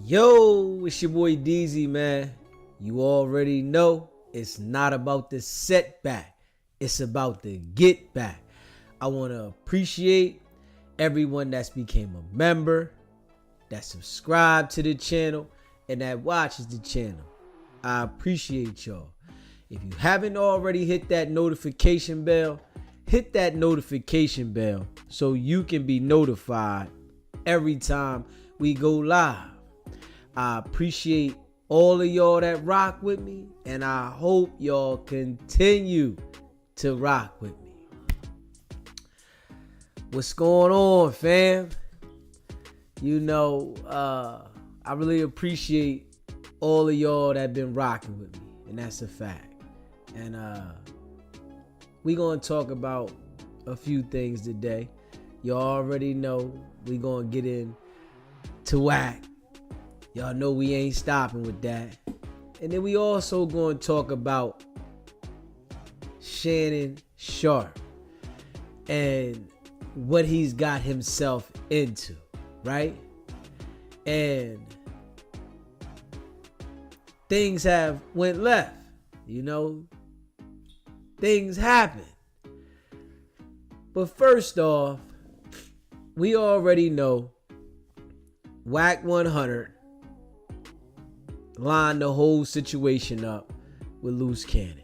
Yo, it's your boy DZ, man. You already know it's not about the setback. It's about the get back. I want to appreciate everyone that's became a member, that subscribed to the channel, and that watches the channel. I appreciate y'all. If you haven't already hit that notification bell, hit that notification bell so you can be notified every time we go live. I appreciate all of y'all that rock with me, and I hope y'all continue to rock with me. What's going on, fam? You know, I really appreciate all of y'all that been rocking with me, and that's a fact. And we gonna talk about a few things today. Y'all already know we gonna get into Wack. Y'all know we ain't stopping with that. And then we also gonna talk about Shannon Sharp and what he's got himself into, right? And things have went left, you know, things happen. But first off, we already know Wack 100 lined the whole situation up with Luce Cannon.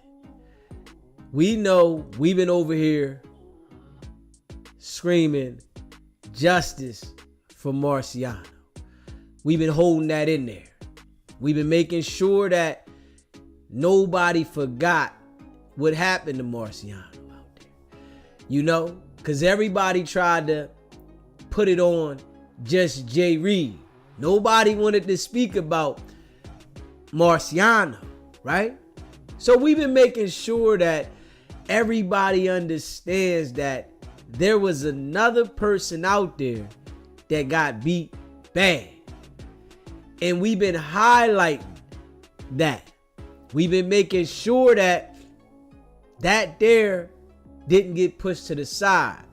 We know we've been over here screaming justice for Marciano. We've been holding that in there. We've been making sure that nobody forgot what happened to Marciano out there. You know, because everybody tried to put it on just Jay Reed. Nobody wanted to speak about Marciano, right? So we've been making sure that everybody understands that there was another person out there that got beat bad. And we've been highlighting that. We've been making sure that there didn't get pushed to the side.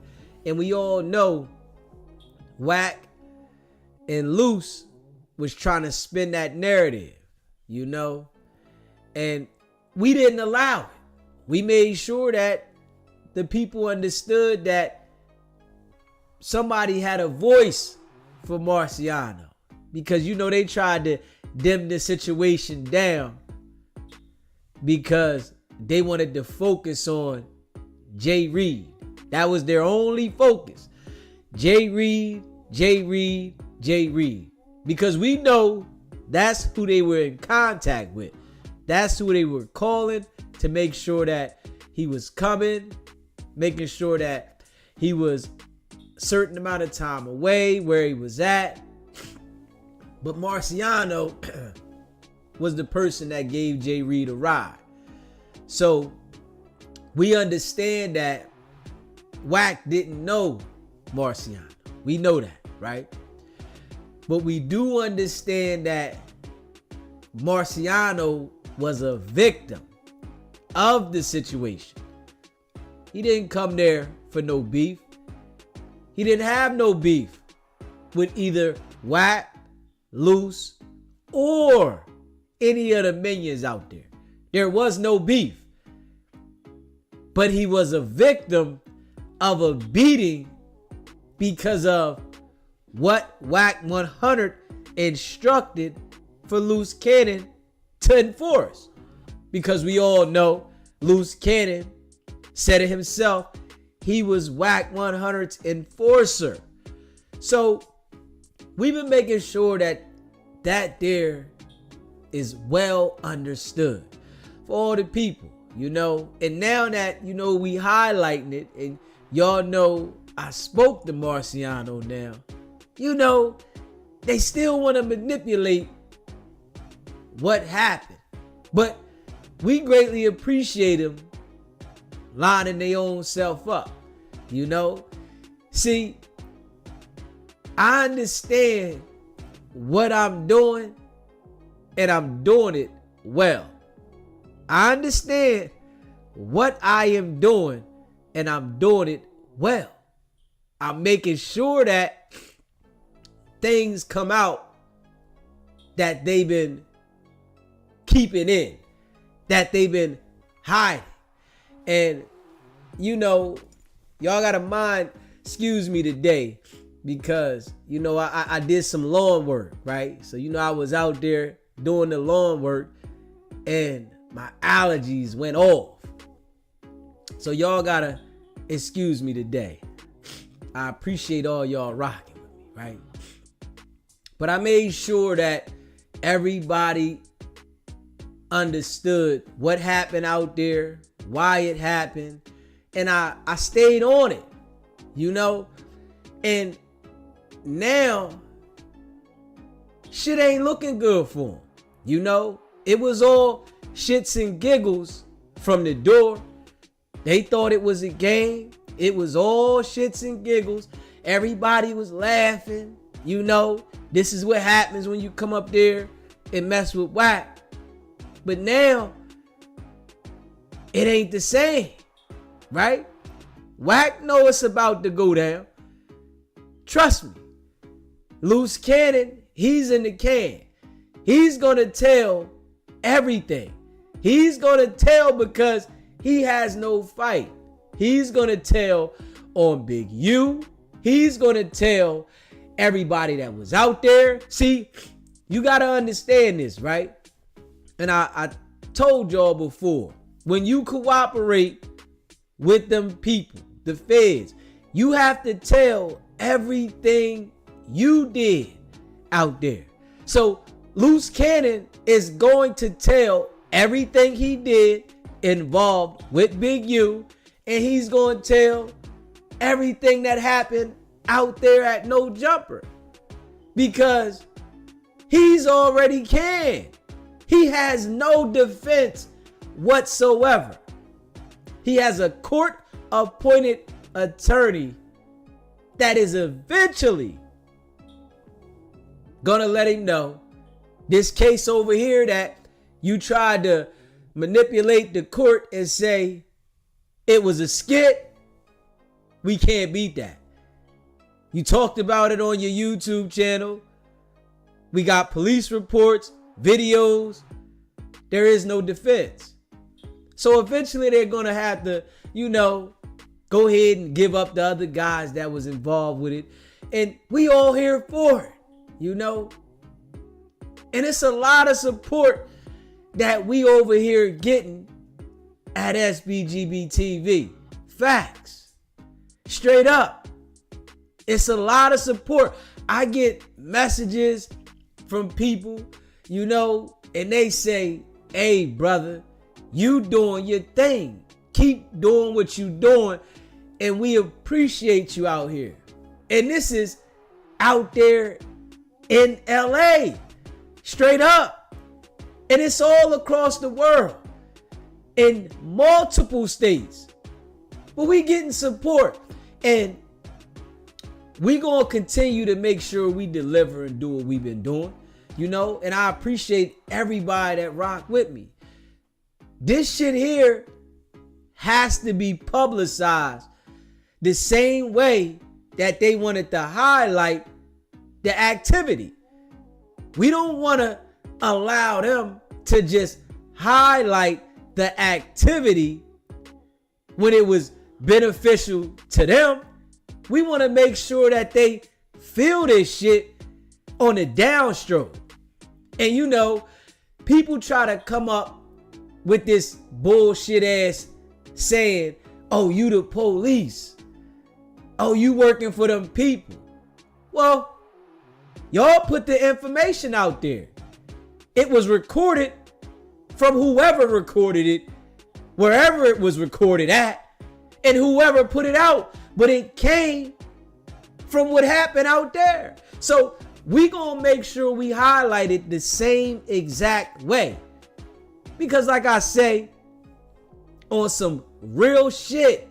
And we all know Wack and Luce was trying to spin that narrative, you know, and we didn't allow it. We made sure that the people understood that somebody had a voice for Marciano, because, you know, they tried to dim the situation down because they wanted to focus on Jay Reed. That was their only focus. Jay Reed, Jay Reed, Jay Reed. Because we know that's who they were in contact with. That's who they were calling to make sure that he was coming, making sure that he was a certain amount of time away where he was at. But Marciano was the person that gave Jay Reed a ride. So we understand that Wack didn't know Marciano. We know that, right? But we do understand that Marciano was a victim of the situation. He didn't come there for no beef. He didn't have no beef with either Wack, Luce, or any of the minions out there. There was no beef. But he was a victim of a beating because of what Wack 100 instructed for Luce Cannon to enforce. Because we all know Luce Cannon said it himself, he was Wack 100's enforcer. So we've been making sure that there is well understood for all the people, you know. And now that, you know, we highlighting it, and y'all know I spoke to Marciano now, you know, they still want to manipulate what happened. But we greatly appreciate them lining their own self up, you know. See, I understand what I'm doing, and I'm doing it well. I understand what I am doing, and I'm doing it well. I'm making sure that things come out that they've been keeping in, that they've been hiding. And, you know, y'all got to mind, excuse me today, because, you know, I did some lawn work, right? So, you know, I was out there doing the lawn work and my allergies went off. So y'all got to excuse me today. I appreciate all y'all rocking with me, right? But I made sure that everybody understood what happened out there, why it happened, and I stayed on it, you know? And now shit ain't looking good for him, you know? It was all shits and giggles from the door. They thought it was a game. It was all shits and giggles. Everybody was laughing, you know? This is what happens when you come up there and mess with Wack. But now, it ain't the same, right? Wack know it's about to go down. Trust me. Luce Cannon, he's in the can. He's going to tell everything. He's going to tell because he has no fight. He's going to tell on Big U. He's going to tell everybody that was out there. See, you got to understand this, right? And I told y'all before, when you cooperate with them people, the feds, you have to tell everything you did out there. So Luce Cannon is going to tell everything he did involved with Big U, and he's going to tell everything that happened out there at No Jumper, because he's already canned. He has no defense whatsoever. He has a court-appointed attorney that is eventually gonna let him know this case over here that you tried to manipulate the court and say it was a skit. We can't beat that. You talked about it on your YouTube channel. We got police reports, videos. There is no defense. So eventually they're going to have to, you know, go ahead and give up the other guys that was involved with it. And we all here for it, you know. And it's a lot of support that we over here getting at SBGB TV. Facts. Straight up. It's a lot of support. I get messages from people, you know, and they say, hey, brother, you doing your thing. Keep doing what you doing, and we appreciate you out here. And this is out there in LA. Straight up. And it's all across the world. In multiple states. But we getting support. And we gonna continue to make sure we deliver and do what we've been doing. You know, and I appreciate everybody that rock with me. This shit here has to be publicized the same way that they wanted to highlight the activity. We don't want to allow them to just highlight the activity when it was beneficial to them. We want to make sure that they feel this shit on the downstroke. And you know, people try to come up with this bullshit ass saying, oh, you the police. Oh, you working for them people. Well, y'all put the information out there. It was recorded from whoever recorded it, wherever it was recorded at, and whoever put it out. But it came from what happened out there. So we gonna make sure we highlight it the same exact way. Because like I say, on some real shit,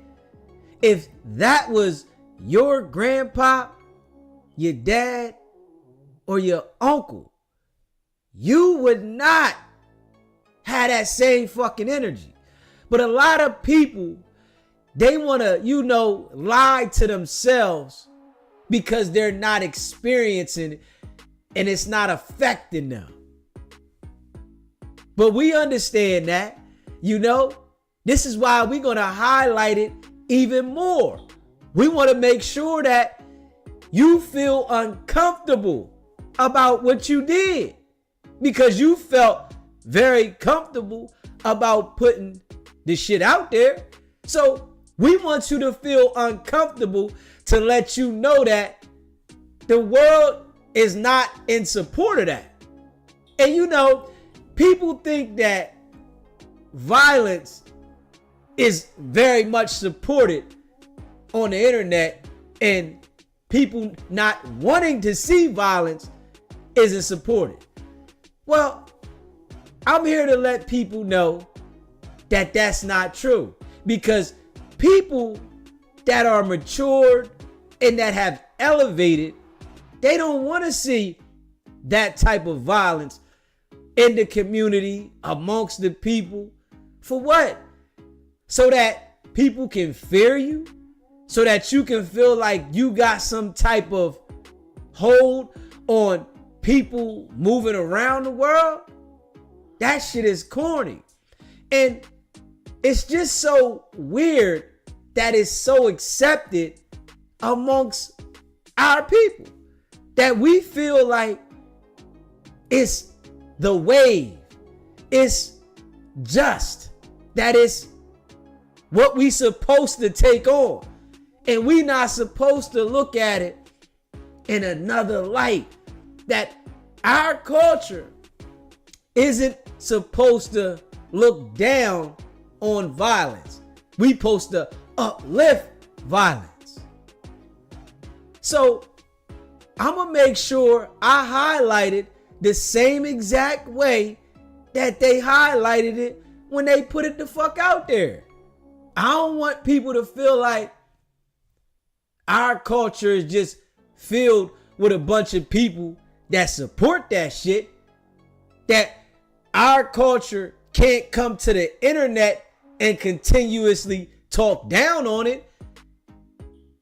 if that was your grandpa, your dad, or your uncle, you would not have that same fucking energy. But a lot of people, they want to, you know, lie to themselves because they're not experiencing and it's not affecting them. But we understand that, this is why we're going to highlight it even more. We want to make sure that you feel uncomfortable about what you did because you felt very comfortable about putting the shit out there. So we want you to feel uncomfortable to let you know that the world is not in support of that. And people think that violence is very much supported on the internet, and people not wanting to see violence isn't supported. Well, I'm here to let people know that that's not true, because people that are matured and that have elevated, they don't want to see that type of violence in the community, amongst the people. For what? So that people can fear you? So that you can feel like you got some type of hold on people moving around the world? That shit is corny. And it's just so weird that it's so accepted amongst our people that we feel like it's the wave. It's just that it's what we supposed to take on. And we not supposed to look at it in another light. That our culture isn't supposed to look down on violence. We supposed to uplift violence. So I'm going to make sure I highlighted the same exact way that they highlighted it when they put it the fuck out there. I don't want people to feel like our culture is just filled with a bunch of people that support that shit. That our culture can't come to the internet and continuously talk down on it.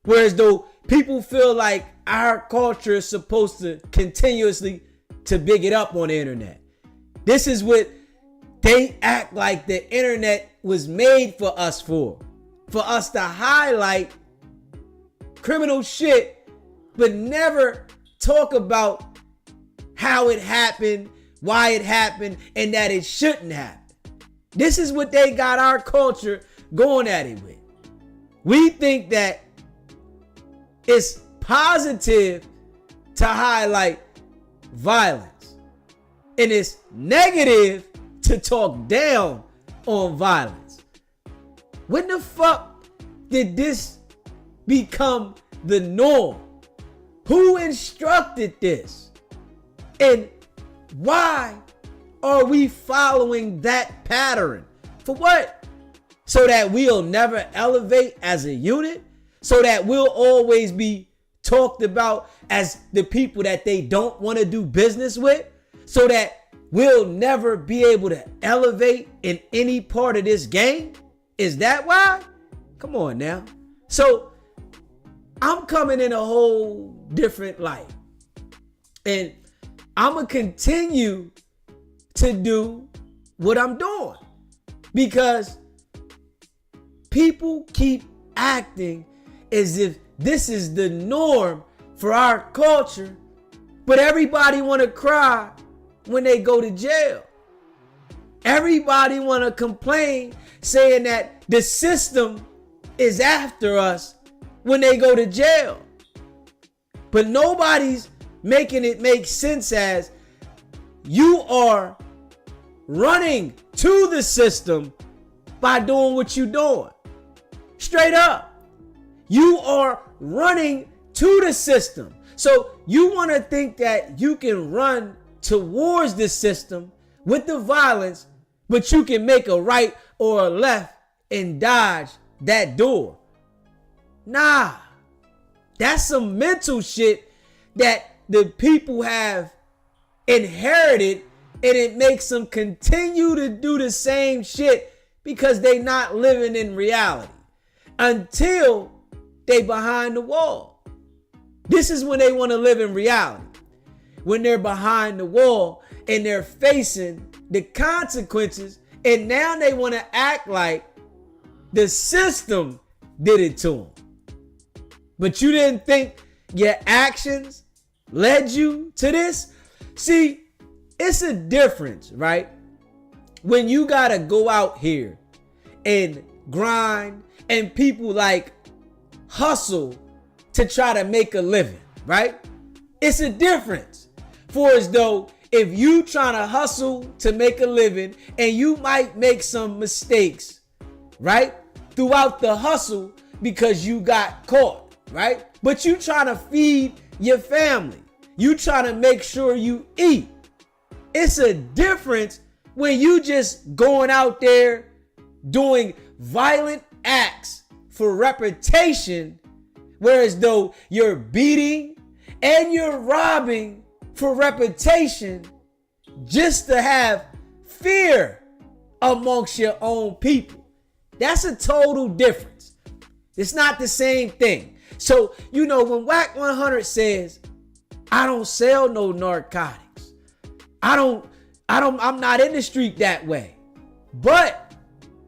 Whereas though people feel like our culture is supposed to continuously to big it up on the internet. This is what they act like the internet was made for us for us to highlight criminal shit, but never talk about how it happened, why it happened, and that it shouldn't happen. This is what they got our culture going at it with. We think that it's positive to highlight violence, and it's negative to talk down on violence. When the fuck did this become the norm? Who instructed this? And why are we following that pattern? For what? So that we'll never elevate as a unit? So that we'll always be talked about as the people that they don't want to do business with? So that we'll never be able to elevate in any part of this game? Is that why? Come on now. So I'm coming in a whole different light. And I'm going to continue to do what I'm doing. Because people keep acting as if this is the norm for our culture. But everybody want to cry when they go to jail. Everybody want to complain, saying that the system is after us when they go to jail. But nobody's making it make sense as you are running to the system by doing what you're doing. Straight up. You are running to the system. So you want to think that you can run towards the system with the violence, but you can make a right or a left and dodge that door. Nah, that's some mental shit that the people have inherited, and it makes them continue to do the same shit because they not living in reality until they behind the wall. This is when they want to live in reality. when they're behind the wall and they're facing the consequences, and now they want to act like the system did it to them. But you didn't think your actions led you to this? See, it's a difference, right? When you gotta go out here and grind and people like hustle to try to make a living, right? It's a difference. For as though if you trying to hustle to make a living and you might make some mistakes, right? Throughout the hustle because you got caught, right? But you trying to feed your family. You trying to make sure you eat. It's a difference when you just going out there doing violent acts for reputation, whereas though you're beating and you're robbing for reputation just to have fear amongst your own people. That's a total difference. It's not the same thing. So, you know, when Wack 100 says, I don't sell no narcotics. I'm not in the street that way. But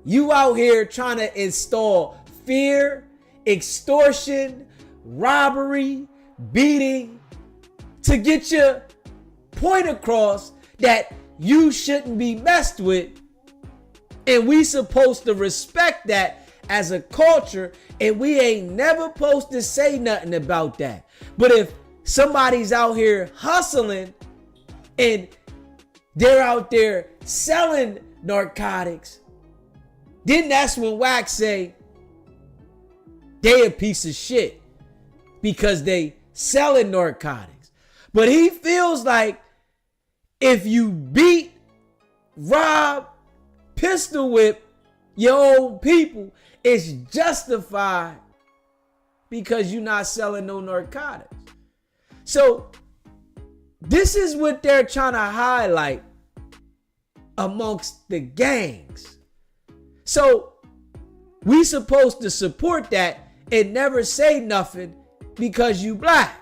you out here trying to install fear, extortion, robbery, beating to get your point across that you shouldn't be messed with. And we supposed to respect that as a culture, and we ain't never supposed to say nothing about that. But if somebody's out here hustling and they're out there selling narcotics, then that's when Wack say they a piece of shit because they selling narcotics. But he feels like if you beat, rob, pistol whip your own people, it's justified because you're not selling no narcotics. So this is what they're trying to highlight amongst the gangs. So we supposed to support that and never say nothing because you black.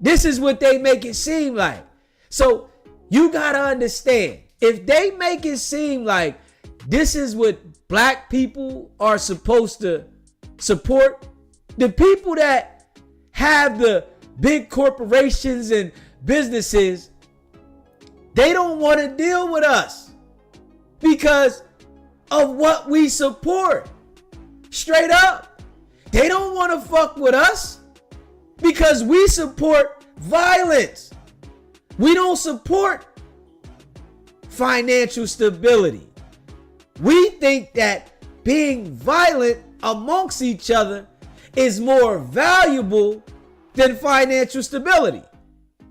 This is what they make it seem like. So you gotta understand, if they make it seem like this is what black people are supposed to support, the people that have the big corporations and businesses, they don't want to deal with us because of what we support. Straight up. They don't want to fuck with us because we support violence. We don't support financial stability. We think that being violent amongst each other is more valuable than financial stability.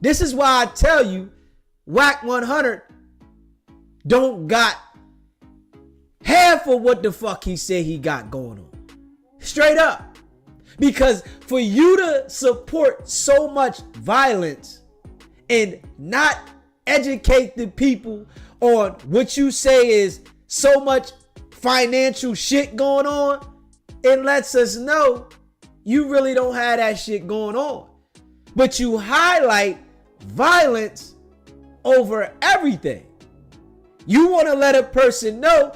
This is why I tell you, Wack 100 don't got half of what the fuck he said he got going on. Straight up. Because for you to support so much violence and not educate the people on what you say is so much financial shit going on, it lets us know you really don't have that shit going on. But you highlight violence over everything. You want to let a person know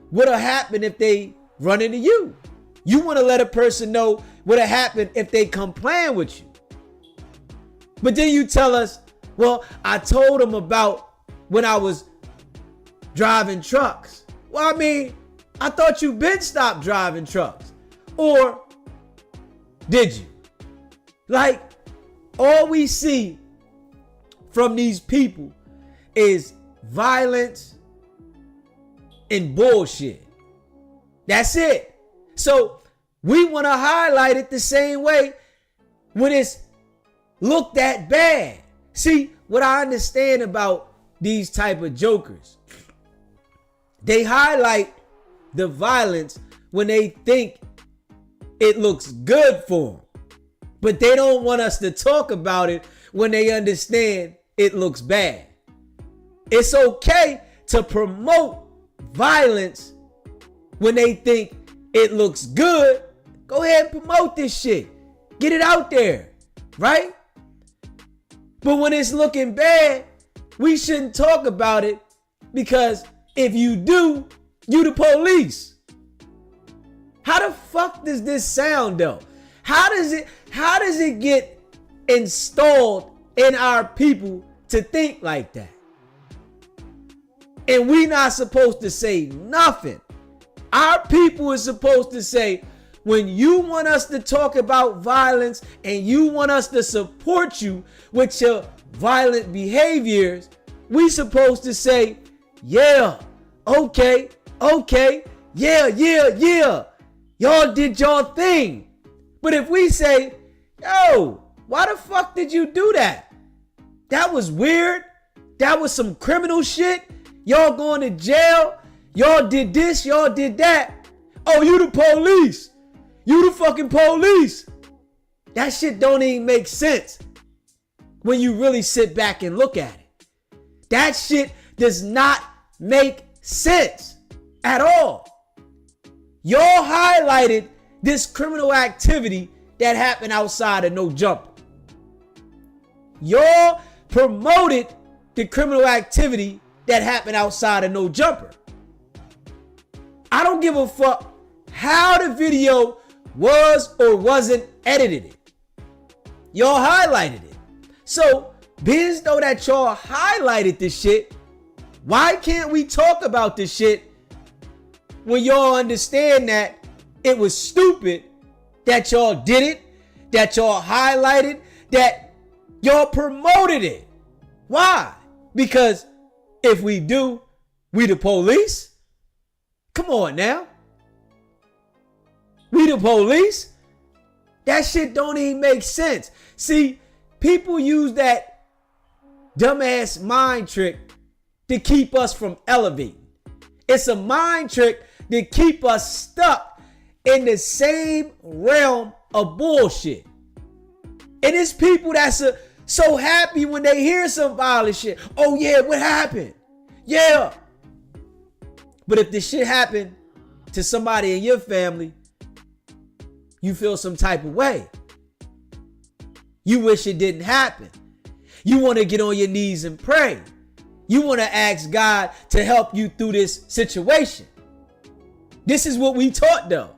what'll happen if they run into you. You want to let a person know what'll happen if they come playing with you. But then you tell us, well, I told them about when I was driving trucks. Well, I mean, I thought you been stopped driving trucks. Or did you? Like, all we see from these people is violence and bullshit. That's it. So we want to highlight it the same way when it's looked at bad. See, what I understand about these type of jokers, they highlight the violence when they think it looks good for them. But they don't want us to talk about it when they understand it looks bad. It's okay to promote violence when they think it looks good. Go ahead and promote this shit. Get it out there, right? But when it's looking bad, we shouldn't talk about it, because if you do, you the police. How the fuck does this sound though? How does it get installed in our people to think like that? And we not supposed to say nothing. Our people is supposed to say, when you want us to talk about violence and you want us to support you with your violent behaviors, we supposed to say, yeah, okay, yeah. Y'all did your thing. But if we say, yo, why the fuck did you do that? That was weird. That was some criminal shit. Y'all going to jail. Y'all did this. Y'all did that. Oh, you the police. You the fucking police. That shit don't even make sense when you really sit back and look at it. That shit does not make sense at all. Y'all highlighted this criminal activity that happened outside of No Jumper. Y'all promoted the criminal activity that happened outside of No Jumper. I don't give a fuck how the video was or wasn't edited. Y'all highlighted it. So, being as though that y'all highlighted this shit, why can't we talk about this shit when y'all understand that it was stupid, that y'all did it, that y'all highlighted, that y'all promoted it? Why? Because if we do, we the police? Come on now. We the police? That shit don't even make sense. See, people use that dumbass mind trick to keep us from elevating. It's a mind trick to keep us stuck in the same realm of bullshit. And it's people that's so happy when they hear some violent shit. Oh yeah, what happened? Yeah. But if this shit happened to somebody in your family, you feel some type of way. You wish it didn't happen. You want to get on your knees and pray. You want to ask God to help you through this situation. This is what we taught though.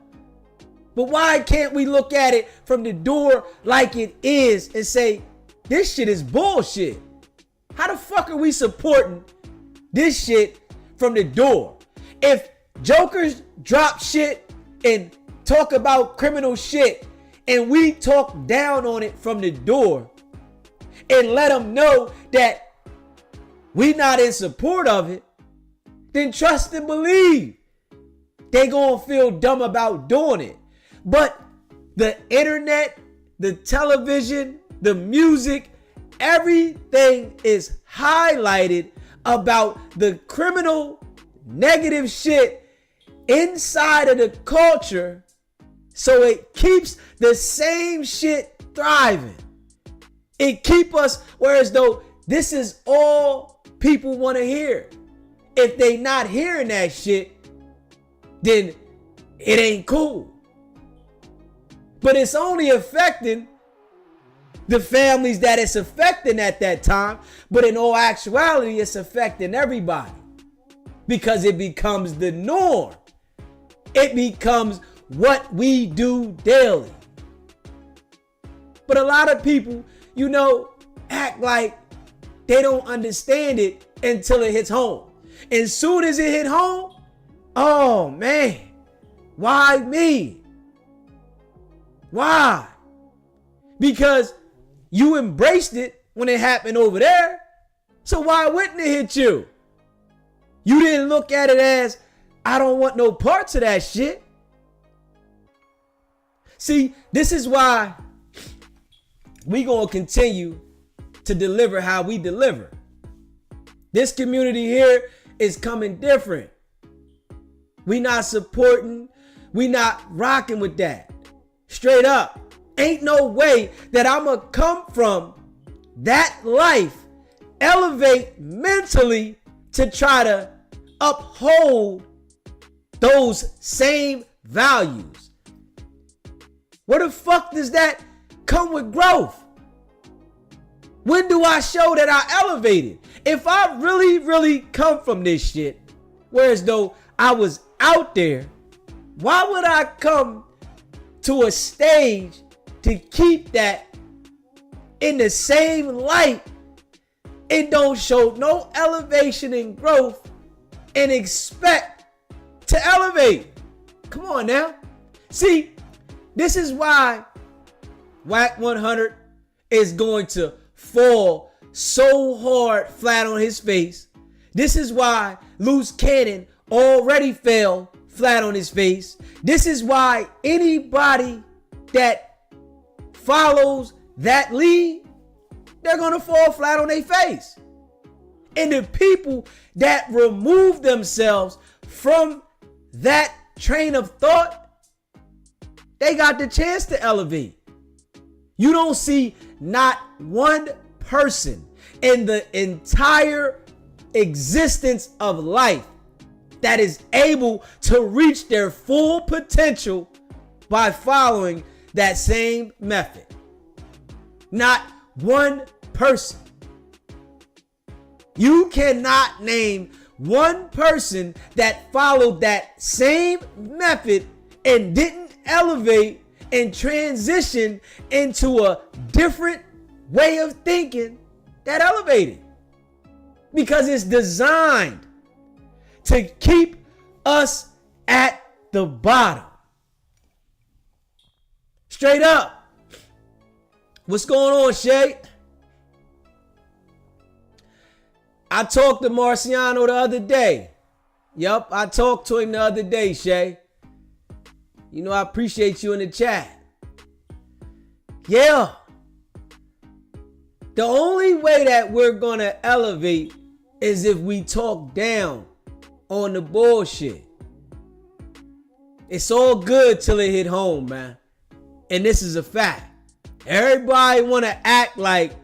But why can't we look at it from the door like it is and say, this shit is bullshit? How the fuck are we supporting this shit from the door? If jokers drop shit and talk about criminal shit and we talk down on it from the door and let them know that we not in support of it, then trust and believe they gonna feel dumb about doing it. But the internet, the television, the music, everything is highlighted about the criminal negative shit inside of the culture, so it keeps the same shit thriving. It keep us whereas though this is all people want to hear. If they not hearing that shit, then it ain't cool. But it's only affecting the families that it's affecting at that time. But in all actuality, it's affecting everybody because it becomes the norm. It becomes what we do daily. But a lot of people, act like they don't understand it until it hits home. And soon as it hit home, oh man, why me? Why? Because you embraced it when it happened over there. So why wouldn't it hit you? You didn't look at it as, I don't want no parts of that shit. See, this is why we gonna continue to deliver how we deliver. This community here is coming different. We not supporting, we not rocking with that. Straight up. Ain't no way that I'm gonna come from that life, elevate mentally to try to uphold those same values. Where the fuck does that come with growth? When do I show that I elevated? If I really, really come from this shit, whereas though I was out there, why would I come to a stage to keep that in the same light and don't show no elevation and growth and expect to elevate? Come on now. See, this is why Wack 100 is going to fall so hard flat on his face. This is why Luce Cannon already fell flat on his face. This is why anybody that follows that lead, they're going to fall flat on their face. And the people that remove themselves from that train of thought, they got the chance to elevate. You don't see not one person in the entire existence of life that is able to reach their full potential by following that same method. Not one person. You cannot name one person that followed that same method and didn't elevate and transition into a different way of thinking that elevated. Because it's designed to keep us at the bottom. Straight up. What's going on, Shay? I talked to Marciano the other day. Yup, I talked to him the other day, Shay. You know, I appreciate you in the chat. Yeah. The only way that we're going to elevate is if we talk down on the bullshit. It's all good till it hit home, man. And this is a fact. Everybody want to act like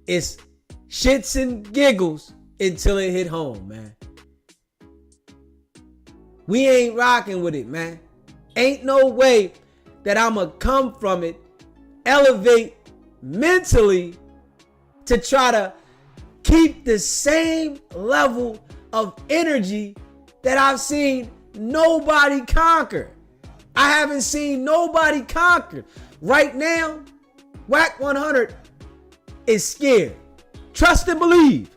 it's shits and giggles until it hit home, man. We ain't rocking with it, man. Ain't no way that I'ma come from it, elevate mentally to try to keep the same level of energy that I've seen nobody conquer. I haven't seen nobody conquer. Right now, Wack 100 is scared. Trust and believe.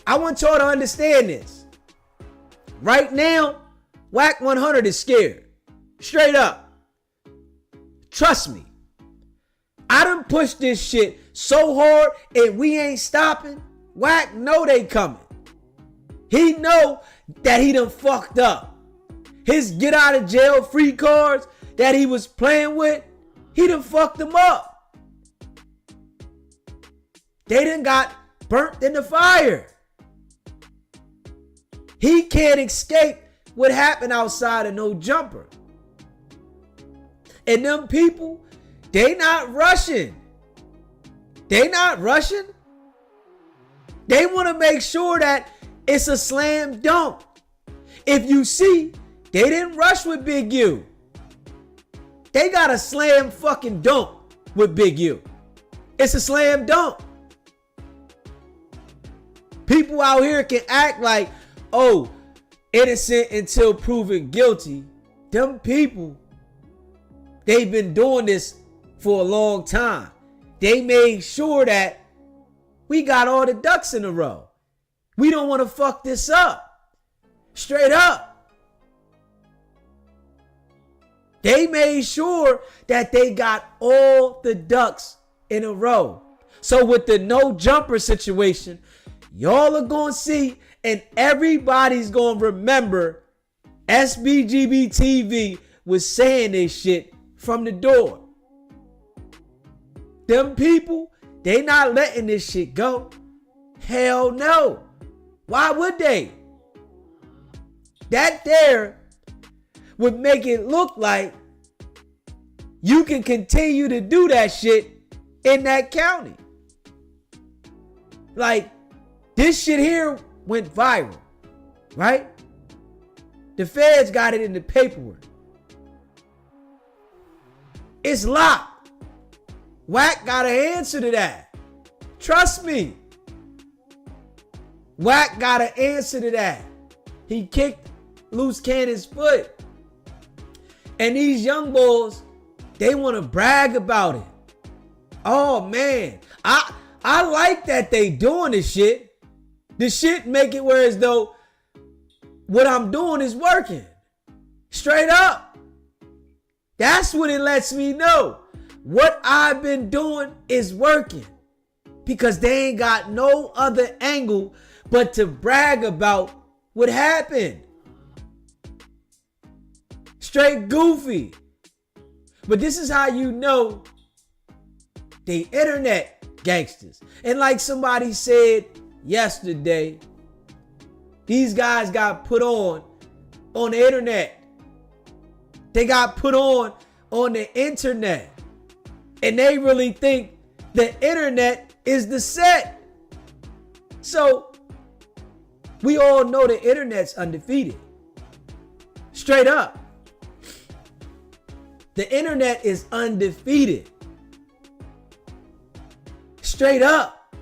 I want y'all to understand this. Right now, Wack 100 is scared. Straight up. Trust me. I done pushed this shit so hard and we ain't stopping. Wack know they coming. He know that he done fucked up. His get out of jail free cards that he was playing with, he done fucked them up. They done got burnt in the fire. He can't escape what happened outside of no jumper. And them people, they not rushing. They not rushing. They want to make sure that it's a slam dunk. If you see, they didn't rush with Big U. They got a slam fucking dunk with Big U. It's a slam dunk. People out here can act like, oh, innocent until proven guilty. Them people, they've been doing this for a long time. They made sure that we got all the ducks in a row. We don't want to fuck this up. Straight up. They made sure that they got all the ducks in a row. So with the no jumper situation, y'all are going to see and everybody's going to remember SBGB TV was saying this shit from the door. Them people, they not letting this shit go. Hell no. Why would they? That there would make it look like you can continue to do that shit in that county. Like, this shit here went viral, right? The feds got it in the paperwork. It's locked. Wack got an answer to that. Trust me. Wack got an answer to that. He kicked Luce Cannon's foot. And these young boys, they want to brag about it. Oh man, I like that they doing this shit. The shit make it where as though what I'm doing is working. Straight up. That's what it lets me know. What I've been doing is working. Because they ain't got no other angle but to brag about what happened. Straight goofy. But this is how you know they internet gangsters. And like somebody said yesterday, these guys got put on the internet. They got put on the internet. And they really think the internet is the set. So we all know the internet's undefeated. Straight up. The internet is undefeated. Straight up.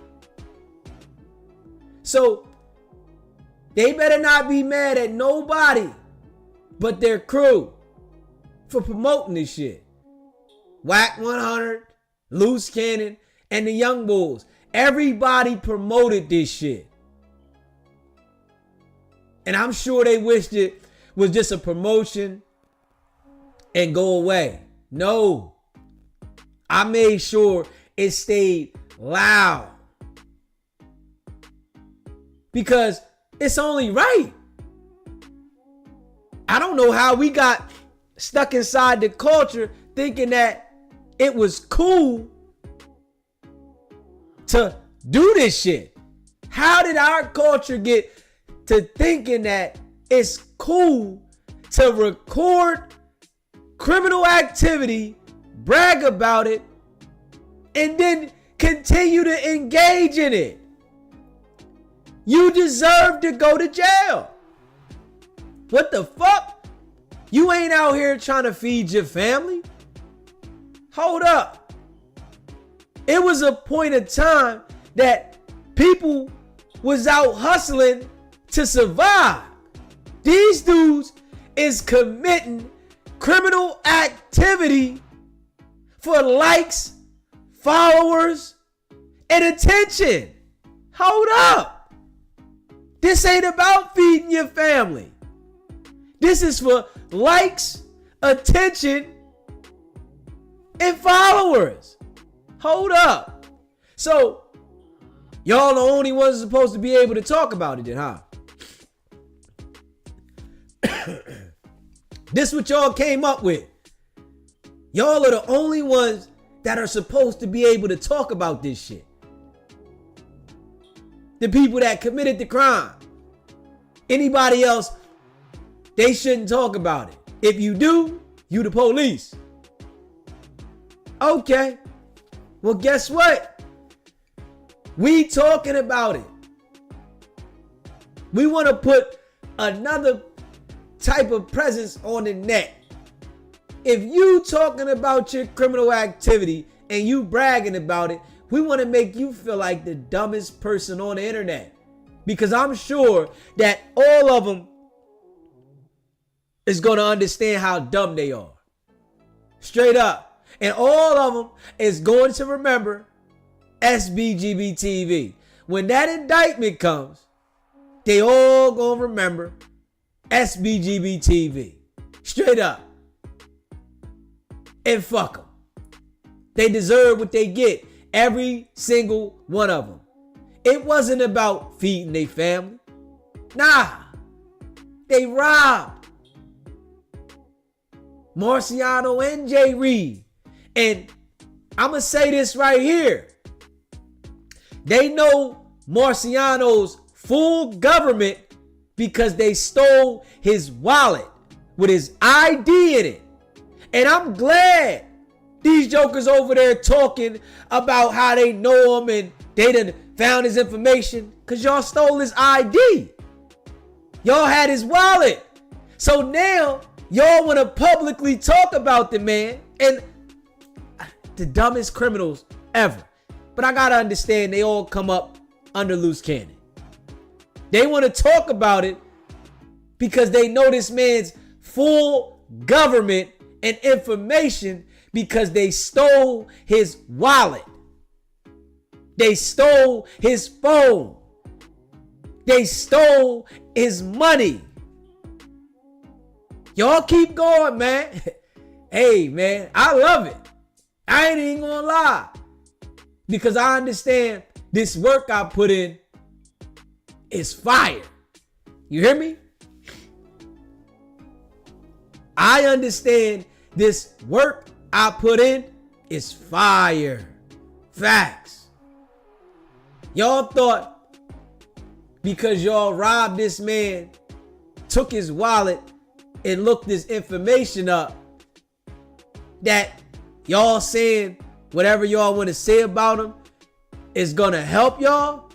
So they better not be mad at nobody but their crew for promoting this shit. Wack 100, Luce Cannon, and the Young Bulls. Everybody promoted this shit. And I'm sure they wished it was just a promotion and go away. No. I made sure it stayed loud. Because it's only right. I don't know how we got stuck inside the culture thinking that it was cool to do this shit. How did our culture get to thinking that it's cool to record criminal activity, brag about it, and then continue to engage in it? You deserve to go to jail. What the fuck? You ain't out here trying to feed your family. Hold up. It was a point of time that people was out hustling to survive. These dudes is committing criminal activity for likes, followers, and attention. Hold up. This ain't about feeding your family. This is for likes, attention, and followers. Hold up. So, y'all the only ones supposed to be able to talk about it then, huh? This what y'all came up with. Y'all are the only ones that are supposed to be able to talk about this shit. The people that committed the crime. Anybody else, they shouldn't talk about it. If you do, you the police. Okay. Well, guess what? We talking about it. We want to put another type of presence on the net. If you talking about your criminal activity and you bragging about it, we want to make you feel like the dumbest person on the internet. Because I'm sure that all of them is going to understand how dumb they are. Straight up. And all of them is going to remember SBGB TV. When that indictment comes, they all going to remember SBGB TV. Straight up. And fuck them. They deserve what they get. Every single one of them. It wasn't about feeding their family. Nah. They robbed Marciano and Jay Reed. And I'm going to say this right here. They know Marciano's full government because they stole his wallet with his ID in it. And I'm glad these jokers over there talking about how they know him and they done found his information because y'all stole his ID. Y'all had his wallet. So now y'all want to publicly talk about the man. And the dumbest criminals ever. But I gotta understand they all come up under Luce Cannon. They want to talk about it because they know this man's full government and information because they stole his wallet. They stole his phone. They stole his money. Y'all keep going, man. Hey, man, I love it. I ain't even gonna lie. Because I understand this work I put in is fire. You hear me? I understand this work I put in is fire. Facts. Y'all thought because y'all robbed this man, took his wallet, and looked this information up, that y'all saying whatever y'all want to say about him is gonna help y'all?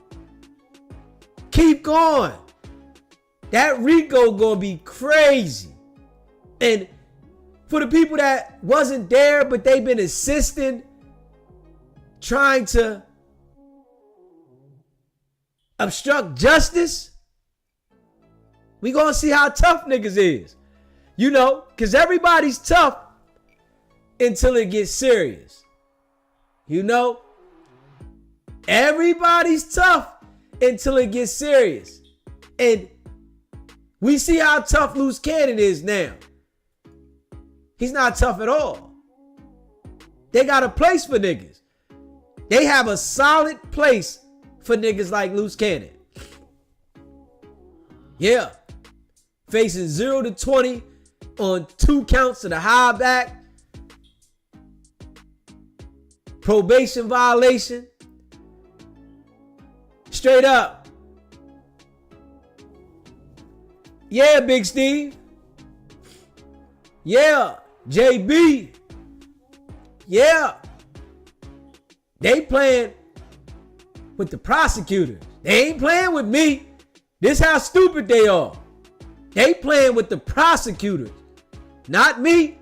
Keep going. That Rico gonna be crazy. And for the people that wasn't there, but they've been assisting, trying to obstruct justice, we gonna see how tough niggas is. You know, because everybody's tough until it gets serious. You know? Everybody's tough until it gets serious. And we see how tough Luce Cannon is now. He's not tough at all. They got a place for niggas. They have a solid place for niggas like Luce Cannon. Yeah. Facing 0 to 20 on 2 counts of the high back. Probation violation. Straight up. Yeah, Big Steve. Yeah, JB. Yeah. They playing with the prosecutors. They ain't playing with me. This how stupid they are. They playing with the prosecutors, not me.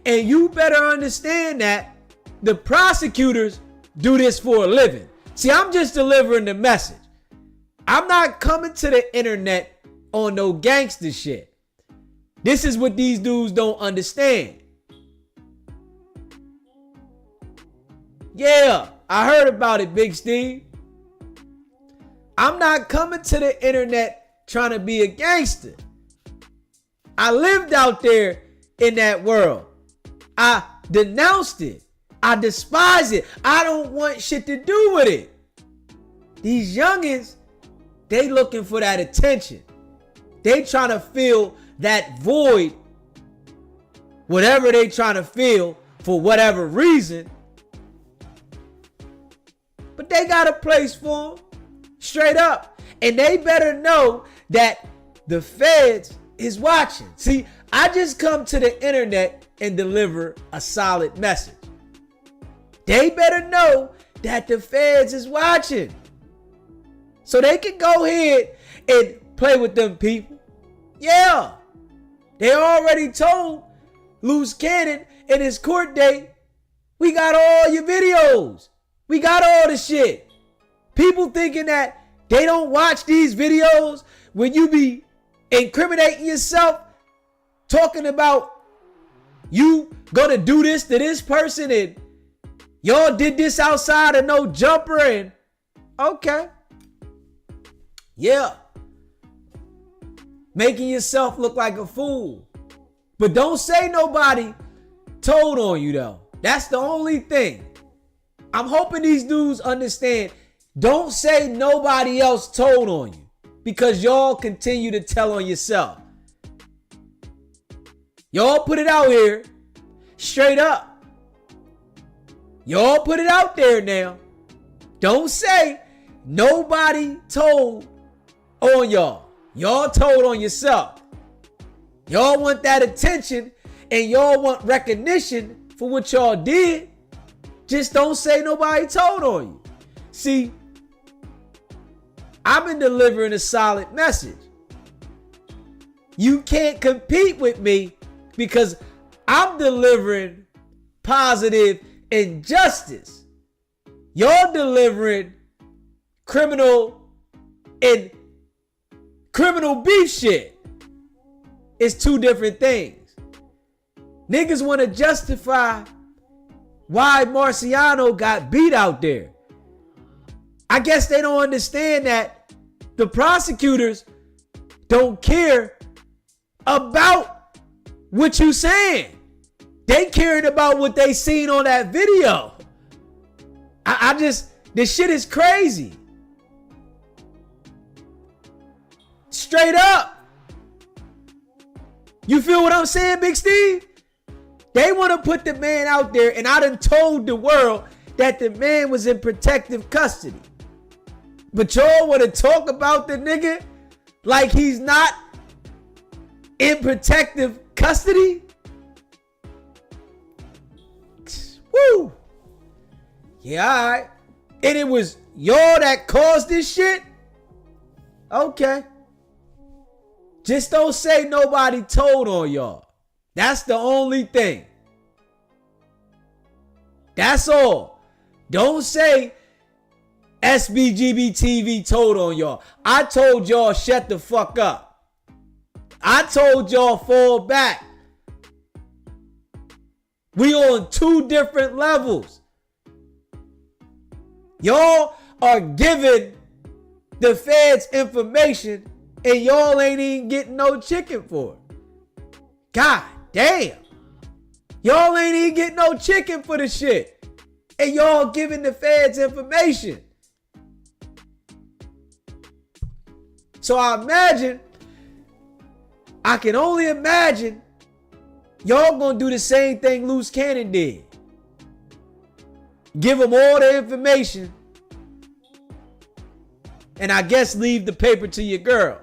And you better understand that the prosecutors do this for a living. See, I'm just delivering the message. I'm not coming to the internet on no gangster shit. This is what these dudes don't understand. Yeah, I heard about it, Big Steve. I'm not coming to the internet trying to be a gangster. I lived out there in that world. I denounced it. I despise it. I don't want shit to do with it. These youngins, they looking for that attention. They trying to fill that void, whatever they trying to fill for whatever reason. But they got a place for them, straight up. And they better know that the feds is watching. See, I just come to the internet and deliver a solid message. They better know that the feds is watching. So they can go ahead and play with them people. Yeah. They already told Luce Cannon in his court date, we got all your videos. We got all the shit. People thinking that they don't watch these videos when you be incriminating yourself, talking about you gonna do this to this person and y'all did this outside of no jumper and okay. Yeah. Making yourself look like a fool. But don't say nobody told on you though. That's the only thing. I'm hoping these dudes understand. Don't say nobody else told on you because y'all continue to tell on yourself. Y'all put it out here straight up. Y'all put it out there now. Don't say nobody told on y'all. Y'all told on yourself. Y'all want that attention and y'all want recognition for what y'all did. Just don't say nobody told on you. See, I've been delivering a solid message. You can't compete with me because I'm delivering positive injustice. Y'all delivering criminal and criminal beef shit. It's two different things. Niggas want to justify why Marciano got beat out there. I guess they don't understand that the prosecutors don't care about what you saying. They cared about what they seen on that video. This shit is crazy. Straight up. You feel what I'm saying, Big Steve? They want to put the man out there, and I done told the world that the man was in protective custody. But y'all want to talk about the nigga like he's not in protective custody? Woo! Yeah, all right. And it was y'all that caused this shit? Okay. Just don't say nobody told on y'all. That's the only thing. That's all. Don't say SBGB TV told on y'all. I told y'all shut the fuck up. I told y'all fall back. We on two different levels. Y'all are giving the feds information and y'all ain't even getting no chicken for it. God damn. Y'all ain't even getting no chicken for the shit. And y'all giving the feds information. So I can only imagine y'all gonna do the same thing Luce Cannon did. Give them all the information. And I guess leave the paper to your girl.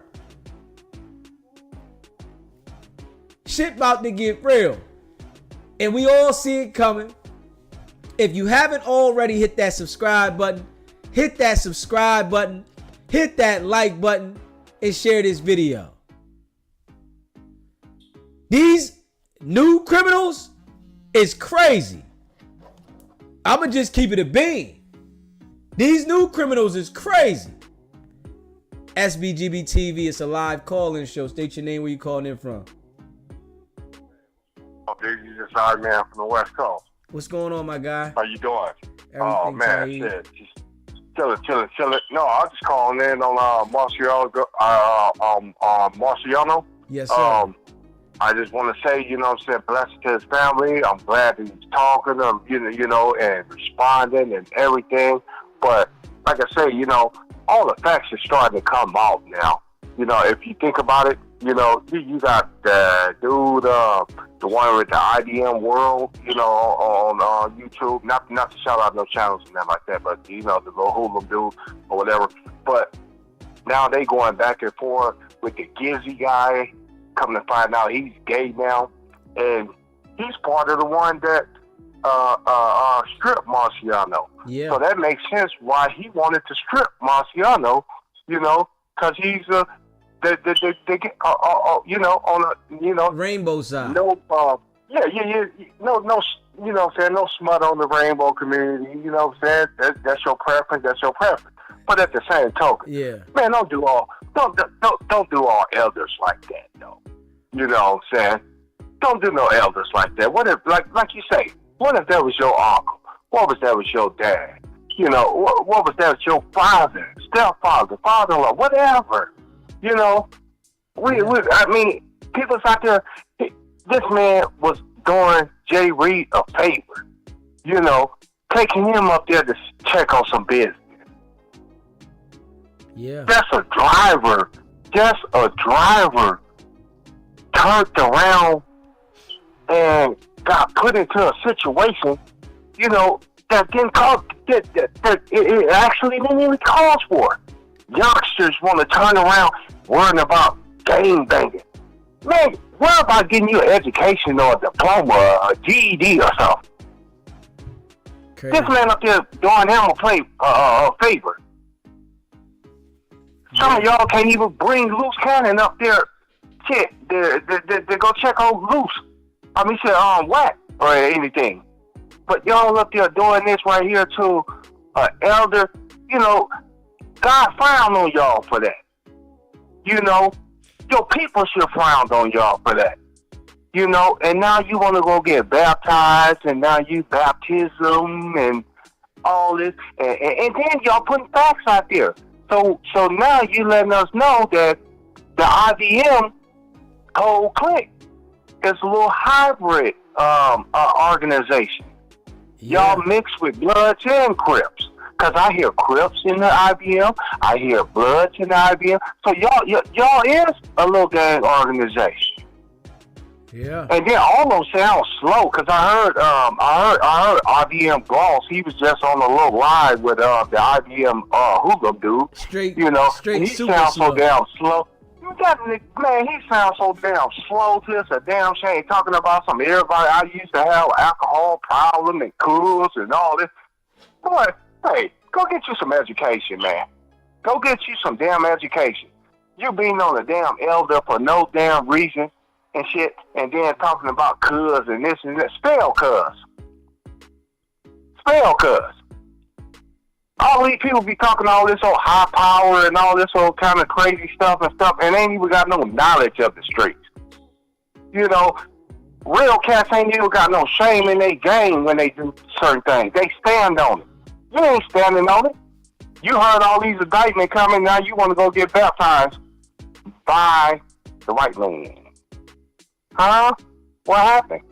Shit about to get real. And we all see it coming. If you haven't already hit that subscribe button, hit that subscribe button, hit that like button, and share this video. These new criminals is crazy. I'ma just keep it a bean. These new criminals is crazy. SBGB TV, it's a live call-in show. State your name, where you calling in from. Oh, dude, you just hired man from the West Coast. What's going on, my guy? How you doing? Everything man, shit. Just chilling. No, I was just calling in on Marciano. Yes, sir. I just want to say, you know what I'm saying, blessed to his family. I'm glad that he's talking to him, you know, and responding and everything. But like I say, you know, all the facts are starting to come out now. You know, if you think about it, you know, you got the dude, the one with the IDM World, you know, on YouTube. Not to shout out no channels and that like that, but, you know, the little hoodlum dude or whatever. But now they going back and forth with the Gizzy guy. Come to find out he's gay now, and he's part of the one that stripped Marciano. Yeah. So that makes sense why he wanted to strip Marciano, you know, because he's they get you know, on a, you know, rainbow side. No, no, you know what I'm saying, no smut on the rainbow community. You know what I'm saying? That's your preference. That's your preference. But at the same token, yeah, man, don't do all elders like that, though. You know what I'm saying? Don't do no elders like that. What if, like you say, what if that was your uncle? What was that was your dad? You know, what was that was your father, stepfather, father-in-law, whatever? You know, I mean, people's out there. This man was doing Jay Reed a favor. You know, taking him up there to check on some business. Yeah. Just a driver turned around and got put into a situation, you know, that didn't cause, that it actually didn't even cause for it. Youngsters want to turn around worrying about gang banging. Man, worry about getting you an education or a diploma, or a GED or something. Crazy. This man up there doing him a favor. Some of y'all can't even bring Luce Cannon up there. Shit, they go check on Luce. I mean, shit, Wack or anything. But y'all up there doing this right here to an elder, you know, God frowned on y'all for that. You know, your people should frown on y'all for that. You know, and now you want to go get baptized, and now you baptism and all this, and then y'all putting facts out there. So now you letting us know that the IBM whole clique is a little hybrid organization. Yeah. Y'all mix with Bloods and Crips. Because I hear Crips in the IBM. I hear Bloods in the IBM. So y'all is a little gang organization. Yeah. And then all those sound slow. Because I heard IBM Gloss. He was just on a little live with the IBM hoodlum dude. Straight. He sounds so damn slow. Man, he sounds so damn slow to us, a damn shame, talking about some everybody I used to have alcohol problem and cools and all this. Boy, hey, go get you some education, man. Go get you some damn education. You being on a damn elder for no damn reason and shit, and then talking about cuz and this and that. Spell cuz. Spell cuz. All these people be talking all this old high power and all this old kind of crazy stuff, and ain't even got no knowledge of the streets. You know, real cats ain't even got no shame in their game when they do certain things. They stand on it. You ain't standing on it. You heard all these indictments coming, now you want to go get baptized by the white man. Huh? What happened?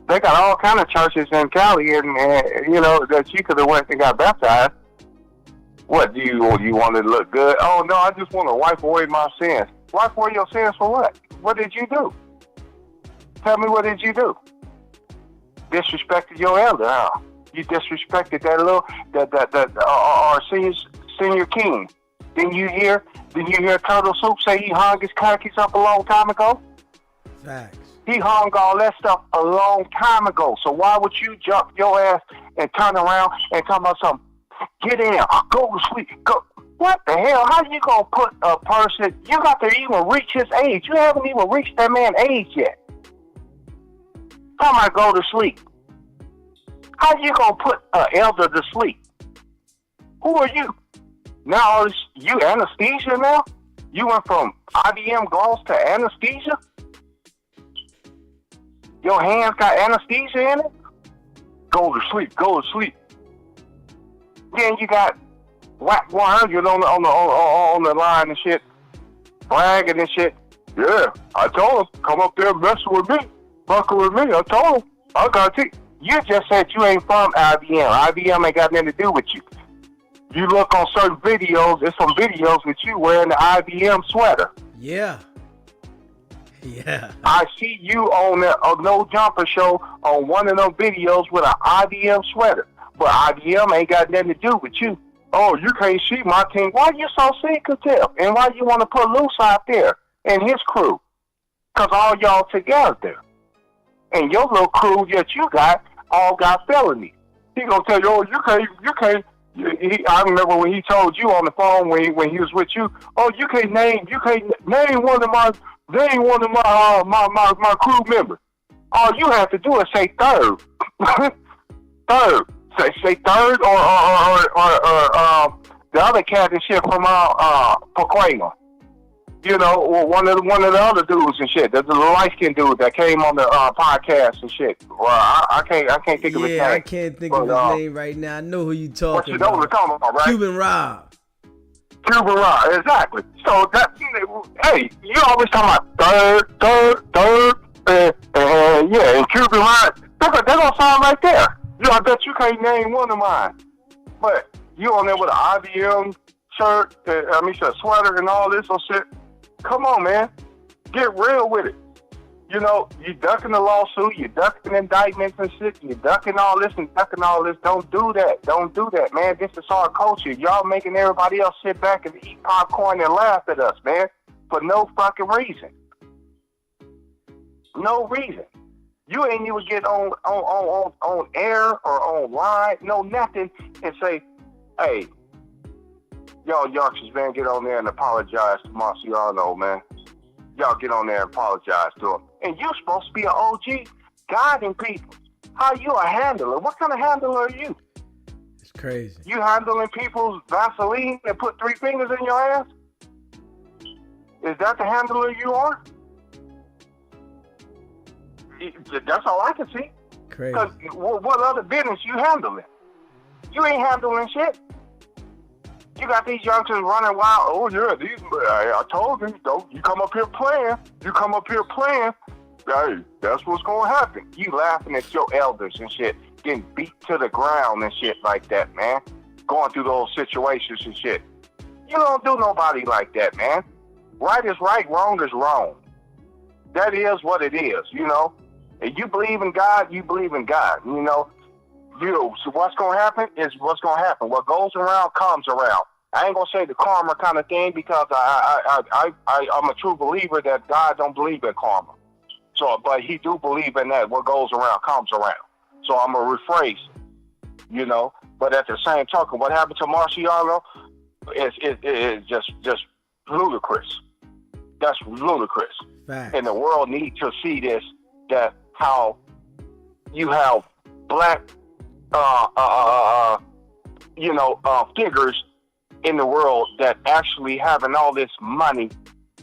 They got all kind of churches in Cali, and you know, that you could have went and got baptized. What, do you want to look good? Oh, no, I just want to wipe away my sins. Wipe away your sins for what? What did you do? Tell me, what did you do? Disrespected your elder, huh? You disrespected that little, our senior king. Didn't you hear Turtle Soup say he hung his khakis up a long time ago? Facts. He hung all that stuff a long time ago. So why would you jump your ass and turn around and talk about something? Get in, go to sleep, go. What the hell? How you gonna put a person? You got to even reach his age. You haven't even reached that man's age yet. How am I go to sleep? How you gonna put an elder to sleep? Who are you? Now you anesthesia now? You went from IBM gloss to anesthesia? Your hands got anesthesia in it? Go to sleep, go to sleep. Then you got Wack 100 on the line and shit, bragging and shit. Yeah, I told him, come up there messing with me, fucking with me. I told him, I got you. You just said you ain't from IBM. IBM ain't got nothing to do with you. You look on certain videos, there's some videos with you wearing the IBM sweater. Yeah. Yeah. I see you on a No Jumper show on one of them videos with an IBM sweater. But IBM ain't got nothing to do with you. Oh, you can't see my team. Why you so secretive? And why you want to put Luce out there and his crew? Because all y'all together. And your little crew that you got all got felonies. He gonna tell you, oh, you can't. I remember when he told you on the phone when he was with you, oh, you can't name one of my crew members. All you have to do is say third. Third. Say third or the other cat and shit from Paquema. You know, one of the other dudes and shit. There's a light-skinned dude that came on the podcast and shit. Well, I can't think of his name. Yeah, I can't think of his name right now. I know who you talking about. What you know what I'm talking about, right? Cuban Rob. Cuban Rob, exactly. So that, hey, you always talking about third, yeah, and Cuban Rob. They're gonna sound right there. I bet you can't name one of mine. But you on there with an IBM shirt, sweater and all this or shit. Come on, man. Get real with it. You know, you ducking the lawsuit, you ducking indictments and shit, you ducking all this and ducking all this. Don't do that. Don't do that, man. This is our culture. Y'all making everybody else sit back and eat popcorn and laugh at us, man, for no fucking reason. No reason. You ain't even get on air or online, no nothing, and say, hey, y'all youngsters, man, get on there and apologize to Marciano, man. Y'all get on there and apologize to him. And you're supposed to be an OG guiding people. How you a handler? What kind of handler are you? It's crazy. You handling people's Vaseline and put 3 fingers in your ass? Is that the handler you are? That's all I can see. Crazy. Because what other business you handling? You ain't handling shit. You got these youngsters running wild. Oh yeah, I told you, don't you come up here playing. You come up here playing. Hey, that's what's gonna happen. You laughing at your elders and shit, getting beat to the ground and shit like that, man. Going through those situations and shit. You don't do nobody like that, man. Right is right, wrong is wrong. That is what it is, you know. If you believe in God, you believe in God, you know. So what's gonna happen is what's gonna happen. What goes around comes around. I ain't gonna say the karma kind of thing because I'm a true believer that God don't believe in karma. So, but He do believe in that. What goes around comes around. So I'm gonna rephrase it, you know. But at the same token, what happened to Marciano is just ludicrous. That's ludicrous. Facts. And the world needs to see this. That how you have black figures in the world that actually having all this money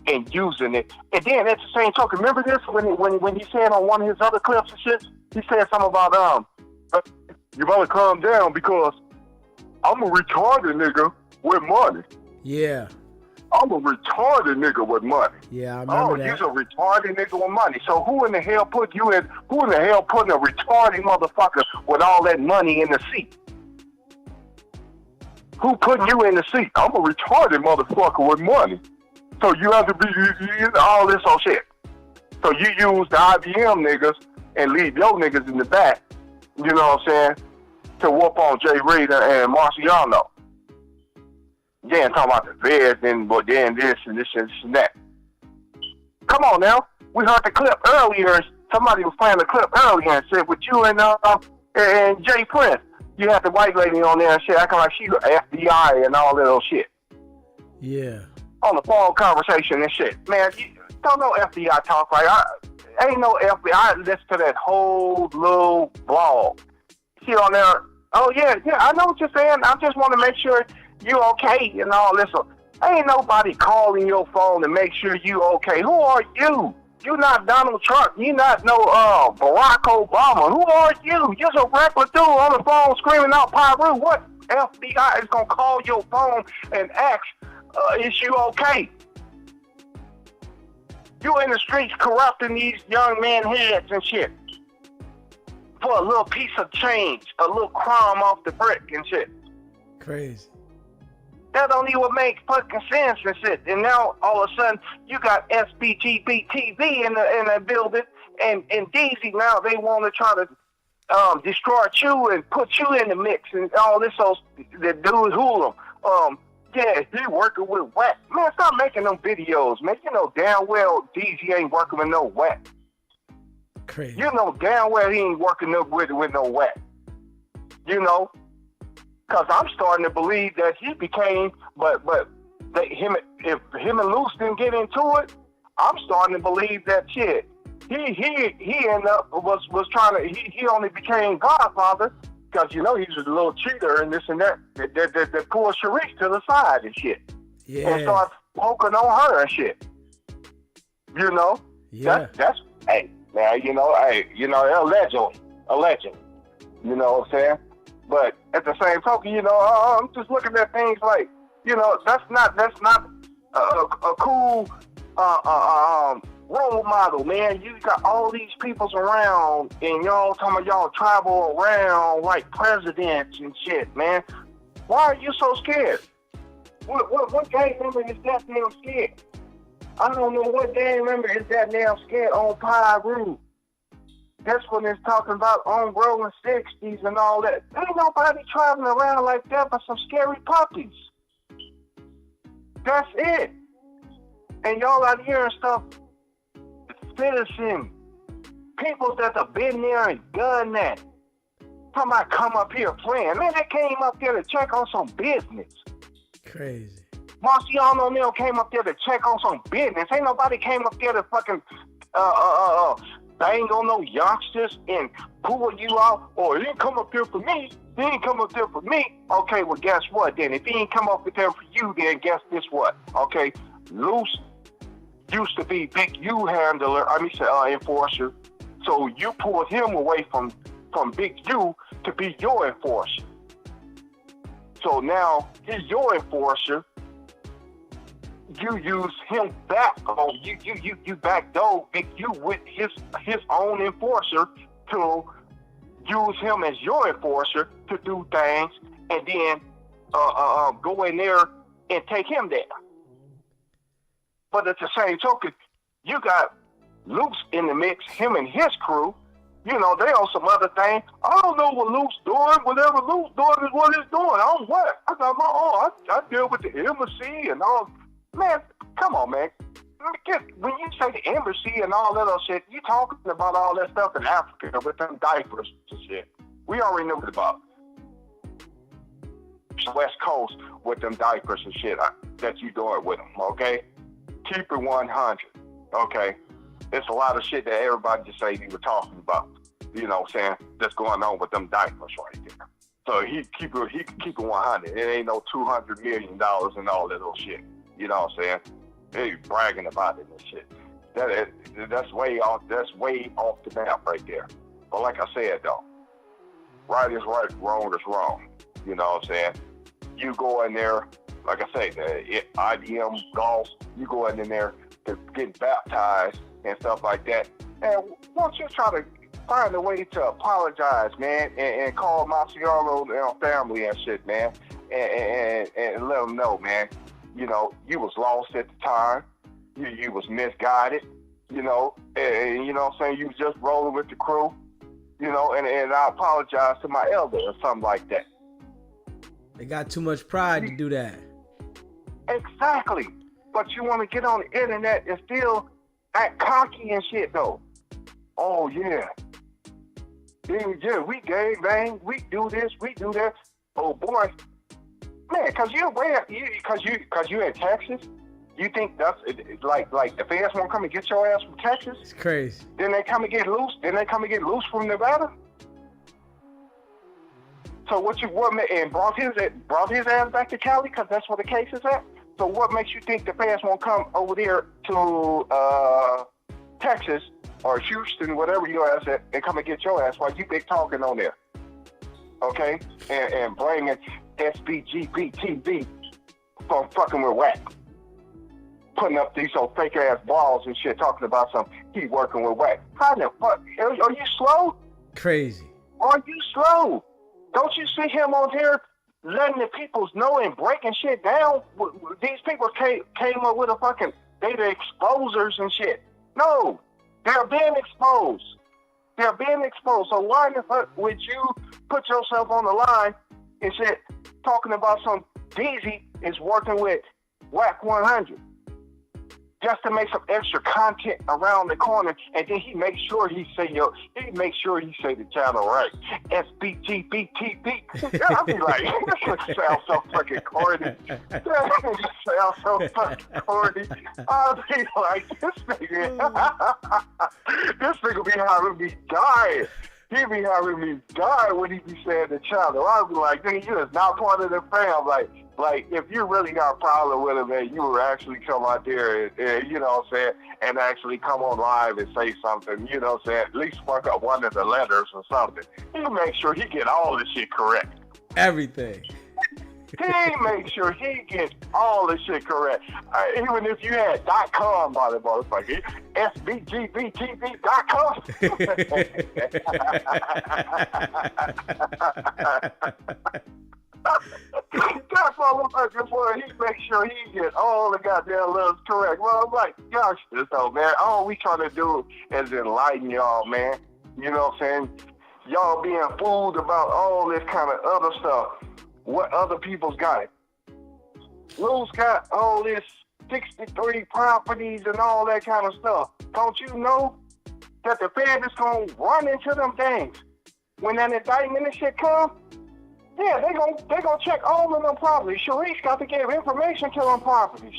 and using it. And then at the same token, remember this when he said on one of his other clips and shit, he said something about you better calm down because I'm a retarded nigga with money. Yeah. I'm a retarded nigga with money. Yeah, I remember that. You's a retarded nigga with money. So who in the hell put you in? Who in the hell putting a retarded motherfucker with all that money in the seat? Who put you in the seat? I'm a retarded motherfucker with money. So you have to be all this old shit. So you use the IBM niggas and leave your niggas in the back, you know what I'm saying, to whoop on Jay Reed and Marciano. Yeah, talking about the feds and then this and this and this and that. Come on now. We heard the clip earlier. Somebody was playing the clip earlier and said with you and Jay Prince, you had the white lady on there and shit acting like she was FBI and all that old shit. Yeah. On the phone conversation and shit. Man, you don't know FBI talk like ain't no FBI. I listen to that whole little blog. She on there, oh yeah, I know what you're saying. I just want to make sure you okay and all this. Ain't nobody calling your phone to make sure you okay. Who are you? You not Donald Trump. You not no Barack Obama. Who are you? You're a regular dude on the phone screaming out Pyru. What FBI is gonna call your phone and ask, is you okay? You in the streets corrupting these young men heads and shit for a little piece of change, a little crumb off the brick and shit. Crazy. That don't even make fucking sense and shit. And now all of a sudden you got SBGB TV in the building, and DZ now they want to try to destroy you and put you in the mix and all this. So the dude Hula, yeah, he working with Wack. Man, stop making them videos, man. You know damn well DZ ain't working with no Wack. Crazy. You know damn well he ain't working with no Wack. You know. Because I'm starting to believe that he became, if him and Luce didn't get into it, I'm starting to believe that shit. He ended up was trying to he only became Godfather because you know he's a little cheater and this and that pulled Sharice to the side and shit. Yeah. And start poking on her and shit. You know? Yeah. That's hey, man, allegedly. You know what I'm saying? But at the same token, you know, I'm just looking at things like, you know, that's not a cool role model, man. You got all these peoples around, and y'all talking about y'all travel around like presidents and shit, man. Why are you so scared? What gang member is that damn scared? I don't know what gang member is that damn scared on Pyru. That's when it's talking about on rolling 60s and all that. Ain't nobody traveling around like that but some scary puppies. That's it. And y'all out here and stuff, citizen, people that have been there and done that. Talking about come up here playing. Man, they came up there to check on some business. Crazy. Marciano O'Neal came up there to check on some business. Ain't nobody came up there to fucking bang on no youngsters and pull you out, or he didn't come up there for me. He didn't come up there for me. Okay, well, guess what then? If he didn't come up there for you, then guess this what? Okay, Luce used to be Big U handler, enforcer. So you pulled him away from Big U to be your enforcer. So now he's your enforcer. You use him back. Oh, you backdoor Big U with his own enforcer to use him as your enforcer to do things, and then go in there and take him there. But at the same token, you got Luce in the mix, him and his crew. You know, they on some other thing. I don't know what Luce doing. Whatever Luce doing is what he's doing. I don't what. I got my own. I deal with the embassy and all. Man, come on, man. When you say the embassy and all that other shit, you talking about all that stuff in Africa with them diapers and shit. We already knew about West Coast with them diapers and shit that you doing with them, okay? Keep it 100, okay? There's a lot of shit that everybody just say you were talking about, you know what I'm saying, that's going on with them diapers right there. So he can keep it 100. It ain't no $200 million and all that little shit. You know what I'm saying? They bragging about it and shit. That's way off the map right there. But like I said though, right is right, wrong is wrong. You know what I'm saying? You go in there, like I say, the IBM golf, you go in there to get baptized and stuff like that. And once you try to find a way to apologize, man, and call Marciano and family and shit, man, and let them know, man, you know, you was lost at the time. You was misguided, you know, and you know what I'm saying, you was just rolling with the crew, you know, and I apologize to my elder or something like that. They got too much pride to do that. Exactly. But you want to get on the internet and still act cocky and shit, though. Oh, yeah. Yeah, we gang bang, we do this, we do that. Oh, boy. Man, because you're in Texas, you think that's like the feds won't come and get your ass from Texas? It's crazy. Then they come and get Luce. Then they come and get Luce from Nevada. So what brought his ass back to Cali because that's where the case is at. So what makes you think the feds won't come over there to Texas or Houston, whatever your ass at, and come and get your ass while you big talking on there? Okay, and bringing SBGBTV from fucking with Wack, putting up these old fake ass balls and shit, talking about he working with Wack. How the fuck? Are you slow? Crazy. Are you slow? Don't you see him on here letting the peoples know and breaking shit down? These people came up with a fucking data exposers and shit. No, they're being exposed. They're being exposed. So why the fuck would you put yourself on the line and shit talking about some DZ is working with Wack 100 just to make some extra content around the corner, and then he makes sure he say the channel right. SBGBTV. I'll be like, this sounds so fucking corny. This sounds so fucking corny. I'll be like, this nigga be having me dying. He be having me die when he be saying the channel. I'll be like, nigga, you is not part of the fam. Like, if you really got a problem with him, man, you would actually come out there and, you know what I'm saying, and actually come on live and say something, you know what I'm saying, at least fuck up one of the letters or something. He make sure he get all this shit correct. Everything. He make sure he gets all this shit correct. Even if you had .com by the motherfucker, SBGBTV.com. That motherfucker, boy, he make sure he get all the goddamn letters correct. Well, I'm like, gosh, this though, man, all we trying to do is enlighten y'all, man. You know what I'm saying? Y'all being fooled about all this kind of other stuff. What other people's got it. Luce got all this 63 properties and all that kind of stuff. Don't you know that the Fed is going to run into them things? When that indictment and shit come, yeah, they gonna check all of them properties. Sharice got to give information to them properties.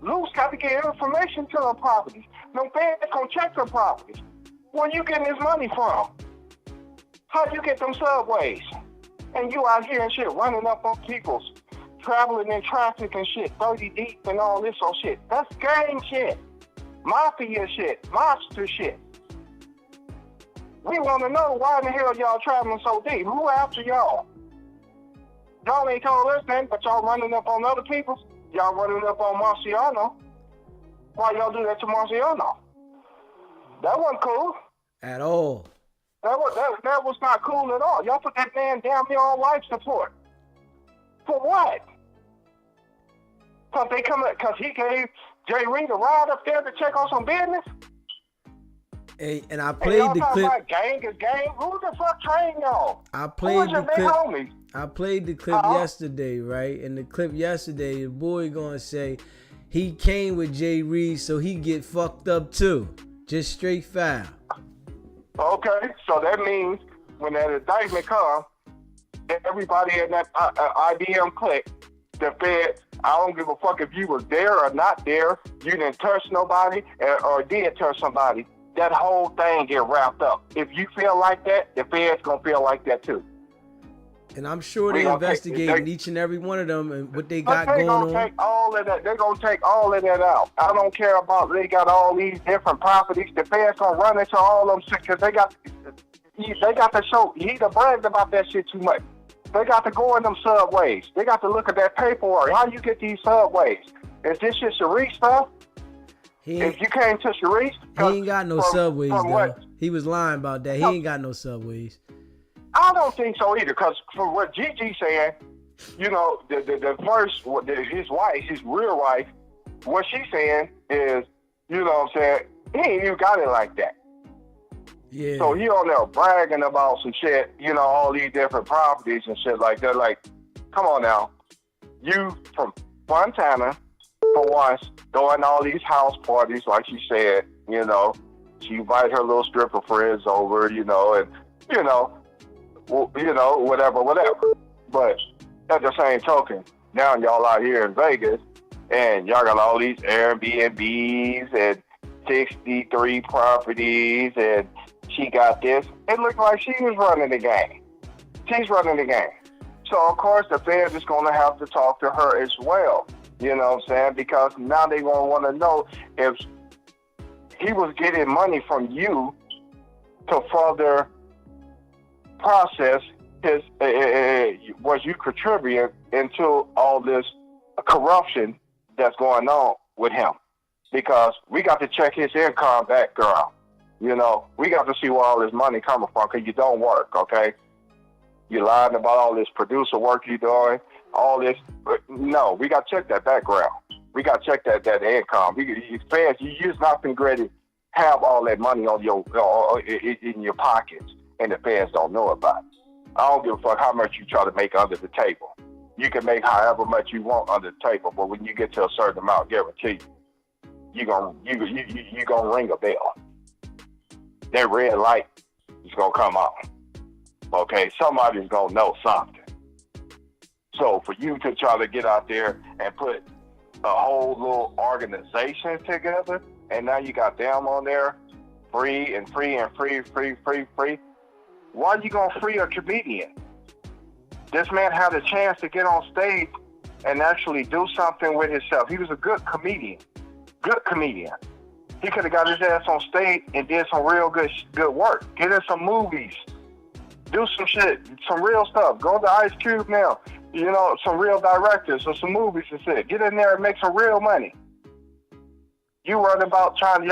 Luce got to give information to them properties. Them Feds gonna check them properties. Where you getting this money from? How you get them subways? And you out here and shit running up on people's traveling in traffic and shit, 30 deep and all this old shit. That's gang shit. Mafia shit. Mobster shit. We want to know why in the hell y'all traveling so deep. Who after y'all? Y'all ain't told us nothing, but y'all running up on other people. Y'all running up on Marciano. Why y'all do that to Marciano? That wasn't cool. At all. That was not cool at all. Y'all put that man down there on life support. For what? Because he gave Jay Reed a ride up there to check on some business? Hey, and I played the clip. About gang is gang. Who the fuck trained y'all? I played the clip. Homies? I played the clip yesterday, right? And the clip yesterday, the boy gonna say he came with Jay Reed so he get fucked up too. Just straight foul. Okay, so that means when that indictment comes, everybody in that IBM clique, the feds, I don't give a fuck if you was there or not there, you didn't touch nobody or did touch somebody, that whole thing get wrapped up. If you feel like that, the feds gonna feel like that too. And I'm sure they're investigating each and every one of them and what they got going on. Take all of that. They're going to take all of that out. I don't care about they got all these different properties. The feds going to run into all of them because they got to show. He done bragged about that shit too much. They got to go in them subways. They got to look at that paperwork. How you get these subways? Is this shit Sharice stuff? If you came to Sharice? He ain't got no subways, though. What? He was lying about that. He ain't got no subways. I don't think so either, because from what Gigi saying, you know, the first, his wife, his real wife, what she's saying is, you know what I'm saying, he ain't even got it like that. Yeah. So he on there bragging about some shit, you know, all these different properties and shit like that. Like, come on now. You from Fontana, for once, throwing all these house parties, like she said, you know, she invite her little stripper friends over, you know, and, you know, whatever. But at the same token, now y'all out here in Vegas, and y'all got all these Airbnbs and 63 properties, and she got this. It looked like she was running the game. She's running the game. So, of course, the feds is going to have to talk to her as well. You know what I'm saying? Because now they going to want to know if he was getting money from you to further process his was you contributing into all this corruption that's going on with him, because we got to check his income background. You know, we got to see where all this money coming from, because you don't work, okay? You lying about all this producer work you doing, all this. No, we got to check that background. We got to check that income. You just not been ready to have all that money on in your pockets, and the fans don't know about it. I don't give a fuck how much you try to make under the table. You can make however much you want under the table, but when you get to a certain amount, guarantee you gonna ring a bell. That red light is gonna come on. Okay, somebody's gonna know something. So for you to try to get out there and put a whole little organization together, and now you got them on there, free. Why you gonna free a comedian? This man had a chance to get on stage and actually do something with himself. He was a good comedian. He could have got his ass on stage and did some real good work. Get in some movies. Do some shit, some real stuff. Go to Ice Cube now. You know, some real directors or some movies and shit. Get in there and make some real money. Y'all worried about trying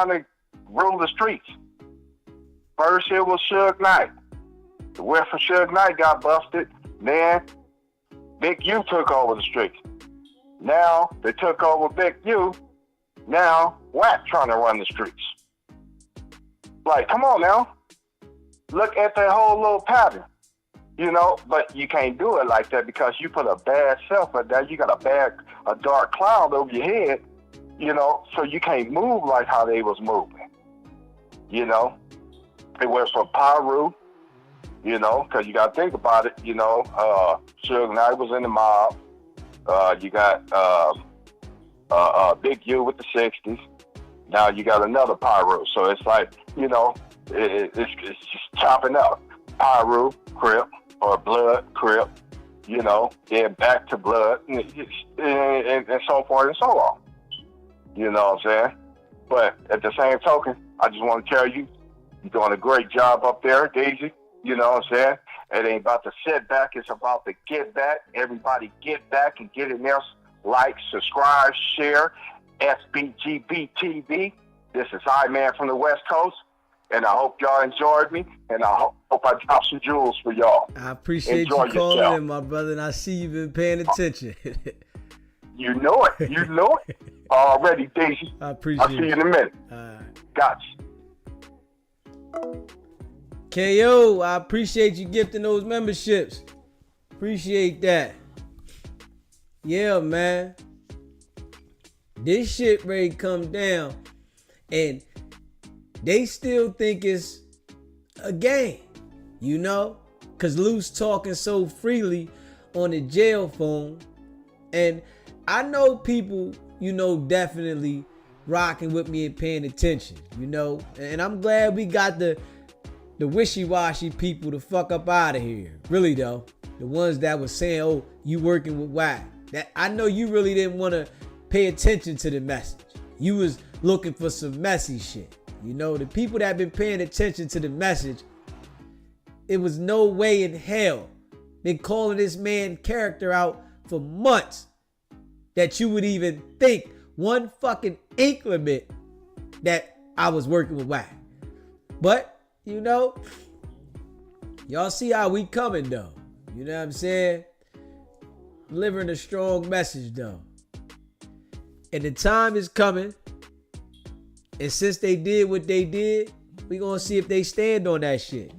to rule the streets. First it was Suge Knight. When Suge Knight got busted, then Big U took over the streets. Now they took over Big U. Now Wack trying to run the streets. Like, come on now. Look at that whole little pattern. You know, but you can't do it like that, because you put a bad self in there. You got a dark cloud over your head, you know, so you can't move like how they was moving. You know, it went from Pyru, you know, because you got to think about it, you know, Suge Knight was in the mob. You got Big U with the 60s. Now you got another pyro. So it's like, it's just chopping up. Pyro, crip, or blood, crip, then back to blood, and so forth and so on. You know what I'm saying? But at the same token, I just want to tell you, you're doing a great job up there, Daisy. You know what I'm saying? It ain't about the setback, it's about the get back. Everybody get back and get in there. Like, subscribe, share. SBGB TV. This is I-Man from the West Coast. And I hope y'all enjoyed me. And I hope I dropped some jewels for y'all. I appreciate you calling in, my brother. And I see you've been paying attention. You know it. You know it. Already, Daisy. I appreciate it. I'll see you in a minute. All right. Gotcha. KO, I appreciate you gifting those memberships. Appreciate that. Yeah, man. This shit ready to come down. And they still think it's a game. Because Luce talking so freely on the jail phone. And I know people, definitely rocking with me and paying attention, And I'm glad we got the wishy-washy people to fuck up out of here. Really, though. The ones that was saying, oh, you working with Wack. That I know you really didn't want to pay attention to the message. You was looking for some messy shit. The people that been paying attention to the message, it was no way in hell been calling this man character out for months that you would even think one fucking inklement that I was working with Wack. But, y'all see how we coming though. You know what I'm saying? Delivering a strong message though. And the time is coming. And since they did what they did, we gonna see if they stand on that shit.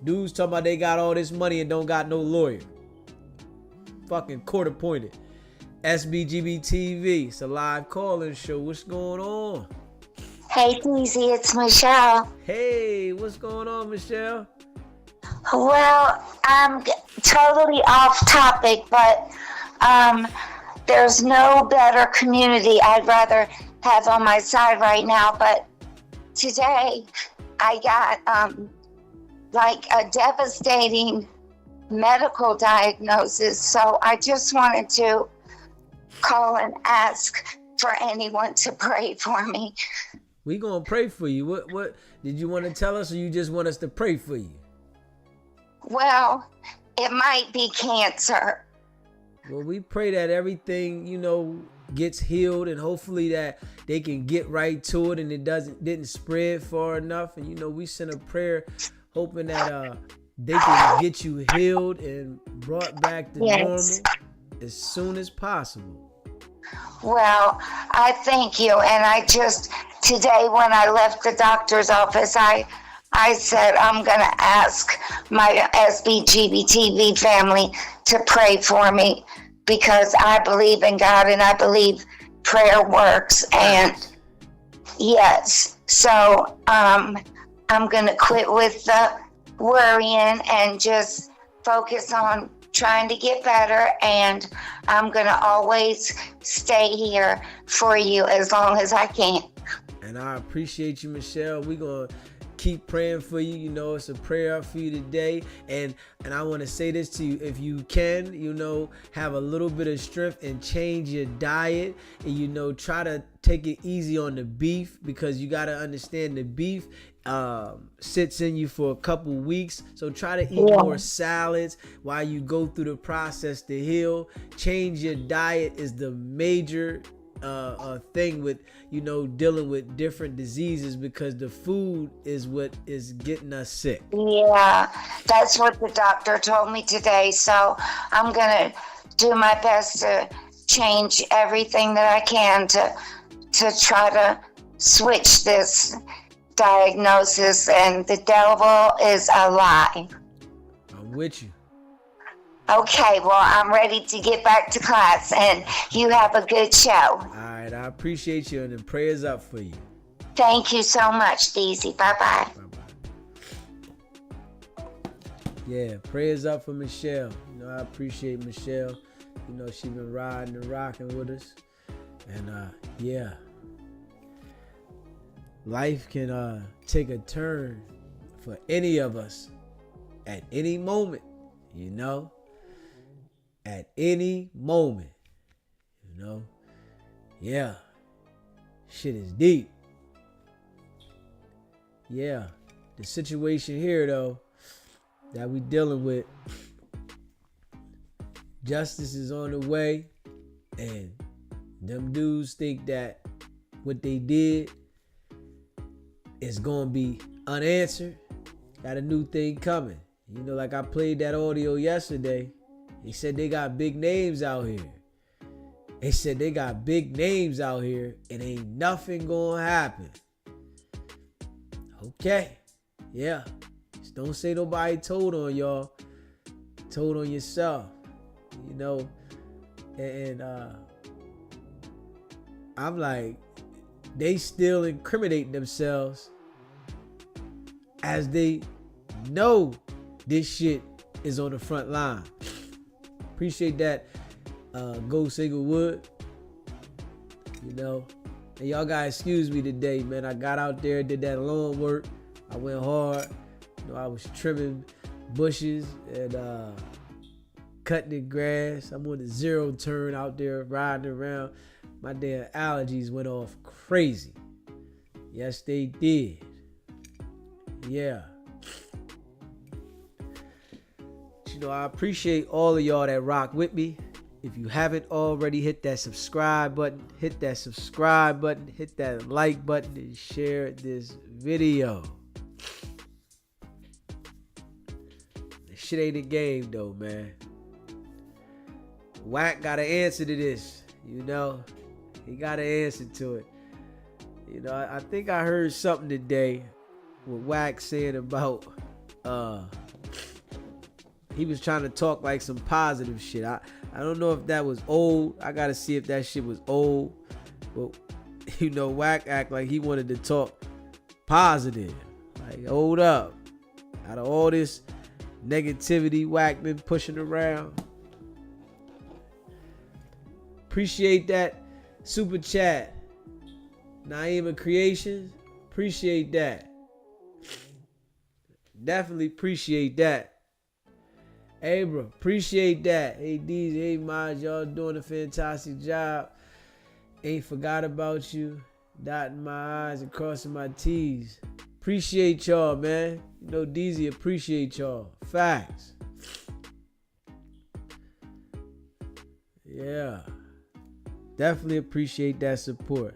Dudes talking about they got all this money and don't got no lawyer. Fucking court appointed. SBGB TV. It's a live call-in show. What's going on? Hey, DZ, it's Michelle. Hey, what's going on, Michelle? Well, I'm totally off topic, but there's no better community I'd rather have on my side right now. But today, I got a devastating medical diagnosis. So I just wanted to call and ask for anyone to pray for me. We gonna pray for you. What did you want to tell us, or you just want us to pray for you? Well, it might be cancer. Well, we pray that everything, gets healed, and hopefully that they can get right to it and it didn't spread far enough. And we send a prayer hoping that they can get you healed and brought back to normal as soon as possible. Well, I thank you. And today when I left the doctor's office, I said I'm going to ask my SBGB TV family to pray for me because I believe in God and I believe prayer works. And yes, so I'm going to quit with the worrying and just focus on trying to get better, and I'm going to always stay here for you as long as I can. And I appreciate you, Michelle. We're going to keep praying for you. It's a prayer for you today. And I want to say this to you. If you can, have a little bit of strength and change your diet and, try to take it easy on the beef, because you got to understand the beef sits in you for a couple weeks. So try to eat more salads while you go through the process to heal. Change your diet is the major thing with dealing with different diseases, because the food is what is getting us sick. Yeah, that's what the doctor told me today. So I'm gonna do my best to change everything that I can to try to switch this diagnosis, and the devil is a lie. I'm with you. Okay, well, I'm ready to get back to class, and you have a good show. All right, I appreciate you, and the prayers up for you. Thank you so much, Deezy. Bye-bye. Bye-bye. Yeah, prayers up for Michelle. I appreciate Michelle. She been riding and rocking with us. And yeah, life can take a turn for any of us at any moment, you know, at any moment, you know. Yeah, shit is deep. Yeah, the situation here though that we dealing with, justice is on the way, and them dudes think that what they did is gonna be unanswered. Got a new thing coming. You know, like I played that audio yesterday. They said they got big names out here. They said they got big names out here and ain't nothing gonna happen. Okay. Yeah. Just don't say nobody told on y'all. Told on yourself. You know. And I'm like, they still incriminate themselves as they know this shit is on the front line. Appreciate that, Go Singlewood. You know, and y'all gotta excuse me today, man. I got out there, did that lawn work. I went hard. You know, I was trimming bushes and cutting the grass. I'm on the 0 turn out there riding around. My damn allergies went off crazy. Yes, they did. Yeah. You know, I appreciate all of y'all that rock with me. If you haven't already, hit that subscribe button, hit that subscribe button, hit that like button, and share this video. This shit ain't a game though, man. Wack got an answer to this, you know. He got an answer to it. You know, I think I heard something today with Wack saying about he was trying to talk like some positive shit. I don't know if that was old. I gotta see if that shit was old. But you know, Wack act like he wanted to talk positive. Like, hold up. Out of all this negativity Wack been pushing around. Appreciate that super chat. Naima Creations. Appreciate that. Definitely appreciate that. Hey, bro, appreciate that. Hey, D's, hey, Maj, y'all doing a fantastic job. Ain't forgot about you. Dotting my I's and crossing my T's. Appreciate y'all, man. You know, DZ appreciate y'all. Facts. Yeah. Definitely appreciate that support.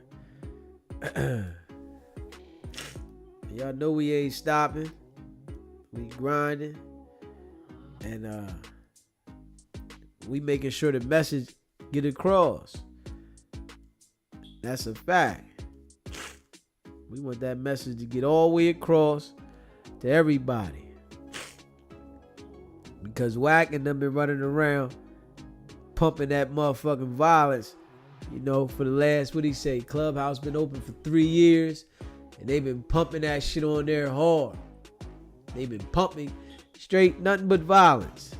Y'all know we ain't stopping. We grinding. And we making sure the message get across. That's a fact. We want that message to get all the way across to everybody. Because Wack and them been running around pumping that motherfucking violence, you know, for the last, what he say, Clubhouse been open for 3 years, and they've been pumping that shit on there hard. They've been pumping straight nothing but violence.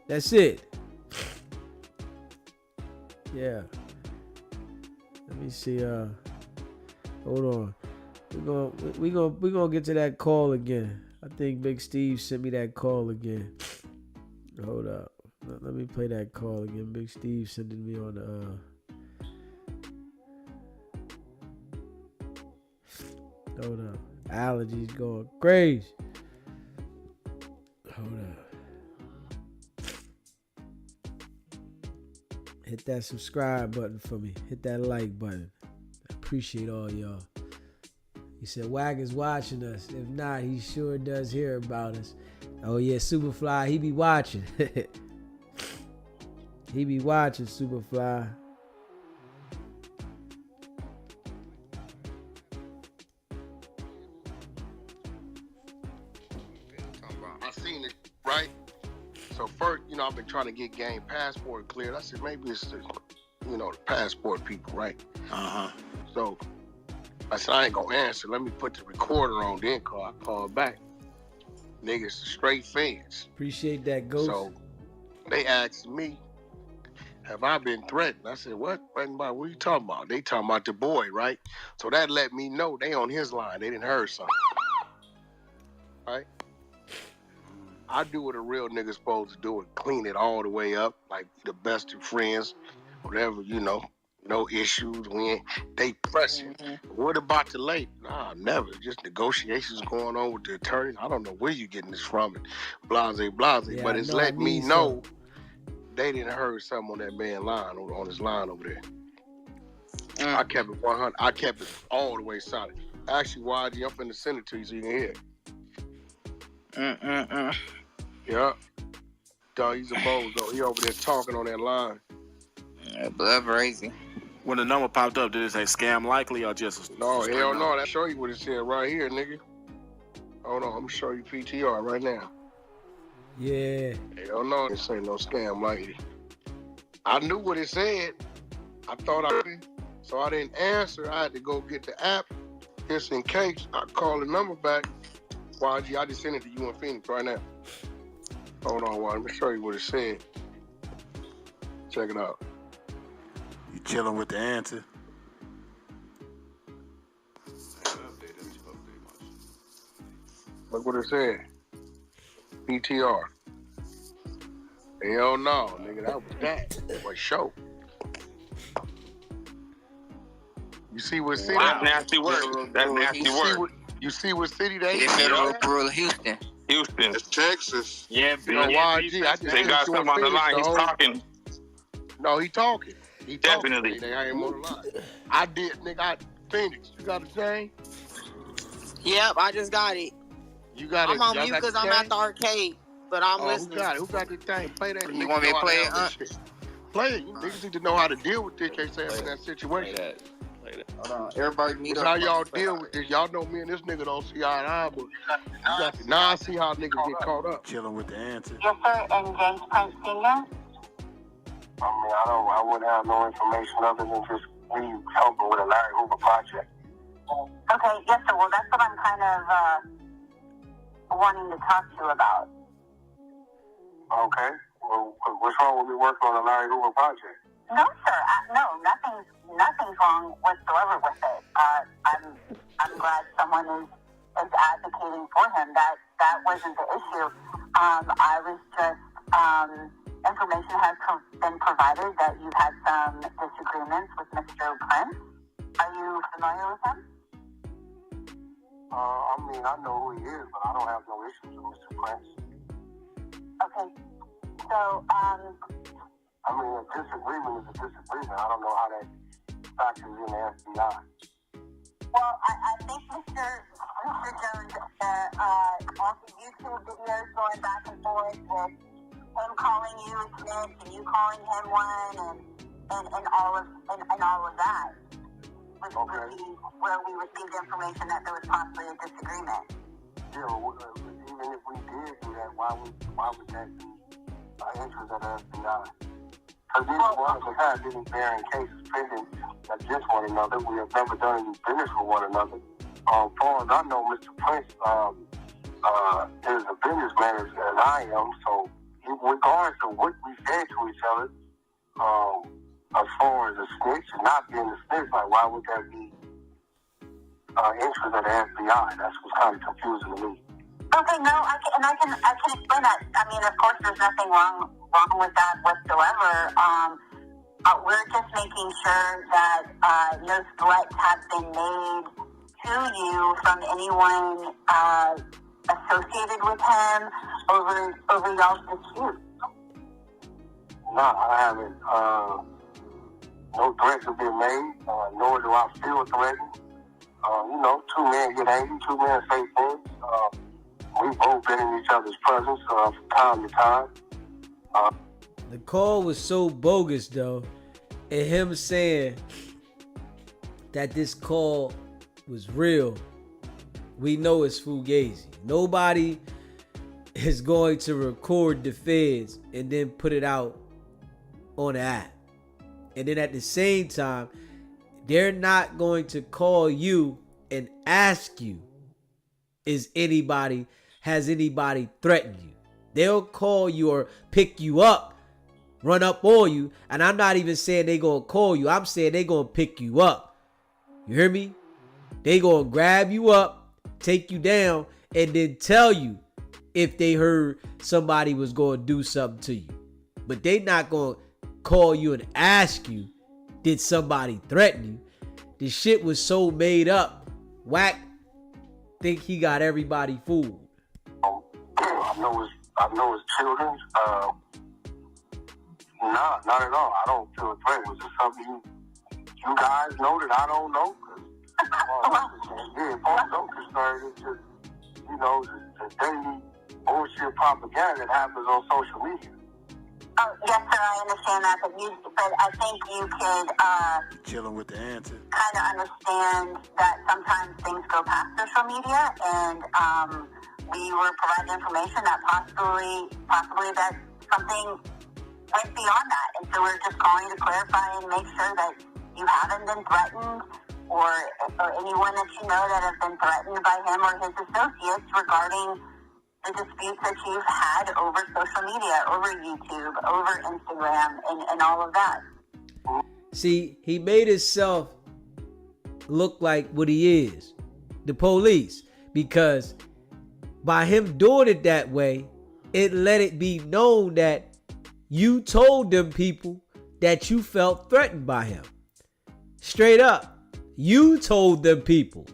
That's it. Yeah. Let me see. Hold on. We're gonna get to that call again. I think Big Steve sent me that call again. Hold up. Let me play that call again. Big Steve sending me on the hold up. Allergies going crazy. Hold up. Hit that subscribe button for me. Hit that like button. I appreciate all y'all. He said Wack is watching us. If not, he sure does hear about us. Oh yeah, Superfly, he be watching. He be watching, Superfly. I seen it, right? So first, you know, I've been trying to get game passport cleared. I said maybe it's the, you know, the passport people, right? So I said I ain't gonna answer. Let me put the recorder on, then call back. Niggas straight fans. Appreciate that, Ghost. So they asked me, have I been threatened? I said, what? Threatened by what are you talking about? They talking about the boy, right? So that let me know they on his line. They didn't heard something. Right? I do what a real nigga supposed to do and clean it all the way up, like the best of friends, whatever, no issues. They pressing. What about the late? Nah, never. Just negotiations going on with the attorneys. I don't know where you getting this from. Blase. Yeah, but it's letting me know they didn't heard something on that man line, on his line over there. I kept it 100. I kept it all the way solid. Actually, YG, I'm finna send it to you so you can hear it. Yeah. Dog, he's a bozo. He over there talking on that line. Yeah, blood crazy. When the number popped up, did it say scam likely or just No, hell no. I'll show you what it said right here, nigga. Hold on, I'm gonna show you PTR right now. Yeah. Hell no, this ain't no scam likely. I knew what it said. I thought I did. So I didn't answer. I had to go get the app. Just in case I call the number back. YG, I just sent it to you in Phoenix right now. Hold on, let me show you what it said. Check it out. You chilling with the answer? Look what it said. PTR. Hell no, nigga, that was that. For sure. You see what city? Wow. That's nasty work. That's nasty work. You see what city they in? Federal Bureau, Houston. It's Texas. Yeah, YG, they got something on the line. He's talking. No, he talking. Definitely. I ain't on the line. I did, nigga. Phoenix, you got the thing? Yep, I just got it. You got it. I'm on mute because I'm at the arcade, but I'm listening. Who got the thing? Play that. You want me to play it? Play it. You niggas need to know how to deal with this case in that situation. Play that. Hold on. Everybody meet That's up. how y'all deal with this. Y'all know me and this nigga don't see eye to eye, but now I see how niggas get caught up. Chilling with the answer. Yes, sir. And James Prince Sr.? I wouldn't have no information other than just me helping with a Larry Hoover project. Okay, yes, sir. Well, that's what I'm kind of wanting to talk to you about. Okay. Well, what's wrong with me working on a Larry Hoover project? No, sir. No, nothing's wrong whatsoever with it. I'm glad someone is advocating for him. That wasn't the issue. I was just information has been provided that you had some disagreements with Mr. Prince. Are you familiar with him? I know who he is, but I don't have no issues with Mr. Prince. Okay. So, a disagreement is a disagreement. I don't know how that factors in the FBI. Well, I think Mr. Jones also YouTube videos going back and forth with him calling you a snitch and you calling him one and all of that. Okay. Where we received information that there was possibly a disagreement. Yeah, even if we did do that, why would that be interest of the FBI? Because neither one of us have any bearing cases pending against one another. We have never done any business with one another. As far as I know, Mr. Prince is a businessman as I am, so regardless of what we said to each other, as far as a snitch and not being a snitch, like why would that be interest of the FBI? That's what's kind of confusing to me. Okay, no, I can explain that. I mean, of course, there's nothing wrong with that whatsoever. We're just making sure that no threats have been made to you from anyone associated with him over y'all's dispute. No, I haven't. No threats have been made, nor do I feel threatened. Two men get angry, two men say things. We've both been in each other's presence from time to time. The call was so bogus, though, and him saying that this call was real, we know it's fugazi. Nobody is going to record the feds and then put it out on the app. And then at the same time, they're not going to call you and ask you, has anybody threatened you? They'll call you or pick you up run up on you. And I'm not even saying they gonna call you. I'm saying they gonna pick you up. You hear me? They gonna grab you up, take you down, and then tell you if they heard somebody was gonna do something to you. But they not gonna call you and ask you, did somebody threaten you? The shit was so made up. Wack think he got everybody fooled. I know it's children. Nah, not at all. I don't feel a threat. Was it something you guys know that I don't know? Yeah, as far as I'm concerned, it's just, the daily bullshit propaganda that happens on social media. Oh, yes, sir, I understand that, but I think you could Chilling with the answer. kind of understand that sometimes things go past social media, and we were providing information that possibly that something went beyond that, and so we're just calling to clarify and make sure that you haven't been threatened, or anyone that you know that have been threatened by him or his associates regarding the disputes that you've had over social media, over YouTube, over Instagram, and all of that. See, he made himself look like what he is, the police, because by him doing it that way, it let it be known that you told them people that you felt threatened by him. Straight up. You told them people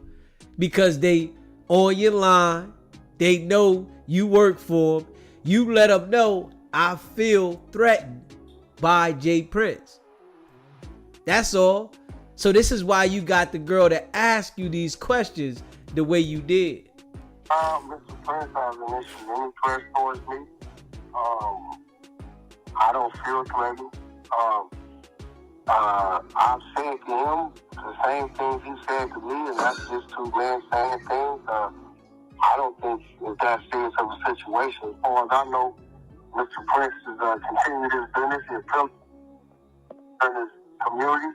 because they on your line. They know you work for them. You let them know I feel threatened by Jay Prince. That's all. So this is why you got the girl to ask you these questions the way you did. Mr. Prince has an issue. Any threat towards me? I don't feel threatened. I've said to him the same things he said to me, and that's just two men saying things. I don't think it's that serious of a situation. As far as I know, Mr. Prince is continuing his business. He's a pimp in his community,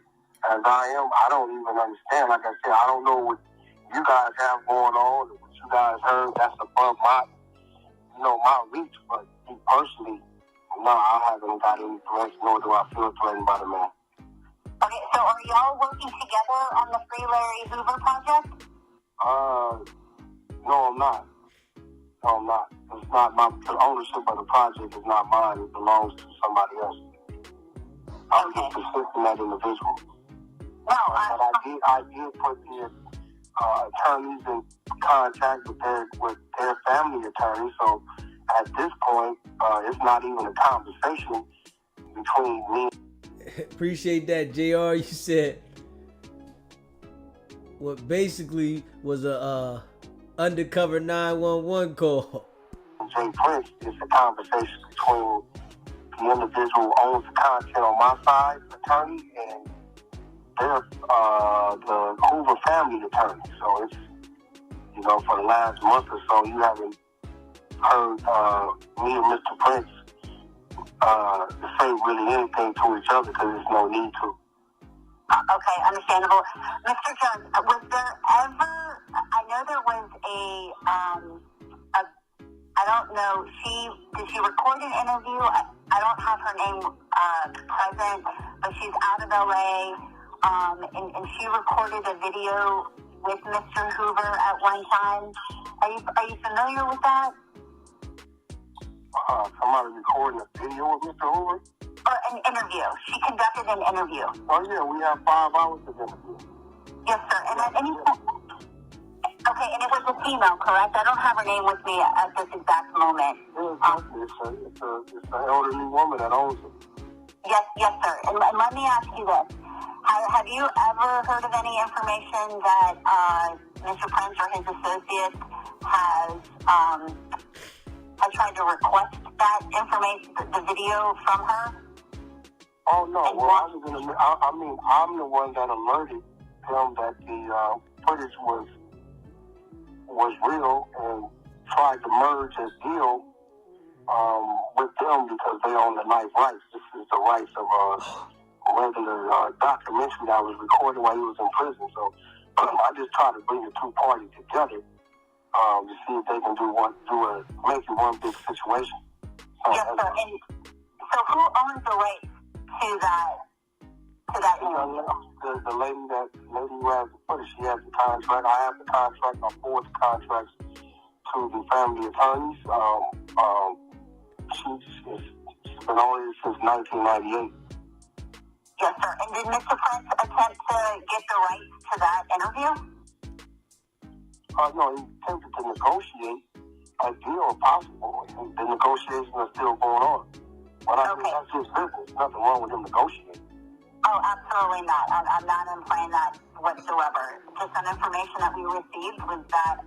as I am. I don't even understand. Like I said, I don't know what you guys have going on, what you guys heard. That's above my reach. But me personally, no, I haven't got any threats, nor do I feel threatened by the man. Okay, so are y'all working together on the Free Larry Hoover project? No, I'm not. It's not the ownership of the project is not mine. It belongs to somebody else. I'm just assisting that individual. No, I did put the attorneys in contact with their family attorney. So at this point, it's not even a conversation between me. Appreciate that, JR. You said what basically was a undercover 911 call. Jay Prince is a conversation between the individual who owns the content on my side, attorney, and the Hoover family attorney. So it's, for the last month or so, you haven't heard me and Mr. Prince say really anything to each other because there's no need to. Okay, understandable. Mr. Jones, was there ever, I know there was I don't know, did she record an interview? I don't have her name present, but she's out of LA, and she recorded a video with Mr. Hoover at one time. Are you familiar with that? Somebody recording a video with Mr. Hoover? Or an interview. She conducted an interview. Oh, yeah, we have 5 hours of interview. Yes, sir. And at any point, okay, and it was a female, correct? I don't have her name with me at this exact moment. It's an elderly woman that owns it. Yes, sir. And let me ask you this. Have you ever heard of any information that Mr. Prince or his associates has tried to request that information, the video from her? Oh, no. Well, I'm the one that alerted him that the footage was real and tried to merge a deal with them because they own the life rights. This is the rights of a regular documentary that was recorded while he was in prison. So I just try to bring the two parties together to see if they can make it one big situation. Yes, sir. So who owns the rights to that interview? The lady who has the footage, she has the contract. I have the contract. I forward the contracts to the family attorneys. She's been on it since 1998. Yes, sir. And did Mr. Prince attempt to get the rights to that interview? No, he attempted to negotiate a deal if possible. The negotiations are still going on. But I think that's his business. Nothing wrong with him negotiating. Oh, absolutely not. I'm not implying that whatsoever. Just some information that we received was that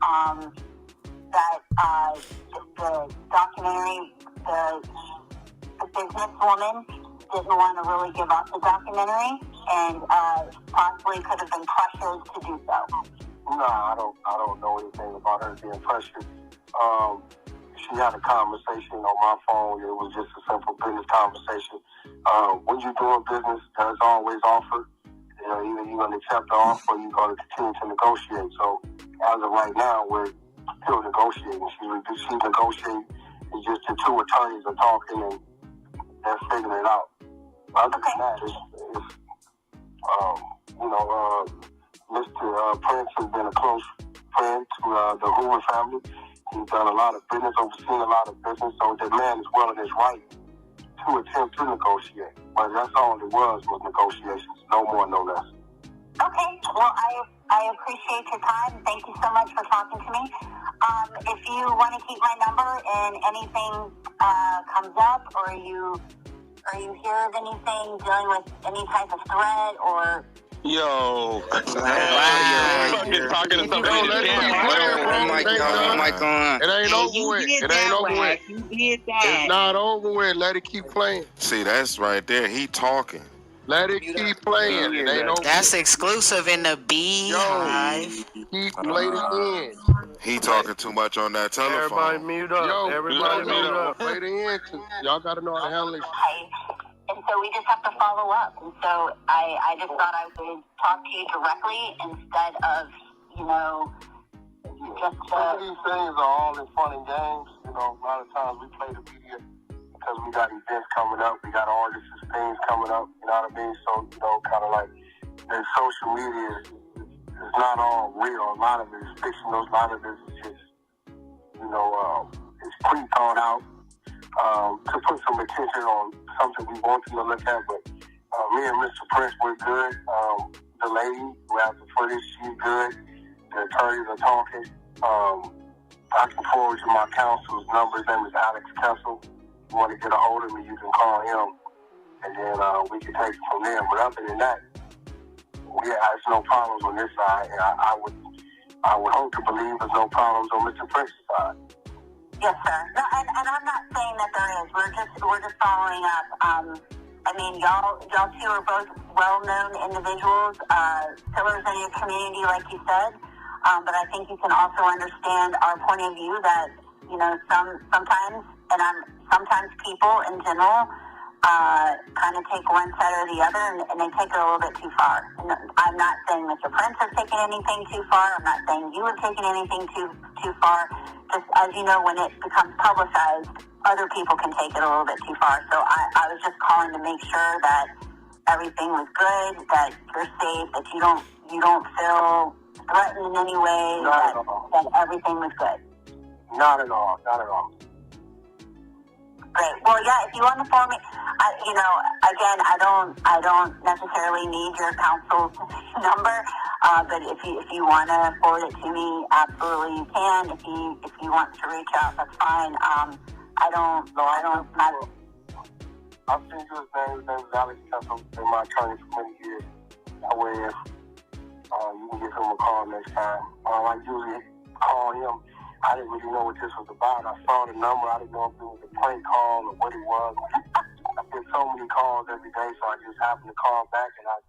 the documentary, the businesswoman didn't want to really give up the documentary and possibly could have been pressured to do so. No, I don't know anything about her being pressured. She had a conversation on my phone. It was just a simple business conversation. When you're doing business, there's always offer. Either you're going to accept the offer or you're going to continue to negotiate. So as of right now, we're still negotiating. She's negotiating. It's just the two attorneys are talking and they're figuring it out. Other than that, Mr. Prince has been a close friend to the Hoover family. He's done a lot of business, overseen a lot of business, so the man is well in his right to attempt to negotiate. But that's all it was negotiations, no more, no less. Okay, well, I appreciate your time. Thank you so much for talking to me. If you want to keep my number and anything comes up or you hear of anything dealing with any type of threat or... Yo. Talking to somebody. Oh my God. It ain't over with. It ain't over with. You did that. It's not over with. Let it keep playing. See, that's right there. He talking. Let it keep playing. It ain't over. That's exclusive in the Beehive. Keep playing it in. He talking too much on that telephone. Everybody mute up. Yo, Everybody mute up. Play the end. Y'all got to know how to handle it. And so we just have to follow up. And so I just thought I would talk to you directly instead of, just... Some of these things are all in fun and games. A lot of times we play the media because we got events coming up. We got artists and things coming up. You know what I mean? So, kind of like the social media is not all real. A lot of it is fictional. A lot of it is just, it's pre-thought out. To put some attention on something we want them to look at, but me and Mr. Prince, we're good. The lady who has the footage, she's good. The attorneys are talking. I can forward you my counsel's number. His name is Alex Kessel. If you want to get a hold of me, you can call him, and then we can take it from there. But other than that, there's no problems on this side, and I would hope to believe there's no problems on Mr. Prince's side. Yes, sir. No, and I'm not saying that there is. We're just following up. Y'all two are both well-known individuals, pillars in your community, like you said. But I think you can also understand our point of view that sometimes people in general kind of take one side or the other, and they take it a little bit too far. And I'm not saying Mr. Prince has taken anything too far. I'm not saying you have taken anything too far. Just as you know, when it becomes publicized, other people can take it a little bit too far. So I was just calling to make sure that everything was good, that you're safe, that you don't feel threatened in any way, that everything was good. Not at all. Not at all. Great. Well, yeah. If you want to form me, again, I don't necessarily need your counsel's number, but if you want to forward it to me, absolutely you can. If you want to reach out, that's fine. I've seen his name. His name is Alex Kessel. Been my attorney for many years. That way, if you can give him a call next time. I usually call him. I didn't really know what this was about. I saw the number. I didn't know if it was a prank call or what it was. I get so many calls every day, so I just happened to call back, and I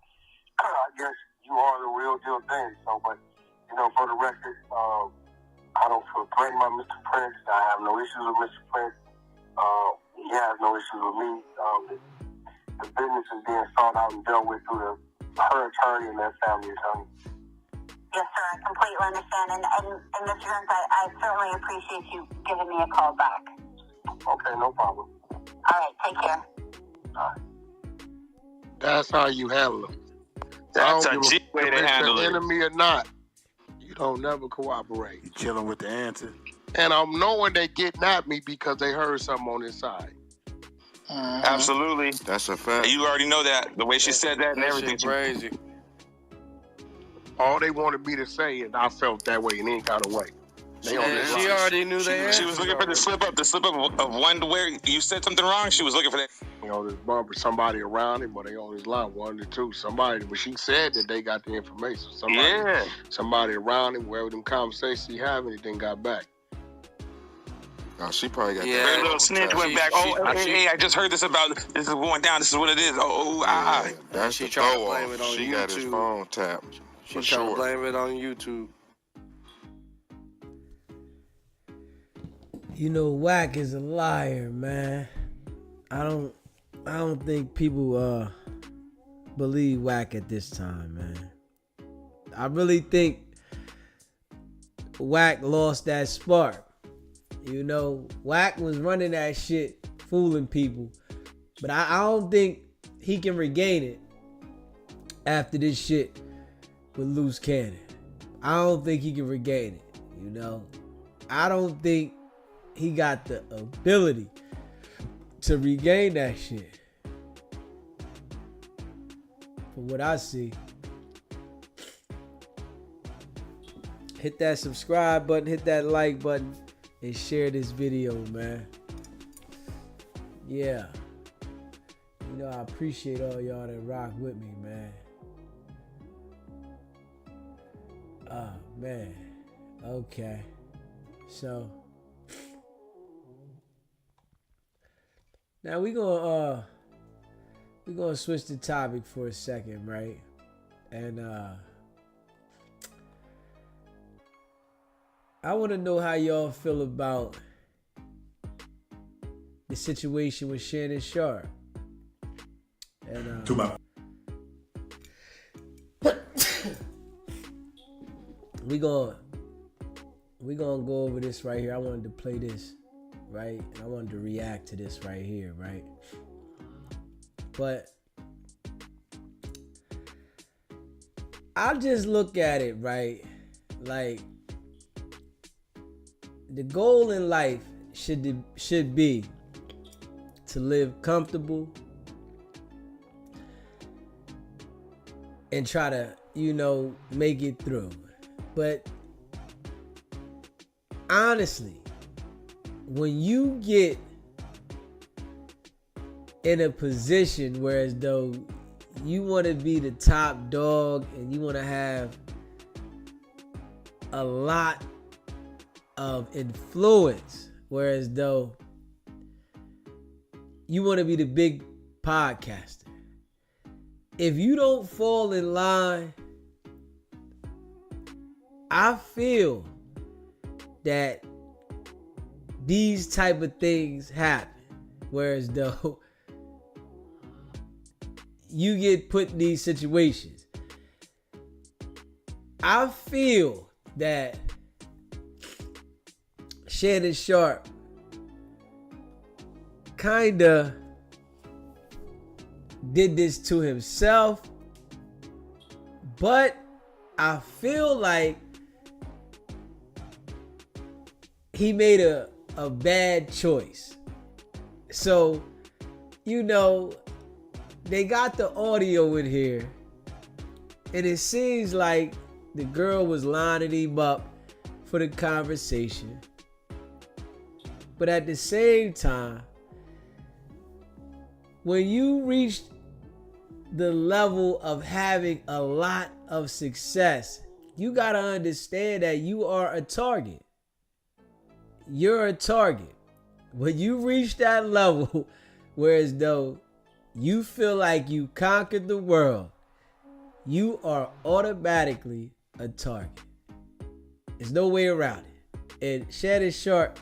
guess you are the real deal thing. So, but, for the record, I don't feel threatened by Mr. Prince. I have no issues with Mr. Prince. He has no issues with me. The business is being sought out and dealt with through her attorney and their family attorney. Yes, sir. I completely understand. And Mr. Jones, I certainly appreciate you giving me a call back. Okay, no problem. All right. Take care. That's how you handle them. That's a give G way to handle if it. it's enemy or not, you don't never cooperate. You chilling with the answer. And I'm knowing they getting at me because they heard something on this side. Absolutely. That's a fact. You already know that. The way she said that and everything. Crazy. All they wanted me to say is I felt that way in any kind of way. She already knew that. She was looking for the slip up of one where you said something wrong. She was looking for that. This bumper, somebody around him, but they on his line, one or two. Somebody, but she said that they got the information. Somebody around him, wherever them conversations he having, it then got back. Oh, she probably got Very little snitch went back. Hey, I just heard this about this is going down. This is what it is. That's she the tried to throw blame off. it on She YouTube. got his phone tapped. She trying to blame it on YouTube. Wack is a liar, man. I don't think people believe Wack at this time, man. I really think Wack lost that spark. Wack was running that shit, fooling people. But I don't think he can regain it after this shit with Luce Cannon. I don't think he can regain it, I don't think he got the ability to regain that shit. From what I see. Hit that subscribe button, hit that like button, and share this video, man. Yeah. I appreciate all y'all that rock with me, man. Oh, man. Okay. So now we're gonna switch the topic for a second, right? And I want to know how y'all feel about the situation with Shannon Sharp. And we gonna go over this right here. I wanted to play this, right? And I wanted to react to this right here, right? But I just look at it, right? Like, the goal in life should be to live comfortable and try to, make it through. But honestly, when you get in a position where as though you want to be the top dog and you want to have a lot of influence, whereas though you want to be the big podcaster, if you don't fall in line, I feel that these type of things happen, whereas though you get put in these situations. I feel that Shannon Sharp kinda did this to himself, but I feel like he made a bad choice. So, they got the audio in here, and it seems like the girl was lining him up for the conversation. But at the same time, when you reach the level of having a lot of success, you gotta understand that you are a target. You're a target. When you reach that level, whereas though you feel like you conquered the world, you are automatically a target. There's no way around it. And Shannon Sharp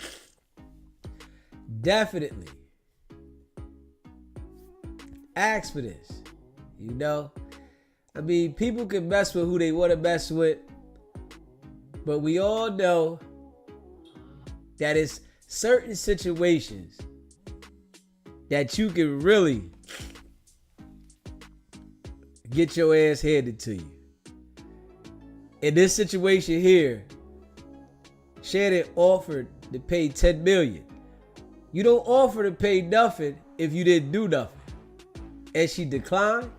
definitely asked for this. People can mess with who they want to mess with, but we all know that it's certain situations that you can really get your ass handed to you. In this situation here, Shannon offered to pay $10 million. You don't offer to pay nothing if you didn't do nothing. And she declined.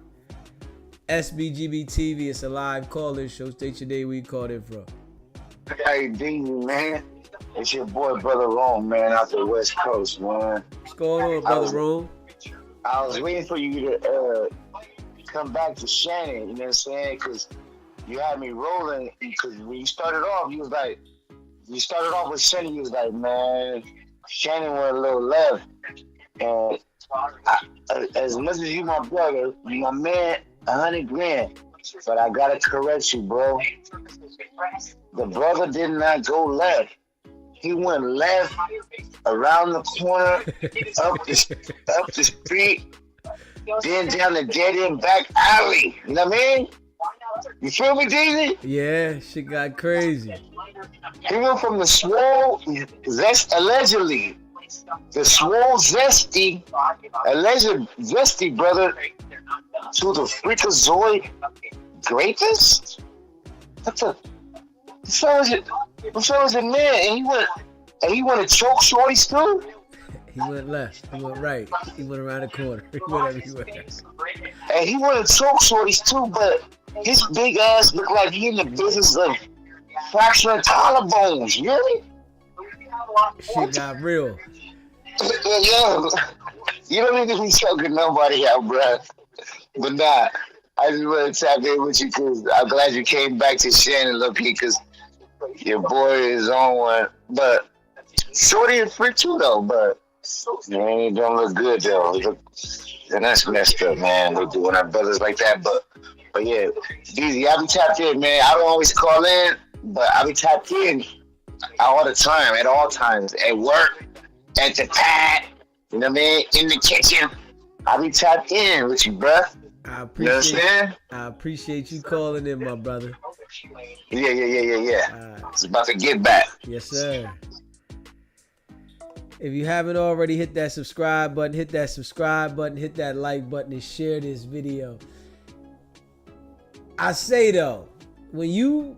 SBGB TV, it's a live call-in show. State your name, where you called in from. Hey, D, man. It's your boy, Brother Rome, man, out the West Coast, man. What's going on, Brother Rome? I was waiting for you to come back to Shannon, you know what I'm saying? Because you had me rolling. Because when you started off, with Shannon, you was like, man, Shannon went a little left. And as much as you my brother, you my man, 100 grand. But I gotta correct you, bro. The brother did not go left. He went left around the corner, up the street, then down the dead end back alley. You know what I mean? You feel me, Daisy? Yeah, shit got crazy. He went from the swole allegedly, the swole zesty, alleged zesty brother, to the freakazoid greatest? What the was it, man? And he went to choke shorties too? He went left. He went right. He went around the corner. He went everywhere. And he went to choke shorties too, but his big ass looked like he in the business of fracturing collarbones. Really? Shit got real. Yo, you don't need to be choking nobody out, bruh. But nah, I just want to tap in with you because I'm glad you came back to Shannon, look, because your boy is on one. But Shorty is free too, though. But man, it don't look good, though. And that's messed up, man. They doing our brothers like that. But yeah, Deezy, I be tapped in, man. I don't always call in, but I be tapped in all the time, at all times, at work, at the pad, you know what I mean, in the kitchen. I be tapped in with you, bruh. I appreciate you calling in, my brother. Yeah. It's about to get back. Yes, sir. If you haven't already, hit that subscribe button, hit that like button, and share this video. I say though, when you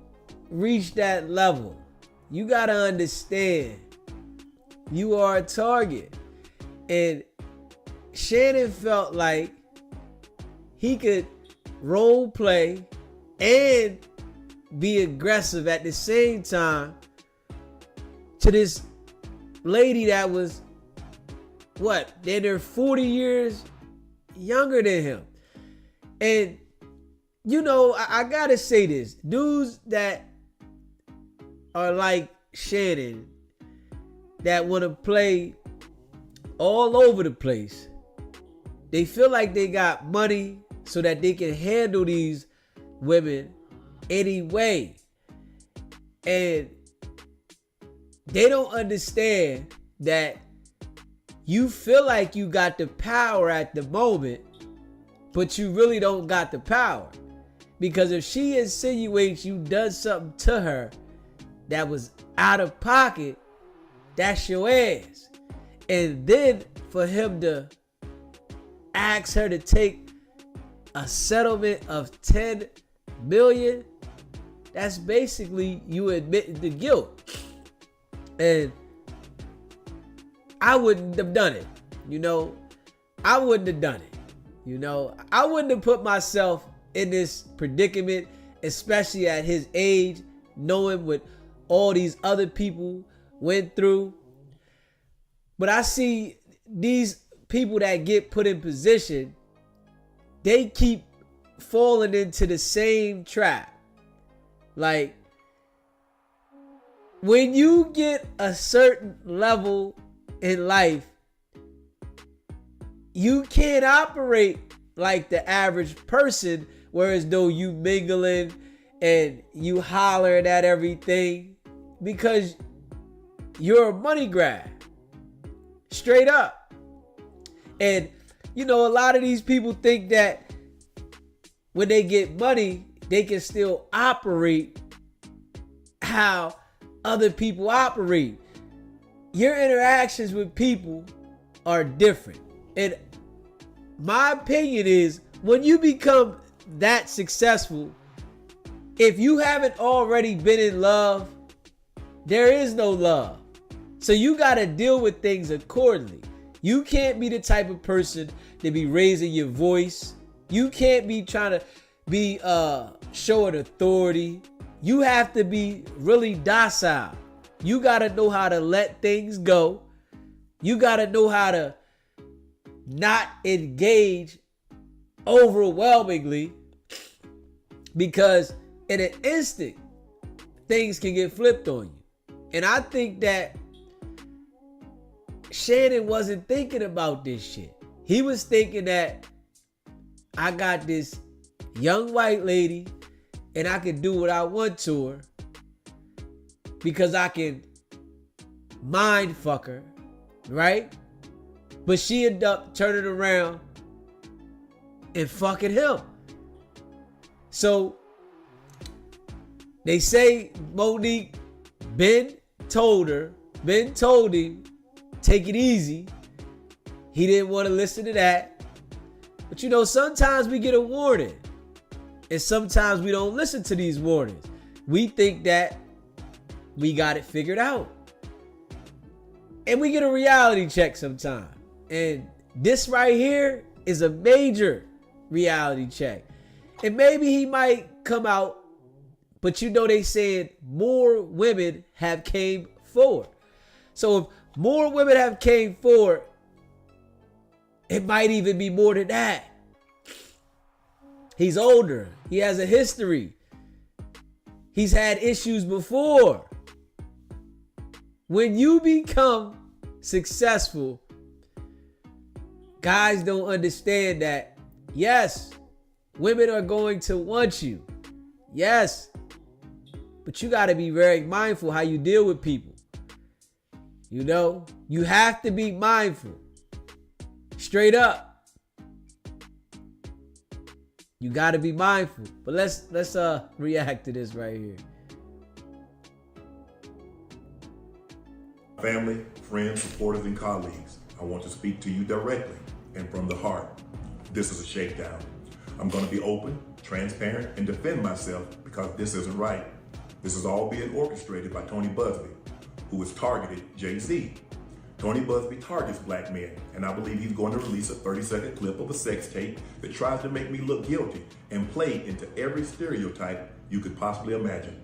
reach that level, you gotta understand you are a target. And Shannon felt like he could role play and be aggressive at the same time to this lady that was, they're 40 years younger than him. And, you know, I gotta say this. Dudes that are like Shannon, that want to play all over the place, they feel like they got money so that they can handle these women anyway. And they don't understand that you feel like you got the power at the moment, but you really don't got the power. Because if she insinuates you done something to her that was out of pocket, that's your ass. And then for him to ask her to take a settlement of $10 million, that's basically you admitting the guilt. And I wouldn't have done it. You know, I wouldn't have done it. You know, I wouldn't have put myself in this predicament, especially at his age, knowing what all these other people went through. But I see these people that get put in position, they keep falling into the same trap. Like, when you get a certain level in life, you can't operate like the average person, whereas though you mingling and you hollering at everything, because you're a money grab. Straight up. And, you know, a lot of these people think that when they get money, they can still operate how other people operate. Your interactions with people are different. And my opinion is, when you become that successful, if you haven't already been in love, there is no love. So you got to deal with things accordingly. You can't be the type of person to be raising your voice. You can't be trying to be showing authority. You have to be really docile. You got to know how to let things go. You got to know how to not engage overwhelmingly, because in an instant, things can get flipped on you. And I think that Shannon wasn't thinking about this shit. He was thinking that I got this young white lady and I can do what I want to her because I can mind fuck her, right? But she ended up turning around and fucking him. So they say Monique, Ben told him, take it easy. He didn't want to listen to that. But you know, sometimes we get a warning. And sometimes we don't listen to these warnings. We think that we got it figured out. And we get a reality check sometimes. And this right here is a major reality check. And maybe he might come out, but you know they said more women have came forward. So if more women have came forward, it might even be more than that. He's older. He has a history. He's had issues before. When you become successful, guys don't understand that, yes, women are going to want you. Yes. But you got to be very mindful how you deal with people. You know, you have to be mindful. Straight up. You got to be mindful. But let's react to this right here. Family, friends, supporters, and colleagues, I want to speak to you directly and from the heart. This is a shakedown. I'm going to be open, transparent, and defend myself because this isn't right. This is all being orchestrated by Tony Busby, who has targeted Jay-Z. Tony Busby targets black men, and I believe he's going to release a 30-second clip of a sex tape that tries to make me look guilty and play into every stereotype you could possibly imagine.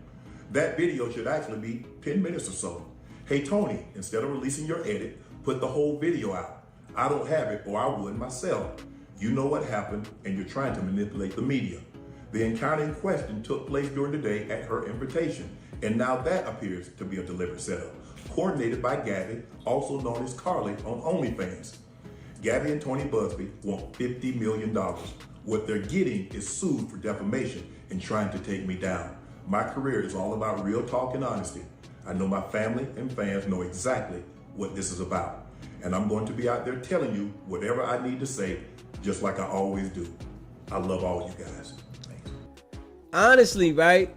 That video should actually be 10 minutes or so. Hey Tony, instead of releasing your edit, put the whole video out. I don't have it, or I would myself. You know what happened, and you're trying to manipulate the media. The encounter in question took place during the day at her invitation, and now that appears to be a deliberate setup, coordinated by Gabby, also known as Carly on OnlyFans. Gabby and Tony Busby want $50 million. What they're getting is sued for defamation and trying to take me down. My career is all about real talk and honesty. I know my family and fans know exactly what this is about. And I'm going to be out there telling you whatever I need to say, just like I always do. I love all you guys. Thanks. Honestly, right?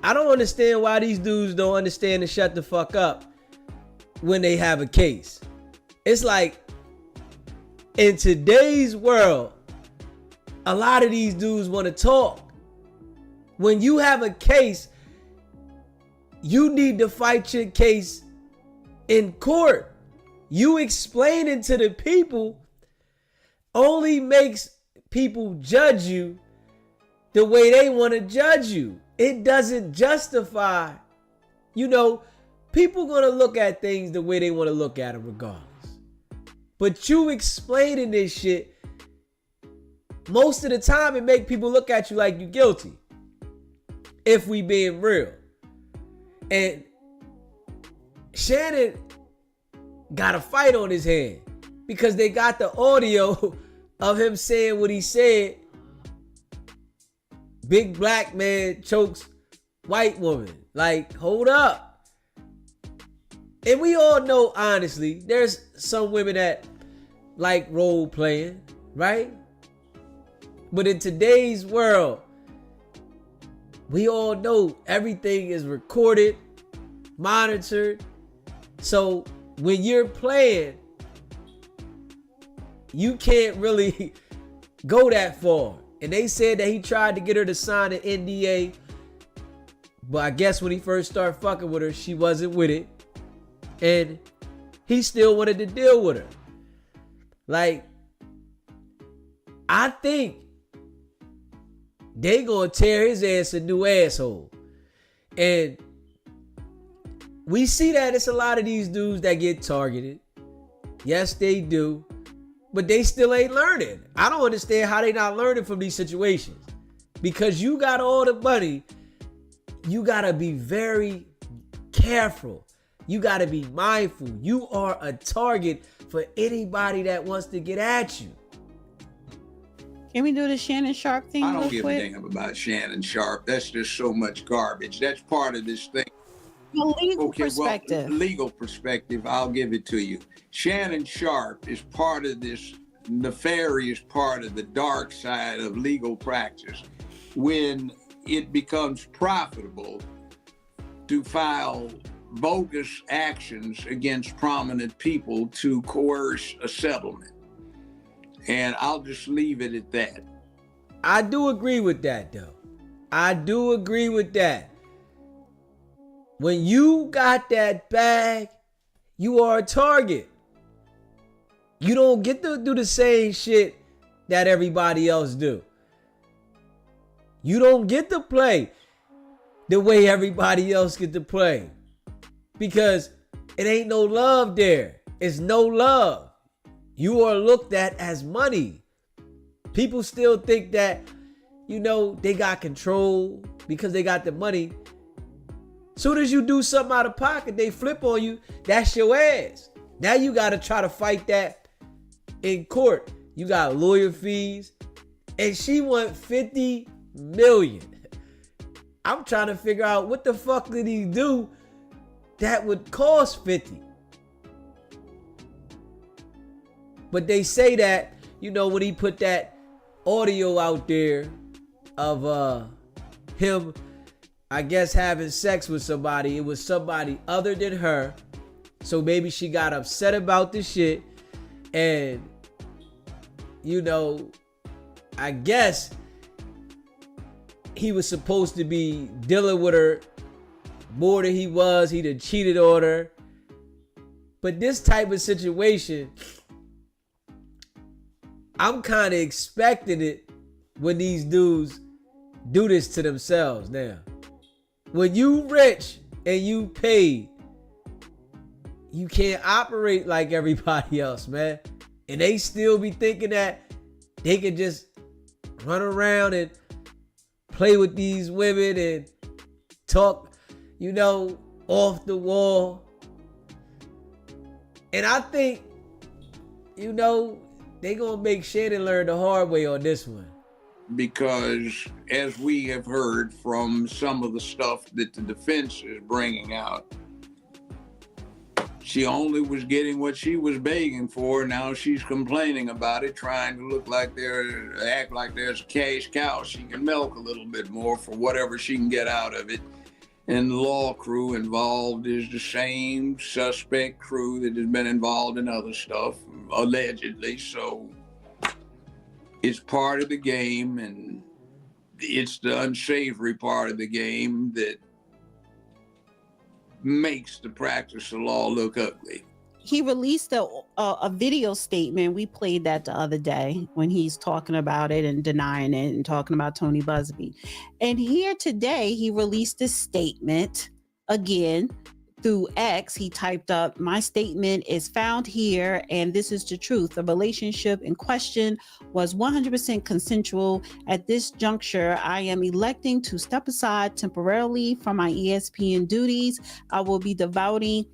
I don't understand why these dudes don't understand to shut the fuck up when they have a case. It's like, in today's world, a lot of these dudes want to talk. When you have a case, you need to fight your case in court. You explaining to the people only makes people judge you the way they want to judge you. It doesn't justify, you know, people gonna look at things the way they want to look at them regardless. But you explaining this shit, most of the time it make people look at you like you guilty. If we being real. And Shannon got a fight on his hand because they got the audio of him saying what he said. Big black man chokes white woman. Like, hold up. And we all know, honestly, there's some women that like role playing, right? But in today's world, we all know everything is recorded, monitored. So when you're playing, you can't really go that far. And they said that he tried to get her to sign an NDA. But I guess when he first started fucking with her, she wasn't with it. And he still wanted to deal with her. Like, I think they gonna tear his ass a new asshole. And we see that it's a lot of these dudes that get targeted. Yes, they do. But they still ain't learning. I don't understand how they not learning from these situations. Because you got all the money, you gotta be very careful. You gotta be mindful. You are a target for anybody that wants to get at you. Can we do the Shannon Sharp thing? I don't real give quick? a damn about Shannon Sharp. That's just so much garbage. That's part of this thing. The legal perspective. Well, legal perspective, I'll give it to you. Shannon Sharp is part of this nefarious part of the dark side of legal practice when it becomes profitable to file bogus actions against prominent people to coerce a settlement. And I'll just leave it at that. I do agree with that, though. I do agree with that. When you got that bag, you are a target. You don't get to do the same shit that everybody else do. You don't get to play the way everybody else get to play. Because it ain't no love there. It's no love. You are looked at as money. People still think that, you know, they got control because they got the money. Soon as you do something out of pocket, they flip on you. That's your ass. Now you got to try to fight that in court. You got lawyer fees. And she want $50 million. I'm trying to figure out what the fuck did he do that would cost 50. But they say that, you know, when he put that audio out there of him, I guess, having sex with somebody, it was somebody other than her. So maybe she got upset about the shit. And, you know, I guess he was supposed to be dealing with her more than he was. He'd have cheated on her. But this type of situation, I'm kind of expecting it when these dudes do this to themselves now. When you rich and you paid, you can't operate like everybody else, man. And they still be thinking that they can just run around and play with these women and talk, you know, off the wall. And I think, you know, they gonna make Shannon learn the hard way on this one. Because as we have heard from some of the stuff that the defense is bringing out, she only was getting what she was begging for. Now she's complaining about it, trying to act like there's a cash cow she can milk a little bit more for whatever she can get out of it. And the law crew involved is the same suspect crew that has been involved in other stuff, allegedly. So it's part of the game, and it's the unsavory part of the game that makes the practice of law look ugly. He released a video statement. We played that the other day when he's talking about it and denying it and talking about Tony Busby. And here today, he released a statement again through X. He typed up, "My statement is found here, and this is the truth. The relationship in question was 100% consensual. At this juncture, I am electing to step aside temporarily from my ESPN duties. I will be devoting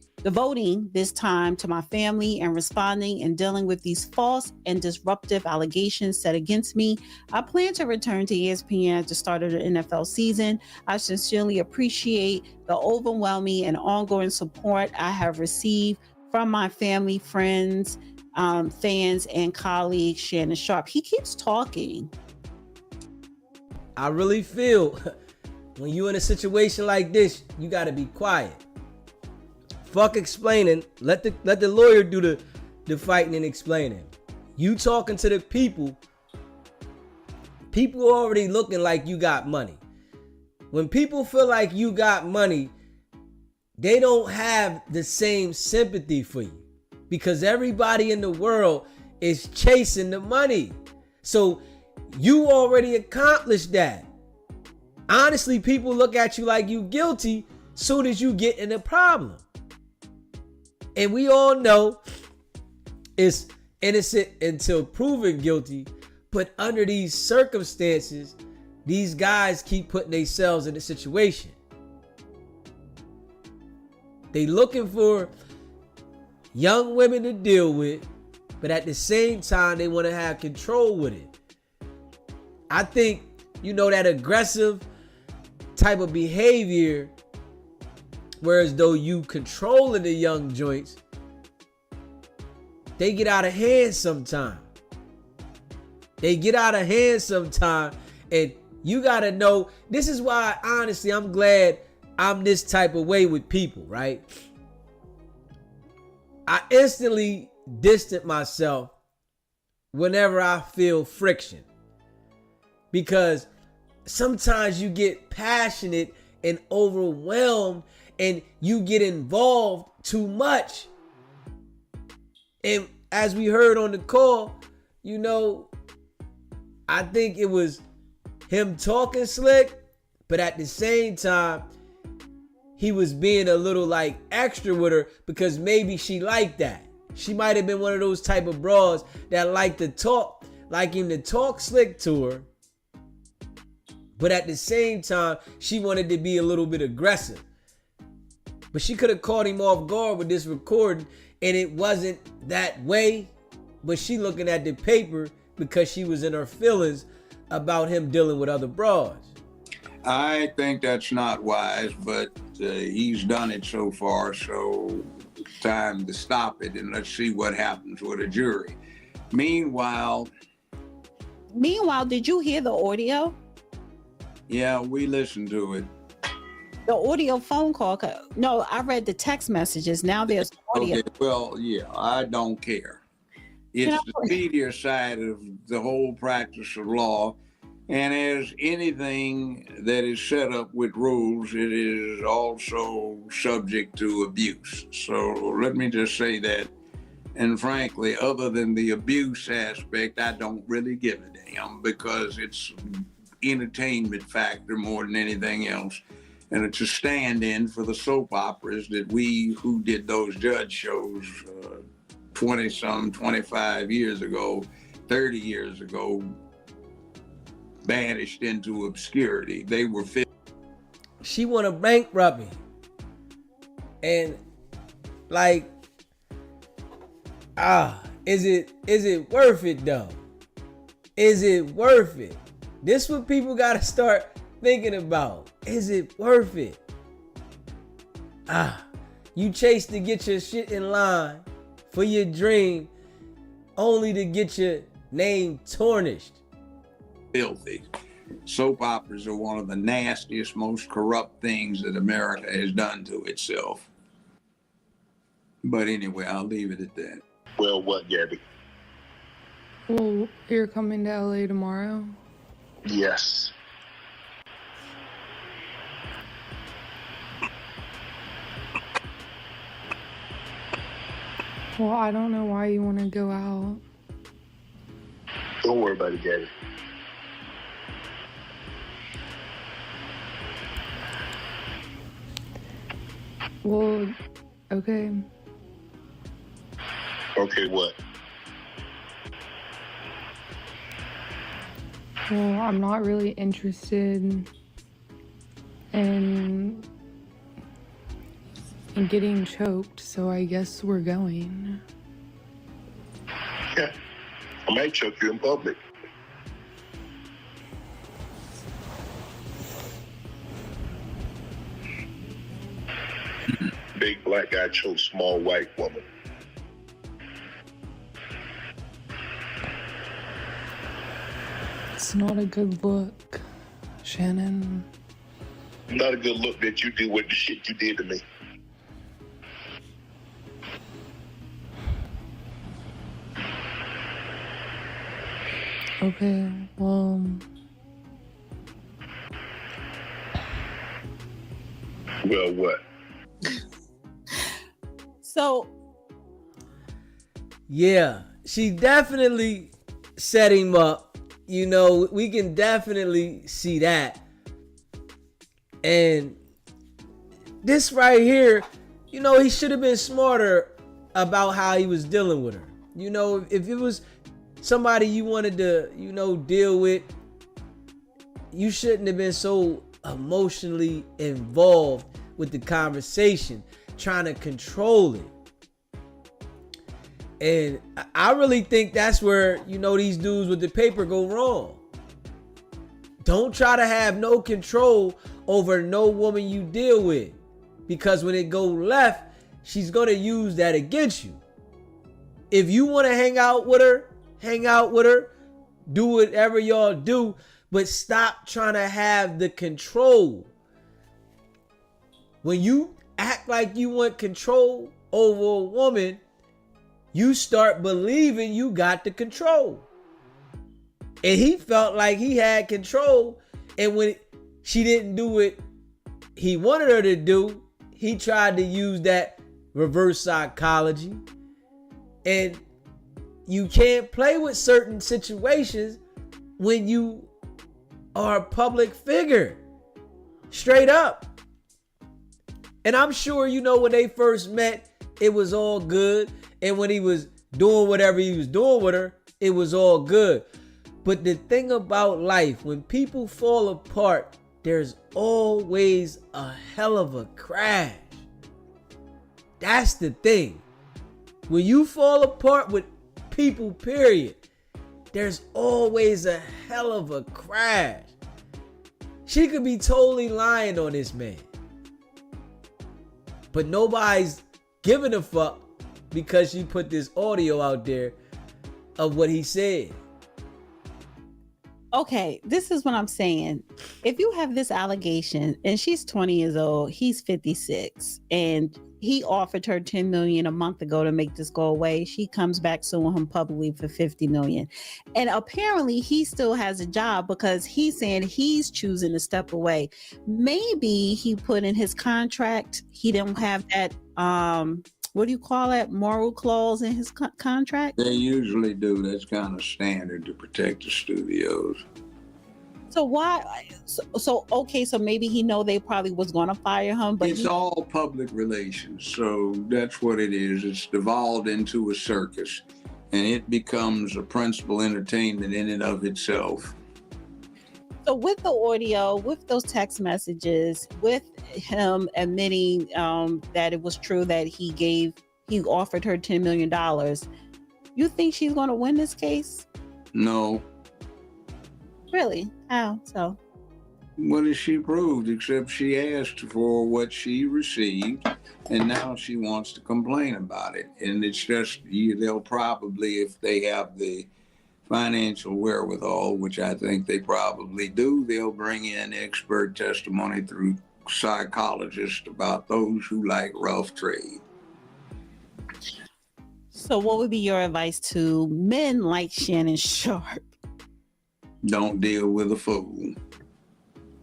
this time to my family and responding and dealing with these false and disruptive allegations set against me. I plan to return to ESPN at the start of the NFL season. I sincerely appreciate the overwhelming and ongoing support I have received from my family, friends, fans, and colleagues." Shannon Sharp. He keeps talking. I really feel when you're in a situation like this, you got to be quiet. Fuck explaining. Let the lawyer do the fighting and explaining. You talking to the people People already looking like you got money. When people feel like you got money, they don't have the same sympathy for you because everybody in the world is chasing the money. So you already accomplished that. Honestly, people look at you like you guilty soon as you get in a problem. And we all know it's innocent until proven guilty. But under these circumstances, these guys keep putting themselves in a situation. They looking for young women to deal with, but at the same time, they want to have control with it. I think, that aggressive type of behavior, whereas though you controlling the young joints, they get out of hand sometimes. They get out of hand sometimes, and you got to know, this is why, honestly, I'm glad I'm this type of way with people, right? I instantly distance myself whenever I feel friction. Because sometimes you get passionate and overwhelmed and you get involved too much. And as we heard on the call, I think it was him talking slick, but at the same time, he was being a little like extra with her because maybe she liked that. She might have been one of those type of bras that like to talk, like him to talk slick to her. But at the same time, she wanted to be a little bit aggressive. But she could have caught him off guard with this recording, and it wasn't that way. But she looking at the paper because she was in her feelings about him dealing with other bras. I think that's not wise, but he's done it so far, so time to stop it and let's see what happens with a jury. Meanwhile, did you hear the audio? Yeah, we listened to it. The audio phone call? No, I read the text messages. Now there's audio. Okay, well, yeah, I don't care. It's the media side of the whole practice of law. And as anything that is set up with rules, it is also subject to abuse. So let me just say that. And frankly, other than the abuse aspect, I don't really give a damn because it's entertainment factor more than anything else. And it's a stand-in for the soap operas that we who did those judge shows 20-some, 25 years ago, 30 years ago, banished into obscurity. They were she want to bankrupt me. And is it worth it though? Is it worth it? This what people got to start thinking about. Is it worth it? You chase to get your shit in line for your dream only to get your name tarnished. Filthy. Soap operas are one of the nastiest, most corrupt things that America has done to itself. But anyway, I'll leave it at that. Well, what, Gabby? Well, you're coming to LA tomorrow? Yes. Well, I don't know why you want to go out. Don't worry about it, Gabby. Well, okay. Okay, what? Well, I'm not really interested in getting choked, so I guess we're going. Yeah, I might choke you in public. Big black guy chokes small white woman. It's not a good look, Shannon. Not a good look that you did with the shit you did to me. Okay, well, Well, what? So, yeah, she definitely set him up. You know, we can definitely see that. And this right here, you know, he should have been smarter about how he was dealing with her. You know, if it was somebody you wanted to, you know, deal with, you shouldn't have been so emotionally involved with the conversation, trying to control it. And I really think that's where, you know, these dudes with the paper go wrong. Don't try to have no control over no woman you deal with, because when it go left, she's gonna use that against you. If you want to hang out with her, do whatever y'all do, but stop trying to have the control. When you act like you want control over a woman, you start believing you got the control. And he felt like he had control, and when she didn't do what he wanted her to do, he tried to use that reverse psychology. And you can't play with certain situations when you are a public figure. Straight up. And I'm sure, you know, when they first met, it was all good. And when he was doing whatever he was doing with her, it was all good. But the thing about life, when people fall apart, there's always a hell of a crash. That's the thing. When you fall apart with people, period, there's always a hell of a crash. She could be totally lying on this man, but nobody's giving a fuck because she put this audio out there of what he said. Okay, this is what I'm saying. If you have this allegation and she's 20 years old, he's 56, and he offered her $10 million a month ago to make this go away, she comes back suing him publicly for $50 million. And apparently he still has a job because he's saying he's choosing to step away. Maybe he put in his contract, he didn't have that, what do you call that, moral clause in his contract? They usually do. That's kind of standard to protect the studios. So why? So okay. So maybe he know they probably was going to fire him, but it's all public relations. So that's what it is. It's devolved into a circus, and it becomes a principal entertainment in and of itself. So with the audio, with those text messages, with him admitting that it was true that he offered her $10 million, you think she's going to win this case? No. Really? How so? What has she proved except she asked for what she received, and now she wants to complain about it. And it's just, they'll probably, if they have the financial wherewithal, which I think they probably do, they'll bring in expert testimony through psychologists about those who like rough trade. So what would be your advice to men like Shannon Sharp? Don't deal with a fool.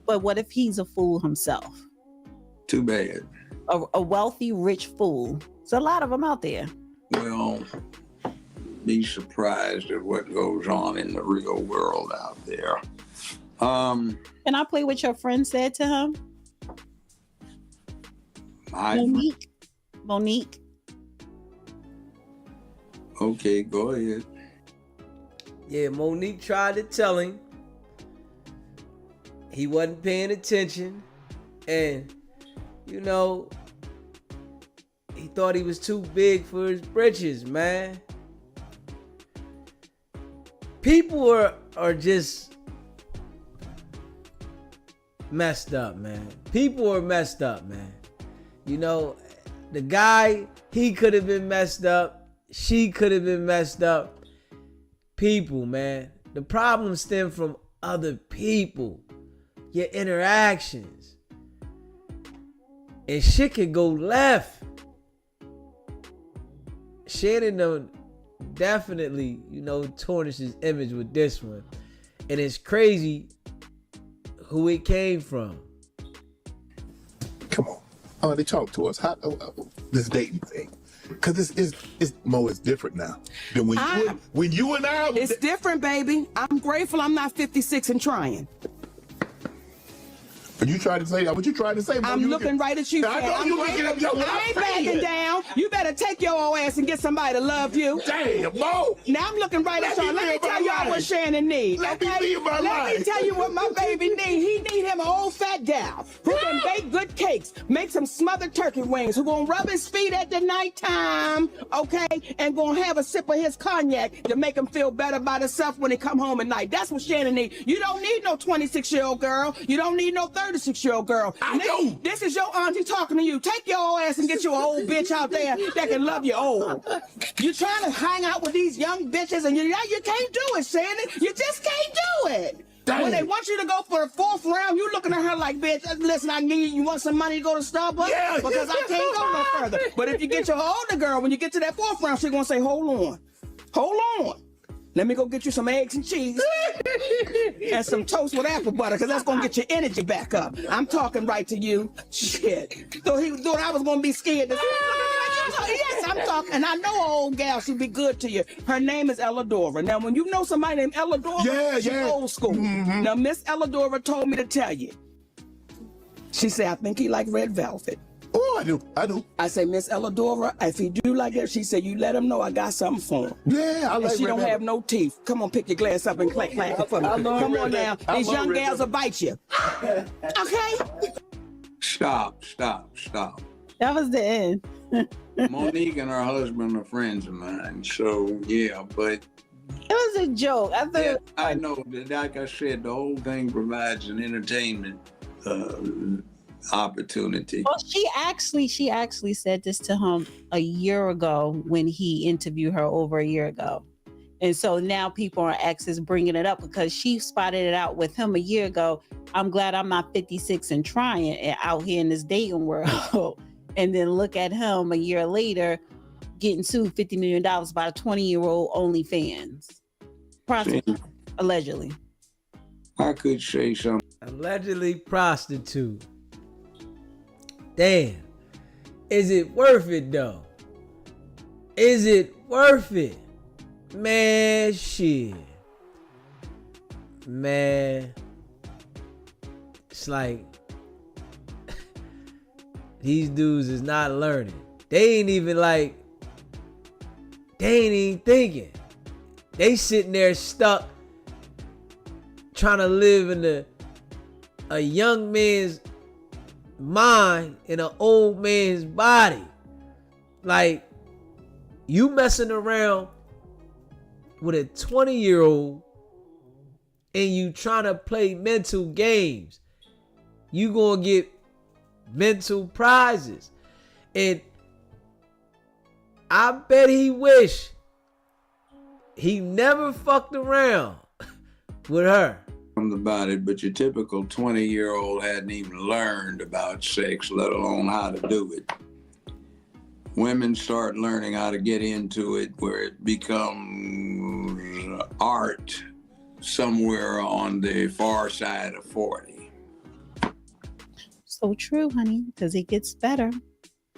But what if he's a fool himself? Too bad. A wealthy, rich fool. There's a lot of them out there. Well, be surprised at what goes on in the real world out there. Can I play what your friend said to him? Monique. Okay, go ahead. Yeah, Monique tried to tell him he wasn't paying attention, and you know, he thought he was too big for his britches, man. People are just messed up, man. People are messed up, man. You know, the guy, he could have been messed up. She could have been messed up. People, man. The problems stem from other people. Your interactions. And shit can go left. Shannon definitely, you know, tarnished his image with this one. And it's crazy who it came from. Come on. they talk to us. How this dating thing? Because it's Mo is different now than when you and I. It's different, baby. I'm grateful I'm not 56 and trying. Are you trying to say that? What you trying to say? Mo? I'm looking right at you. I ain't backing down. You better take your old ass and get somebody to love you. Damn, Mo. Now I'm looking right at y'all. Let me tell y'all what Shannon needs. Let me tell you what my baby needs. He need him an old fat gal who can bake good cakes, make some smothered turkey wings, who gonna rub his feet at the nighttime, okay, and gonna have a sip of his cognac to make him feel better about himself when he come home at night. That's what Shannon needs. You don't need no 26-year-old girl. You don't need no 36-year-old girl. This is your auntie talking to you. Take your old ass and get you an old bitch out there that can love you old. You trying to hang out with these young bitches and you can't do it, Shannon. You just can't do it. Dang. When they want you to go for the 4th round, you looking at her like, bitch, listen, you want some money to go to Starbucks? Yeah, because I can't go no further. But if you get your older girl, when you get to that 4th round, she's gonna say, hold on. Let me go get you some eggs and cheese and some toast with apple butter, because that's going to get your energy back up. I'm talking right to you. Shit. So he thought I was going to be scared. Yes, I'm talking. And I know an old gal, she'll be good to you. Her name is Elladora. Now, when you know somebody named Elladora, she's old school. Mm-hmm. Now, Miss Elladora told me to tell you. She said, I think he like red velvet. Oh, I do. I say, Miss Elladora, if he do like that, she said, you let him know I got something for him. Yeah, I like and she don't have no teeth. Come on, pick your glass up and clack for me. Come on now. These young gals will bite you. Okay? Stop. That was the end. Monique and her husband are friends of mine, so yeah, but it was a joke. I know. Like I said, the whole thing provides an entertainment opportunity. Well, she actually said this to him a year ago when he interviewed her over a year ago. And so now people on X is bringing it up because she spotted it out with him a year ago. I'm glad I'm not 56 and trying and out here in this dating world. And then look at him a year later getting sued $50 million by a 20-year-old OnlyFans prostitute, allegedly. I could say something. Allegedly prostitute. Damn. Is it worth it though? Is it worth it? Man, shit. Man. It's like these dudes is not learning. They ain't even thinking. They sitting there stuck trying to live in a young man's mind in an old man's body. Like, you messing around with a 20-year-old and you trying to play mental games. You gonna get mental prizes. And I bet he wish he never fucked around with her. About it, but your typical 20-year-old hadn't even learned about sex, let alone how to do it. Women start learning how to get into it where it becomes art somewhere on the far side of 40. So true, honey, because it gets better.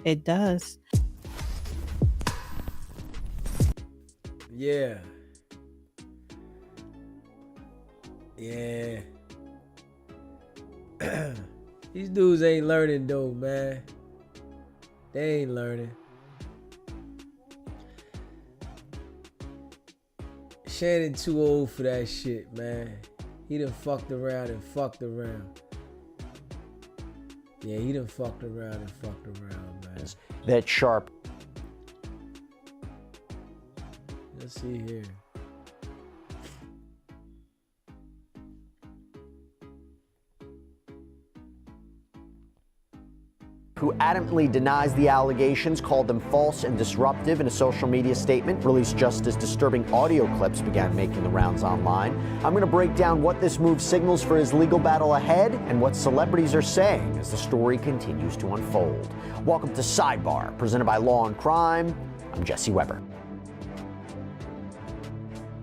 It does. Yeah. Yeah. These dudes ain't learning though, man. They ain't learning. Shannon too old for that shit, man. He done fucked around and fucked around. Yeah, he done fucked around and fucked around, man. That Sharp. Let's see here. Who adamantly denies the allegations, called them false and disruptive in a social media statement released just as disturbing audio clips began making the rounds online. I'm going to break down what this move signals for his legal battle ahead and what celebrities are saying as the story continues to unfold. Welcome to Sidebar, presented by Law and Crime. I'm Jesse Weber.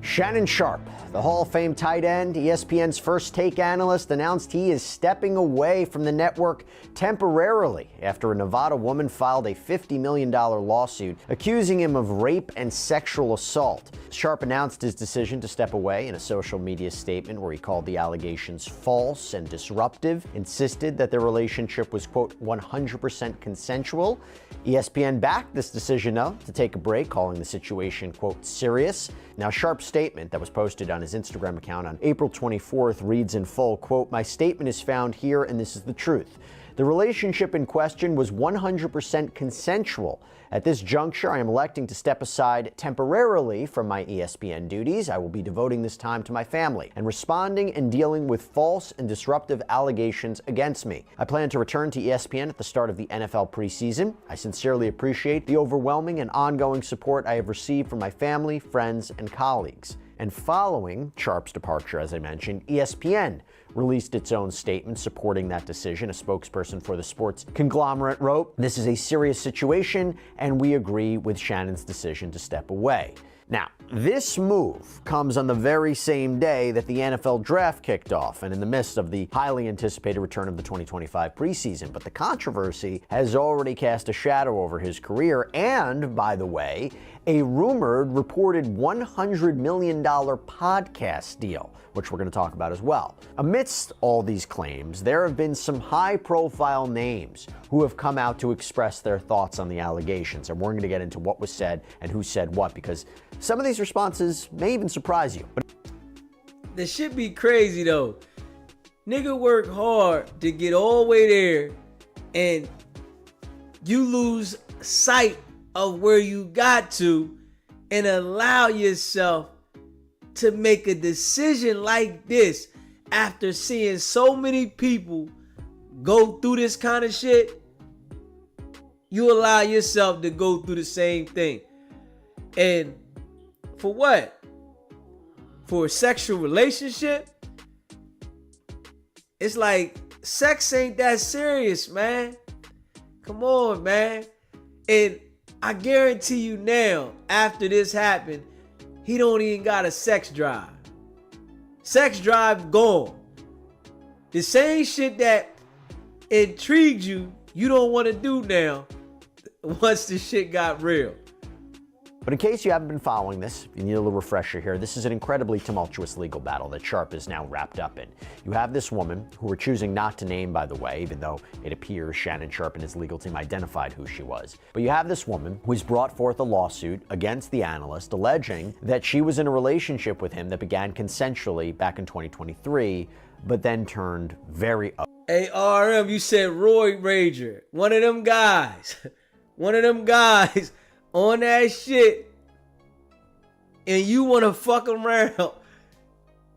Shannon Sharp The Hall of Fame tight end, ESPN's First Take analyst, announced he is stepping away from the network temporarily after a Nevada woman filed a $50 million lawsuit accusing him of rape and sexual assault. Sharp announced his decision to step away in a social media statement where he called the allegations false and disruptive, insisted that their relationship was, quote, 100% consensual. ESPN backed this decision, though, to take a break, calling the situation, quote, serious. Now, Sharp's statement that was posted on his Instagram account on April 24th reads in full, quote, my statement is found here and this is the truth. The relationship in question was 100% consensual. At this juncture, I am electing to step aside temporarily from my ESPN duties. I will be devoting this time to my family and responding and dealing with false and disruptive allegations against me. I plan to return to ESPN at the start of the NFL preseason. I sincerely appreciate the overwhelming and ongoing support I have received from my family, friends, and colleagues. And following Sharp's departure, as I mentioned, ESPN released its own statement supporting that decision. A spokesperson for the sports conglomerate wrote, this is a serious situation, and we agree with Shannon's decision to step away. Now, this move comes on the very same day that the NFL draft kicked off and in the midst of the highly anticipated return of the 2025 preseason. But the controversy has already cast a shadow over his career and, by the way, a rumored reported $100 million podcast deal, which we're going to talk about as well. Amidst all these claims, there have been some high-profile names who have come out to express their thoughts on the allegations, and we're going to get into what was said and who said what, because some of these responses may even surprise you. This shit be crazy, though. Nigga work hard to get all the way there, and you lose sight of where you got to and allow yourself to make a decision like this after seeing so many people go through this kind of shit. You allow yourself to go through the same thing. And for what? For a sexual relationship? It's like sex ain't that serious, man. Come on, man. And I guarantee you now, after this happened, he don't even got a sex drive. Sex drive gone. The same shit that intrigued you, you don't want to do now once the shit got real. But in case you haven't been following this, you need a little refresher here. This is an incredibly tumultuous legal battle that Sharp is now wrapped up in. You have this woman, who we're choosing not to name, by the way, even though it appears Shannon Sharp and his legal team identified who she was. But you have this woman who's brought forth a lawsuit against the analyst alleging that she was in a relationship with him that began consensually back in 2023, but then turned very ugly. Hey, RM, you said Roy Rager. One of them guys. One of them guys on that shit, and you want to fuck around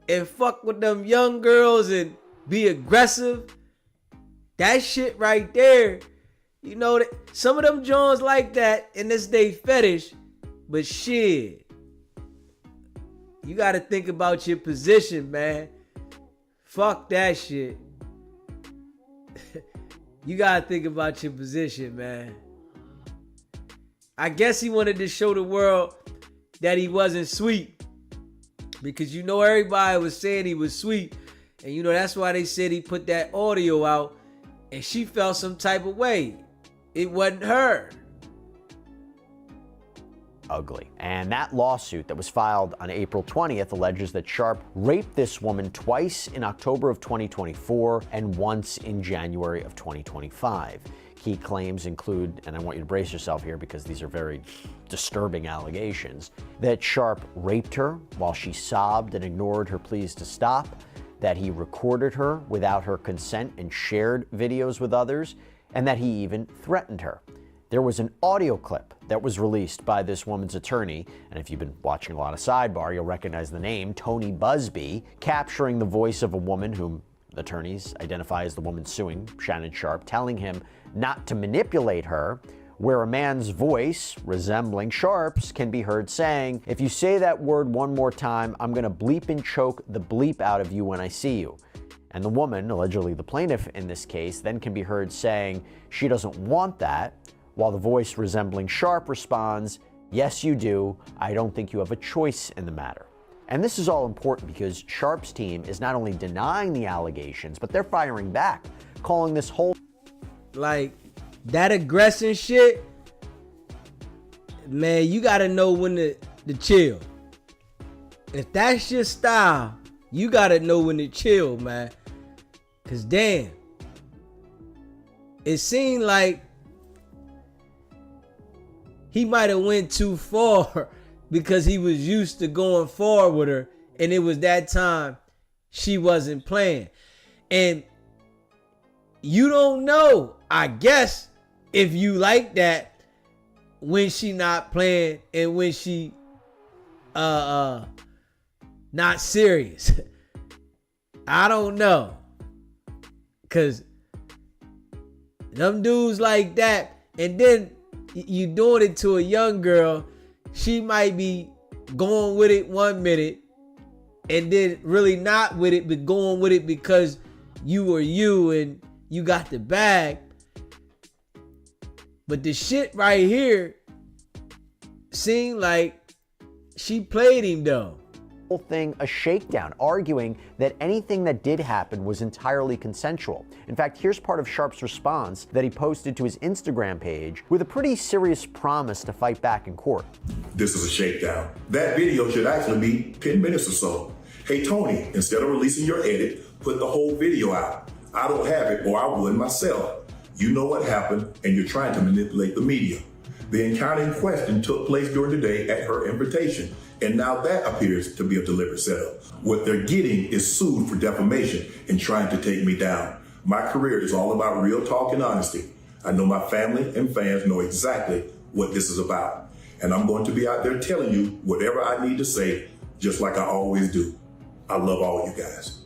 and fuck with them young girls and be aggressive. That shit right there, you know, that some of them Jones like that, and this they fetish, but shit, you got to think about your position, man. Fuck that shit. You got to think about your position, man. I guess he wanted to show the world that he wasn't sweet, because you know everybody was saying he was sweet, and you know that's why they said he put that audio out, and she felt some type of way. It wasn't her. Ugly. And that lawsuit that was filed on April 20th alleges that Sharp raped this woman twice in October of 2024 and once in January of 2025. Key claims include, and I want you to brace yourself here because these are very disturbing allegations, that Sharp raped her while she sobbed and ignored her pleas to stop, that he recorded her without her consent and shared videos with others, and that he even threatened her. There was an audio clip that was released by this woman's attorney, and if you've been watching a lot of Sidebar, you'll recognize the name, Tony Busby, capturing the voice of a woman whom attorneys identify as the woman suing Shannon Sharp, telling him not to manipulate her, where a man's voice, resembling Sharp's, can be heard saying, if you say that word one more time, I'm gonna bleep and choke the bleep out of you when I see you. And the woman, allegedly the plaintiff in this case, then can be heard saying she doesn't want that, while the voice resembling Sharp responds, yes you do, I don't think you have a choice in the matter. And this is all important because Sharp's team is not only denying the allegations, but they're firing back, calling this whole... Like, that aggression shit, man, you gotta know when to chill. If that's your style, you gotta know when to chill, man. Cause damn, it seemed like he might have went too far because he was used to going forward with her, and it was that time she wasn't playing. And you don't know, I guess, if you like that when she not playing and when she not serious. I don't know. Cause them dudes like that, and then you doing it to a young girl, she might be going with it 1 minute and then really not with it, but going with it because you were you and you got the bag. But the shit right here seemed like she played him though. Whole thing a shakedown, arguing that anything that did happen was entirely consensual. In fact, here's part of Sharp's response that he posted to his Instagram page with a pretty serious promise to fight back in court. This is a shakedown. That video should actually be 10 minutes or so. Hey, Tony, instead of releasing your edit, put the whole video out. I don't have it, or I would myself. You know what happened, and you're trying to manipulate the media. The encounter in question took place during the day at her invitation, and now that appears to be a deliberate setup. What they're getting is sued for defamation and trying to take me down. My career is all about real talk and honesty. I know my family and fans know exactly what this is about. And I'm going to be out there telling you whatever I need to say, just like I always do. I love all you guys.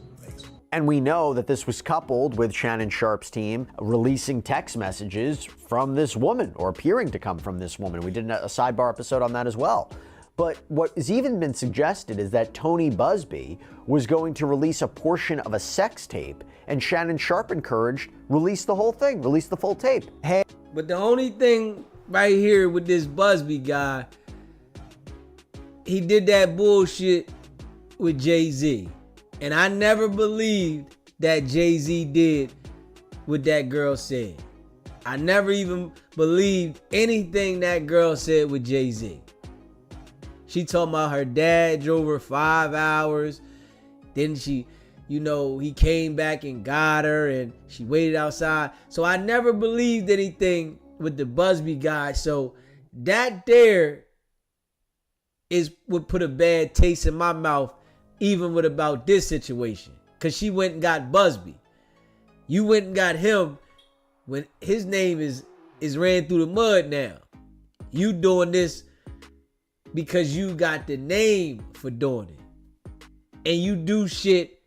And we know that this was coupled with Shannon Sharp's team releasing text messages from this woman, or appearing to come from this woman. We did a sidebar episode on that as well. But what has even been suggested is that Tony Busby was going to release a portion of a sex tape, and Shannon Sharp encouraged, release the whole thing, release the full tape. Hey. But the only thing right here with this Busby guy, he did that bullshit with Jay-Z. And I never believed that Jay-Z did what that girl said. I never even believed anything that girl said with Jay-Z. She told about her dad drove her 5 hours. Then she, he came back and got her and she waited outside. So I never believed anything with the Busby guy. So that there would put a bad taste in my mouth, even with about this situation. Because she went and got Busby. You went and got him when his name is ran through the mud now. You doing this because you got the name for doing it. And you do shit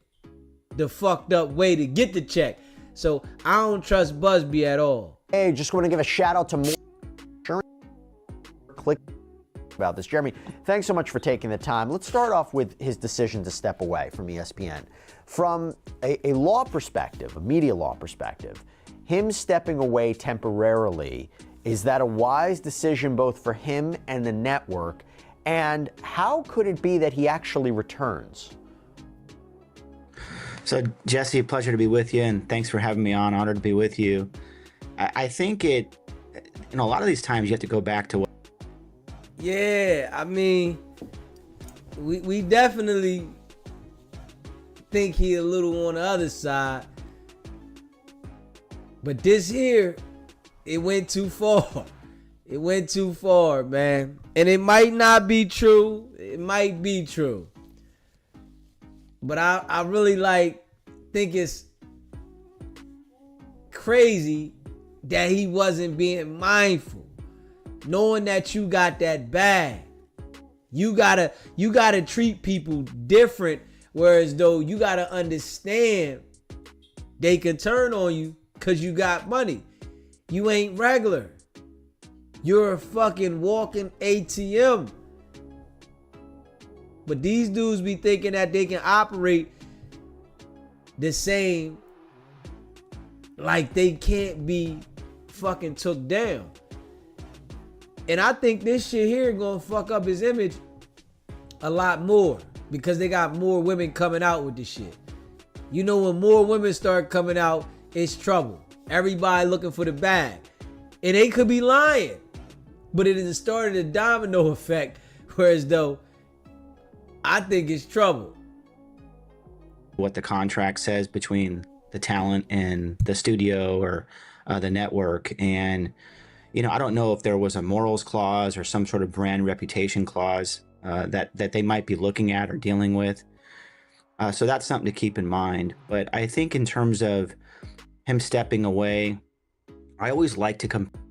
the fucked up way to get the check. So I don't trust Busby at all. Hey, just want to give a shout out to more. Click about this. Jeremy, thanks so much for taking the time. Let's start off with his decision to step away from ESPN. From a law perspective, a media law perspective, him stepping away temporarily, is that a wise decision both for him and the network? And how could it be that he actually returns? So, Jesse, pleasure to be with you, and thanks for having me on. Honored to be with you. I think a lot of these times you have to go back to what. Yeah, I mean, we definitely think he a little on the other side. But this here, it went too far. It went too far, man. And it might not be true. It might be true. But I really think it's crazy that he wasn't being mindful. Knowing that you got that bag. You gotta treat people different. Whereas though you gotta understand they can turn on you because you got money. You ain't regular. You're a fucking walking ATM. But these dudes be thinking that they can operate the same, like they can't be fucking took down. And I think this shit here gonna fuck up his image a lot more. because they got more women coming out with this shit. You know, when more women start coming out, it's trouble. Everybody looking for the bag. And they could be lying, but it has started a domino effect, whereas though I think it's trouble. What the contract says between the talent and the studio or the network. And, you know, I don't know if there was a morals clause or some sort of brand reputation clause that they might be looking at or dealing with. So that's something to keep in mind. But I think in terms of him stepping away, I always like to compare.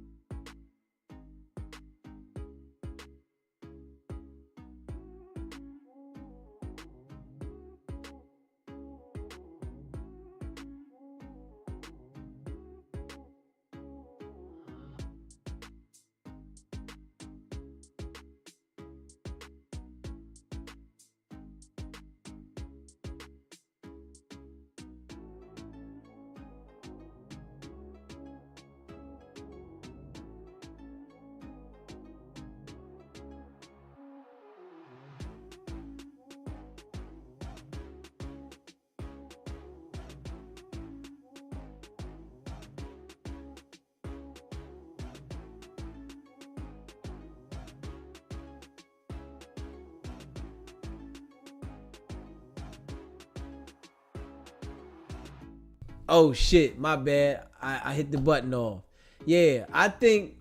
Oh shit, my bad. I hit the button off. Yeah, I think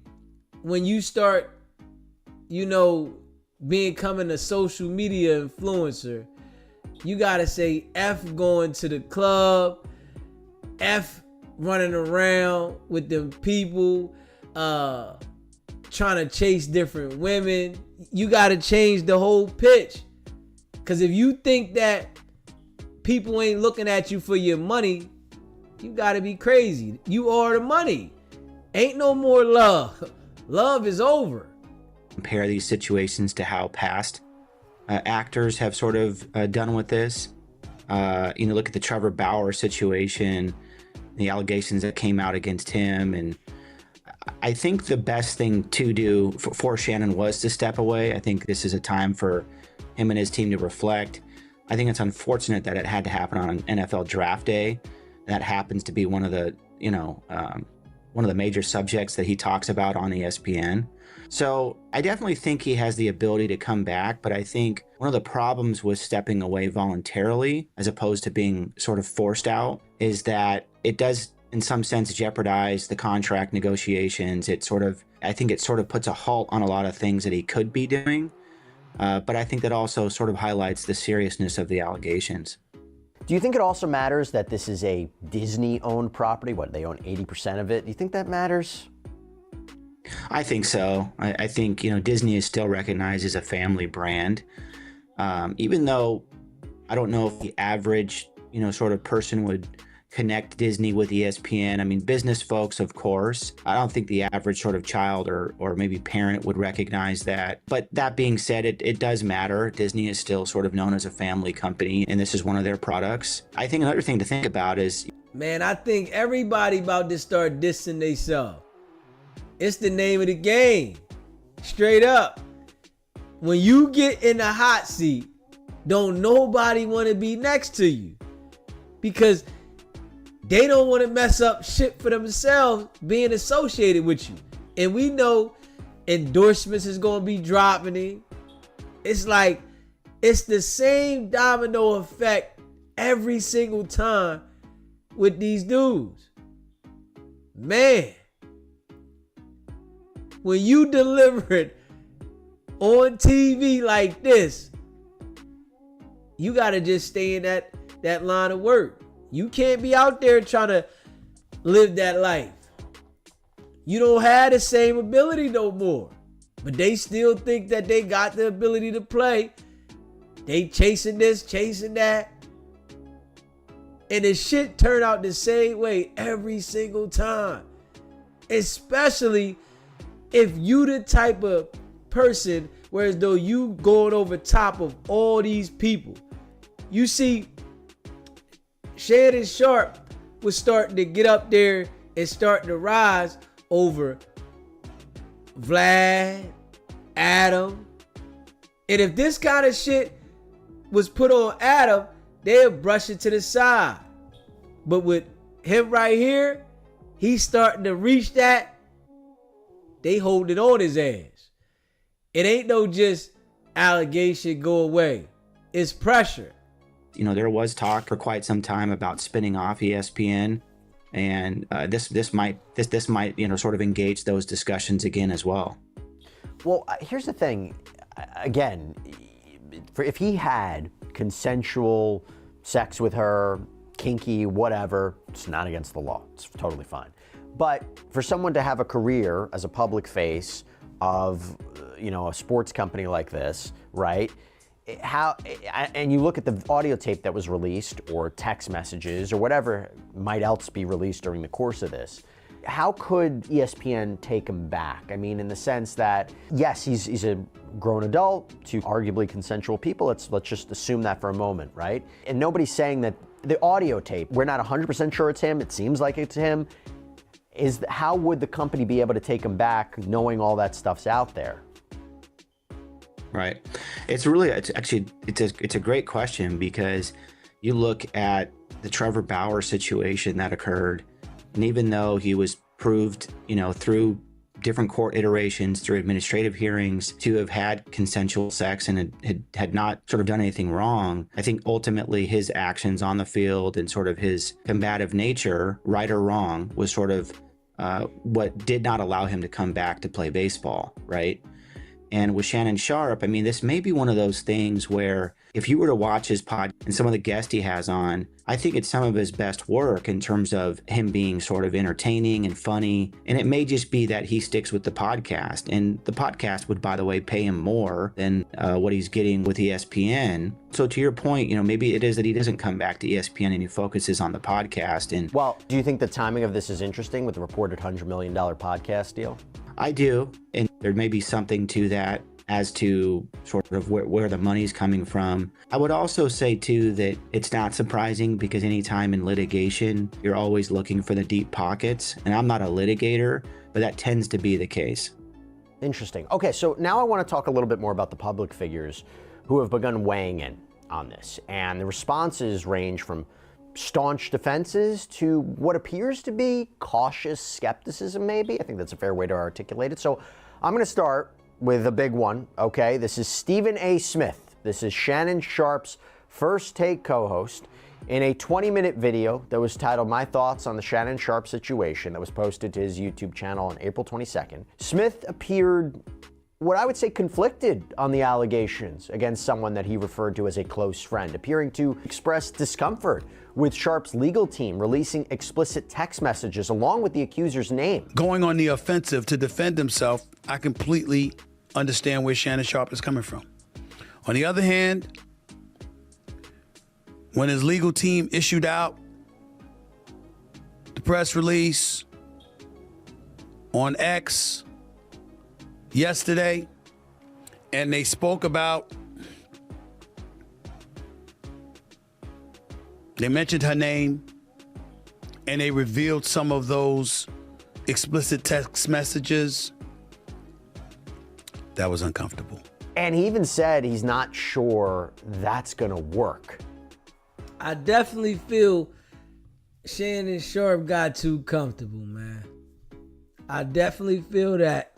when you start, you know, becoming a social media influencer, you gotta say F going to the club, F running around with them people, trying to chase different women. You gotta change the whole pitch. Cause if you think that people ain't looking at you for your money, you gotta be crazy. You are the money. Ain't no more love. Love is over. Compare these situations to how past actors have sort of done with this. You know, look at the Trevor Bauer situation, the allegations that came out against him. And I think the best thing to do for Shannon was to step away. I think this is a time for him and his team to reflect. I think it's unfortunate that it had to happen on an NFL draft day. That happens to be one of the, you know, one of the major subjects that he talks about on ESPN. So I definitely think he has the ability to come back, but I think one of the problems with stepping away voluntarily, as opposed to being sort of forced out, is that it does, in some sense, jeopardize the contract negotiations. I think it sort of puts a halt on a lot of things that he could be doing. But I think that also sort of highlights the seriousness of the allegations. Do you think it also matters that this is a Disney-owned property? What, they own 80% of it? Do you think that matters? I think so. I think, you know, Disney is still recognized as a family brand. Even though I don't know if the average, you know, sort of person would connect Disney with ESPN. I mean, business folks, of course. I don't think the average sort of child or maybe parent would recognize that. But that being said, it does matter. Disney is still sort of known as a family company, and this is one of their products. I think another thing to think about is... Man, I think everybody about to start dissing themselves. It's the name of the game. Straight up. When you get in the hot seat, don't nobody want to be next to you. Because they don't want to mess up shit for themselves being associated with you. And we know endorsements is going to be dropping in. It's like, it's the same domino effect every single time with these dudes. Man. When you deliver it on TV like this, you got to just stay in that line of work. You can't be out there trying to live that life. You don't have the same ability no more. But they still think that they got the ability to play. They chasing this, chasing that. And the shit turn out the same way every single time. Especially if you the type of person whereas though you going over top of all these people. You see, Shannon Sharp was starting to get up there and starting to rise over Vlad, Adam. And if this kind of shit was put on Adam, they'll brush it to the side. But with him right here, he's starting to reach that. They hold it on his ass. It ain't no just allegation go away. It's pressure. You know, there was talk for quite some time about spinning off ESPN, and this might sort of engage those discussions again as well. Well, here's the thing. Again, if he had consensual sex with her, kinky, whatever, it's not against the law. It's totally fine. But for someone to have a career as a public face of, a sports company like this, right? And you look at the audio tape that was released, or text messages, or whatever might else be released during the course of this, how could ESPN take him back? I mean, in the sense that, yes, he's a grown adult to arguably consensual people. Let's just assume that for a moment, right? And nobody's saying that the audio tape, we're not 100% sure it's him. It seems like it's him. How would the company be able to take him back knowing all that stuff's out there? Right. It's a great question, because you look at the Trevor Bauer situation that occurred, and even though he was proved, through different court iterations, through administrative hearings, to have had consensual sex and had not sort of done anything wrong, I think ultimately his actions on the field and sort of his combative nature, right or wrong, was sort of what did not allow him to come back to play baseball, right? And with Shannon Sharpe, I mean, this may be one of those things where if you were to watch his pod and some of the guests he has on, I think it's some of his best work in terms of him being sort of entertaining and funny. And it may just be that he sticks with the podcast. And the podcast would, by the way, pay him more than what he's getting with ESPN. So to your point, maybe it is that he doesn't come back to ESPN and he focuses on the podcast. And well, do you think the timing of this is interesting with the reported $100 million podcast deal? I do. And there may be something to that as to sort of where the money's coming from. I would also say, too, that it's not surprising, because anytime in litigation, you're always looking for the deep pockets. And I'm not a litigator, but that tends to be the case. Interesting. Okay, so now I want to talk a little bit more about the public figures who have begun weighing in on this. And the responses range from staunch defenses to what appears to be cautious skepticism, maybe. I think that's a fair way to articulate it. So I'm going to start with a big one, okay? This is Stephen A. Smith. This is Shannon Sharpe's First Take co-host in a 20-minute video that was titled My Thoughts on the Shannon Sharpe Situation, that was posted to his YouTube channel on April 22nd. Smith appeared, what I would say, conflicted on the allegations against someone that he referred to as a close friend, appearing to express discomfort with Sharpe's legal team releasing explicit text messages along with the accuser's name. Going on the offensive to defend himself, I completely understand where Shannon Sharpe is coming from. On the other hand, when his legal team issued out the press release on X yesterday, and they spoke about, they mentioned her name, and they revealed some of those explicit text messages, that was uncomfortable. And he even said he's not sure that's gonna work. I definitely feel Shannon Sharpe got too comfortable, man. I definitely feel that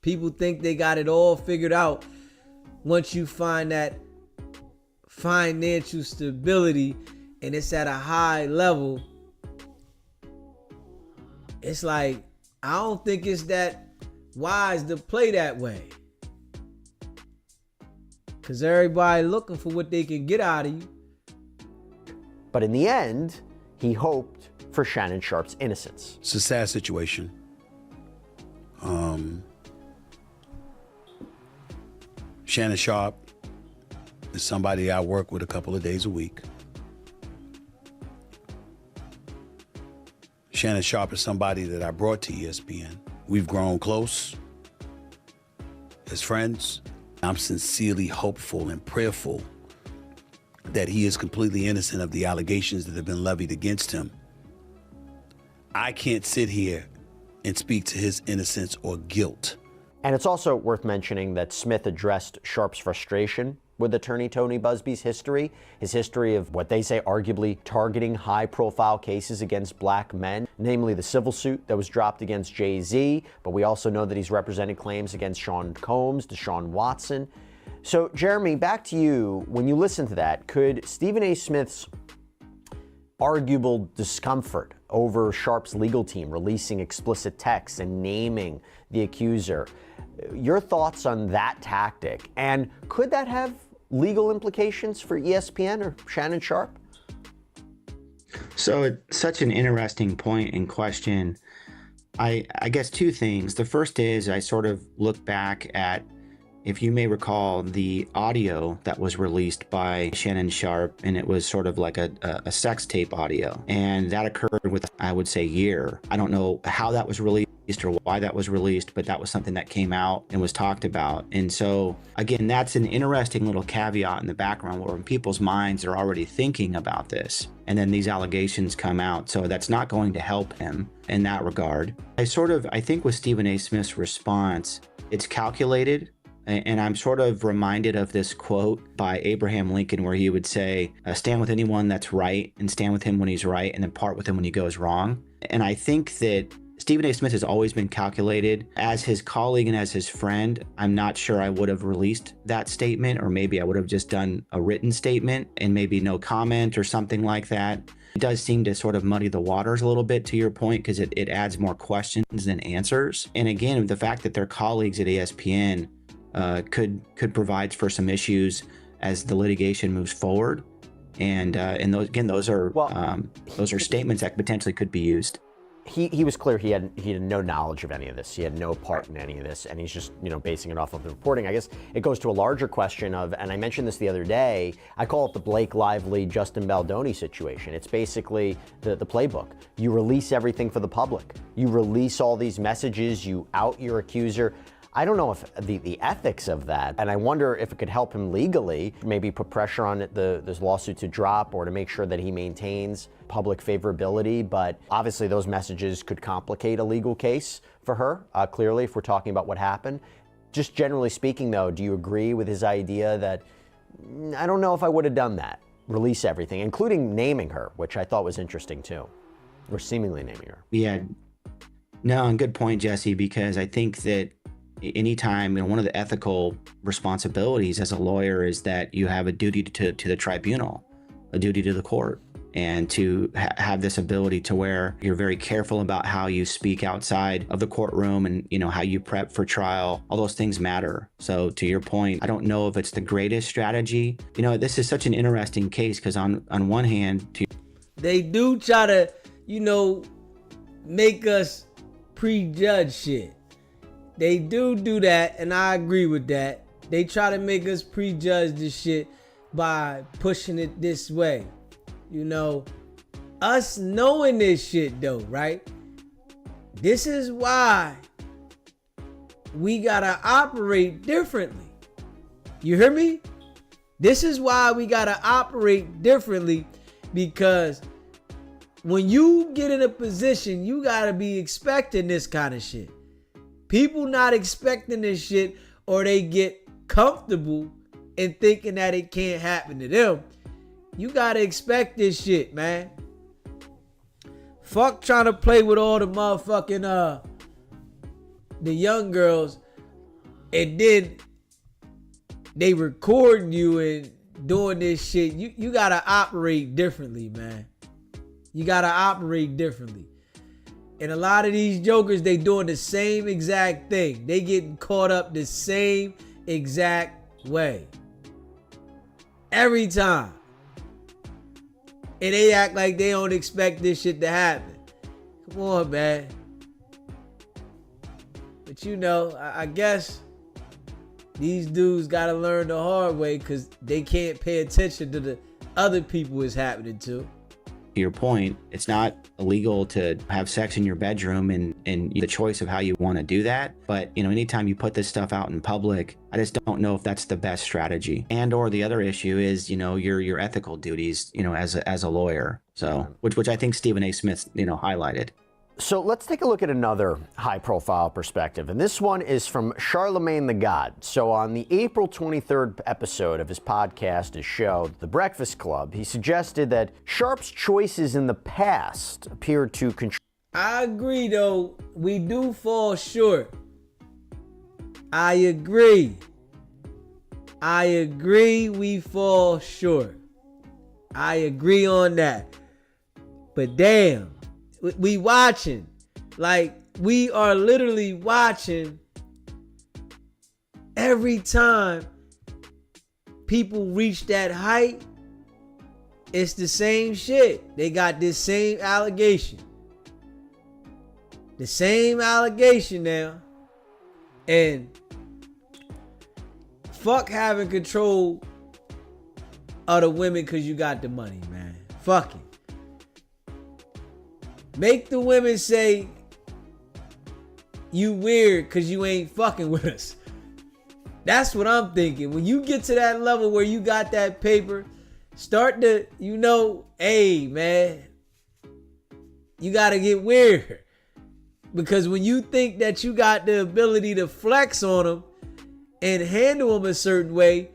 people think they got it all figured out once you find that financial stability and it's at a high level. It's like, I don't think it's that wise to play that way, because everybody looking for what they can get out of you. But in the end, he hoped for Shannon Sharpe's innocence. It's a sad situation. Shannon Sharpe is somebody I work with a couple of days a week. Shannon Sharpe is somebody that I brought to ESPN. We've grown close as friends. I'm sincerely hopeful and prayerful that he is completely innocent of the allegations that have been levied against him. I can't sit here and speak to his innocence or guilt. And it's also worth mentioning that Smith addressed Sharp's frustration with attorney Tony Busby's history, his history of what they say arguably targeting high-profile cases against black men, namely the civil suit that was dropped against Jay-Z, but we also know that he's represented claims against Sean Combs, Deshaun Watson. So, Jeremy, back to you. When you listen to that, could Stephen A. Smith's arguable discomfort over Sharp's legal team releasing explicit texts and naming the accuser, your thoughts on that tactic, and could that have legal implications for ESPN or Shannon Sharp? So it's such an interesting point and question. I guess two things. The first is I sort of look back at, if you may recall, the audio that was released by Shannon Sharp, and it was sort of like a sex tape audio. And that occurred with, I would say, year. I don't know how that was released or why that was released, but that was something that came out and was talked about. And so, again, that's an interesting little caveat in the background where people's minds are already thinking about this. And then these allegations come out. So that's not going to help him in that regard. I think with Stephen A. Smith's response, it's calculated. And I'm sort of reminded of this quote by Abraham Lincoln where he would say, stand with anyone that's right and stand with him when he's right and then part with him when he goes wrong. And I think that Stephen A. Smith has always been calculated. As his colleague and as his friend, I'm not sure I would have released that statement, or maybe I would have just done a written statement and maybe no comment or something like that. It does seem to sort of muddy the waters a little bit, to your point, because it adds more questions than answers. And again, the fact that they're colleagues at ESPN could provide for some issues as the litigation moves forward. And those are statements that potentially could be used. He was clear he had no knowledge of any of this. He had no part in any of this, and he's just basing it off of the reporting. I guess it goes to a larger question of, and I mentioned this the other day, I call it the Blake Lively, Justin Baldoni situation. It's basically the playbook. You release everything for the public. You release all these messages. You out your accuser. I don't know if the ethics of that, and I wonder if it could help him legally, maybe put pressure on this lawsuit to drop or to make sure that he maintains public favorability. But obviously those messages could complicate a legal case for her, clearly, if we're talking about what happened. Just generally speaking, though, do you agree with his idea that, I don't know if I would have done that, release everything, including naming her, which I thought was interesting too, or seemingly naming her? Yeah. No, and good point, Jesse, because I think that anytime, one of the ethical responsibilities as a lawyer is that you have a duty to the tribunal, a duty to the court, and to have this ability to where you're very careful about how you speak outside of the courtroom and, how you prep for trial. All those things matter. So to your point, I don't know if it's the greatest strategy. This is such an interesting case because on one hand, they do try to, make us prejudge shit. They do that, and I agree with that. They try to make us prejudge this shit by pushing it this way. Us knowing this shit though, right? This is why we gotta operate differently. You hear me? This is why we gotta operate differently, because when you get in a position, you gotta be expecting this kind of shit. People not expecting this shit, or they get comfortable in thinking that it can't happen to them. You gotta expect this shit, man. Fuck trying to play with all the motherfucking the young girls, and then they recording you and doing this shit. You gotta operate differently, man. You gotta operate differently. And a lot of these jokers, they doing the same exact thing. They getting caught up the same exact way. Every time. And they act like they don't expect this shit to happen. Come on, man. But I guess these dudes gotta learn the hard way because they can't pay attention to the other people it's happening to. To your point, it's not illegal to have sex in your bedroom and the choice of how you want to do that. But, anytime you put this stuff out in public, I just don't know if that's the best strategy. And or the other issue is, your ethical duties, as a lawyer. So, which I think Stephen A. Smith, highlighted. So let's take a look at another high-profile perspective, and this one is from Charlemagne the God. So on the April 23rd episode of his podcast, his show, The Breakfast Club, he suggested that Sharp's choices in the past appeared to contribute. I agree, though. We do fall short. I agree. We fall short. I agree on that. But damn, we watching. Like, we are literally watching every time people reach that height. It's the same shit. They got this same allegation. The same allegation now. And fuck having control of the women because you got the money, man. Fuck it. Make the women say you weird because you ain't fucking with us. That's what I'm thinking. When you get to that level where you got that paper, start to, hey, man, you got to get weird. Because when you think that you got the ability to flex on them and handle them a certain way,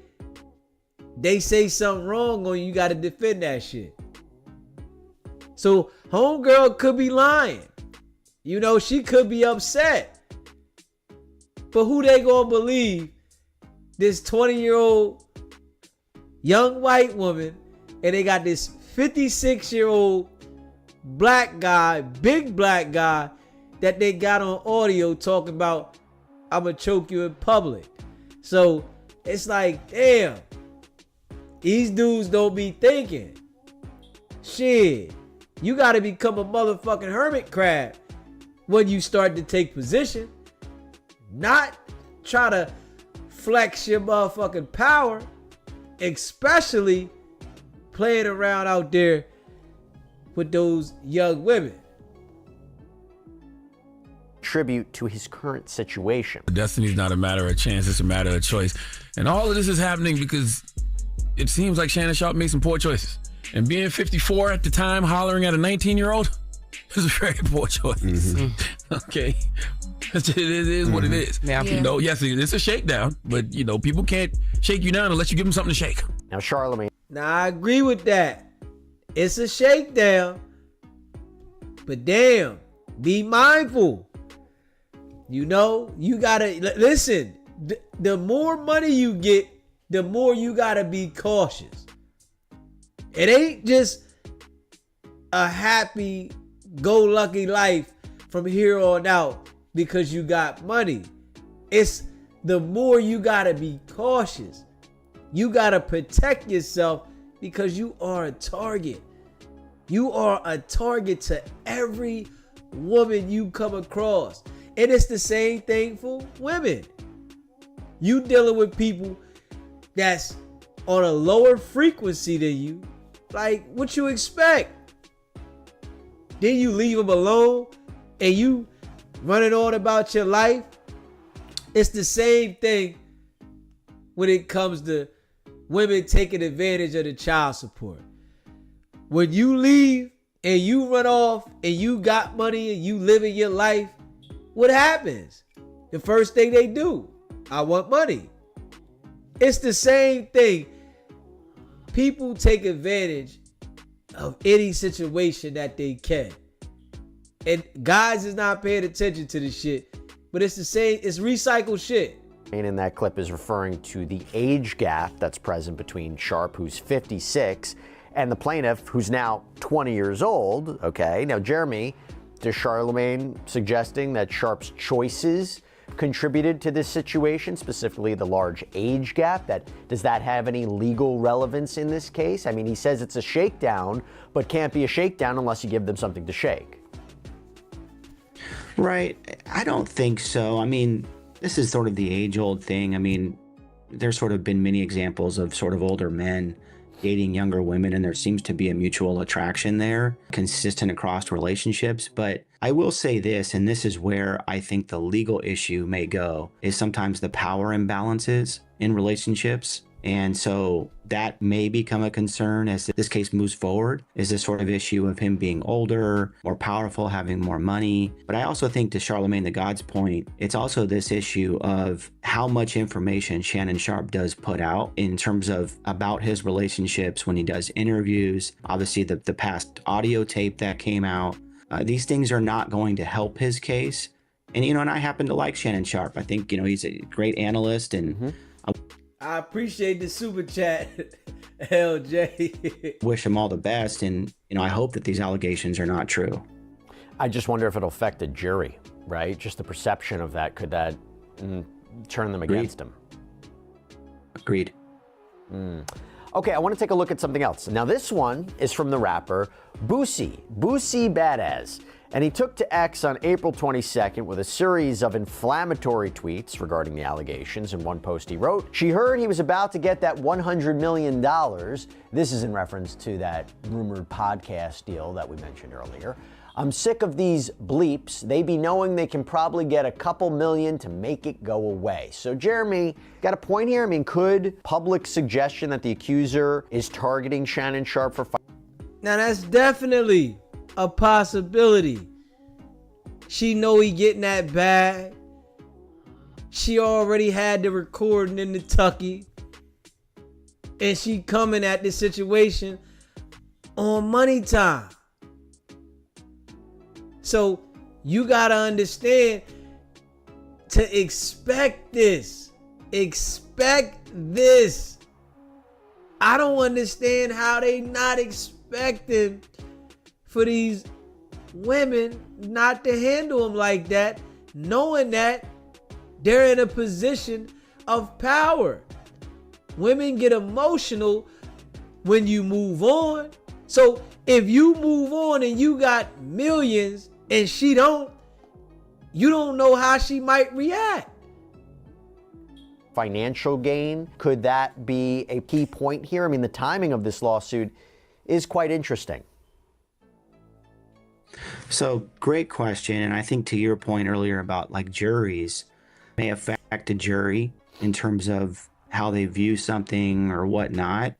they say something wrong on you, got to defend that shit. So homegirl could be lying. She could be upset. But who they gonna believe? This 20-year-old young white woman, and they got this 56-year-old black guy, big black guy, that they got on audio talking about, I'ma choke you in public. So it's like, damn, these dudes don't be thinking. Shit, you gotta become a motherfucking hermit crab when you start to take position. Not try to flex your motherfucking power, especially playing around out there with those young women. Tribute to his current situation. Destiny's not a matter of chance, it's a matter of choice. And all of this is happening because it seems like Shannon Sharp made some poor choices. And being 54 at the time, hollering at a 19-year-old, is a very poor choice. Mm-hmm. Okay. It is what it is. Yeah. Yes, it's a shakedown, but people can't shake you down unless you give them something to shake. Now, Charlemagne. Now, I agree with that. It's a shakedown. But damn, be mindful. You gotta listen. The more money you get, the more you gotta be cautious. It ain't just a happy-go-lucky life from here on out because you got money. It's the more you gotta be cautious. You gotta protect yourself because you are a target. You are a target to every woman you come across. And it's the same thing for women. You dealing with people that's on a lower frequency than you. Like, what you expect? Then you leave them alone and you running on about your life. It's the same thing when it comes to women taking advantage of the child support. When you leave and you run off and you got money and you living your life, what happens? The first thing they do, I want money. It's the same thing. People take advantage of any situation that they can. And guys is not paying attention to this shit, but it's the same, it's recycled shit. And in that clip is referring to the age gap that's present between Sharp, who's 56, and the plaintiff, who's now 20 years old. Okay, now Jeremy, is Charlemagne suggesting that Sharp's choices contributed to this situation, specifically the large age gap? Does that have any legal relevance in this case? I mean, he says it's a shakedown, but can't be a shakedown unless you give them something to shake. Right. I don't think so. I mean, this is sort of the age-old thing. I mean, there's sort of been many examples of sort of older men dating younger women, and there seems to be a mutual attraction there, consistent across relationships. But I will say this, and this is where I think the legal issue may go, is sometimes the power imbalances in relationships. And so that may become a concern as this case moves forward, is this sort of issue of him being older, more powerful, having more money. But I also think, to Charlamagne the God's point, it's also this issue of how much information Shannon Sharpe does put out in terms of about his relationships when he does interviews. Obviously, the past audio tape that came out. These things are not going to help his case. And, and I happen to like Shannon Sharpe. I think, he's a great analyst, and I appreciate the super chat, LJ. wish him all the best. And, I hope that these allegations are not true. I just wonder if it'll affect the jury, right? Just the perception of that. Could that turn them against him? Agreed. Okay, I want to take a look at something else. Now, this one is from the rapper Boosie Badazz. And he took to X on April 22nd with a series of inflammatory tweets regarding the allegations. In one post he wrote, "She heard he was about to get that $100 million. This is in reference to that rumored podcast deal that we mentioned earlier. I'm sick of these bleeps. They be knowing they can probably get a couple million to make it go away." So Jeremy, got a point here? I mean, could public suggestion that the accuser is targeting Shannon Sharpe for... Now that's definitely a possibility. She know he getting that bag. She already had the recording in the tucky. And she coming at this situation on money time. So you gotta understand to expect this. Expect this. I don't understand how they not expecting for these women not to handle them like that, knowing that they're in a position of power. Women get emotional when you move on. So if you move on and you got millions and she don't, you don't know how she might react. Financial gain, could that be a key point here? I mean, the timing of this lawsuit is quite interesting. So great question. And I think to your point earlier about like juries may affect a jury in terms of how they view something or whatnot.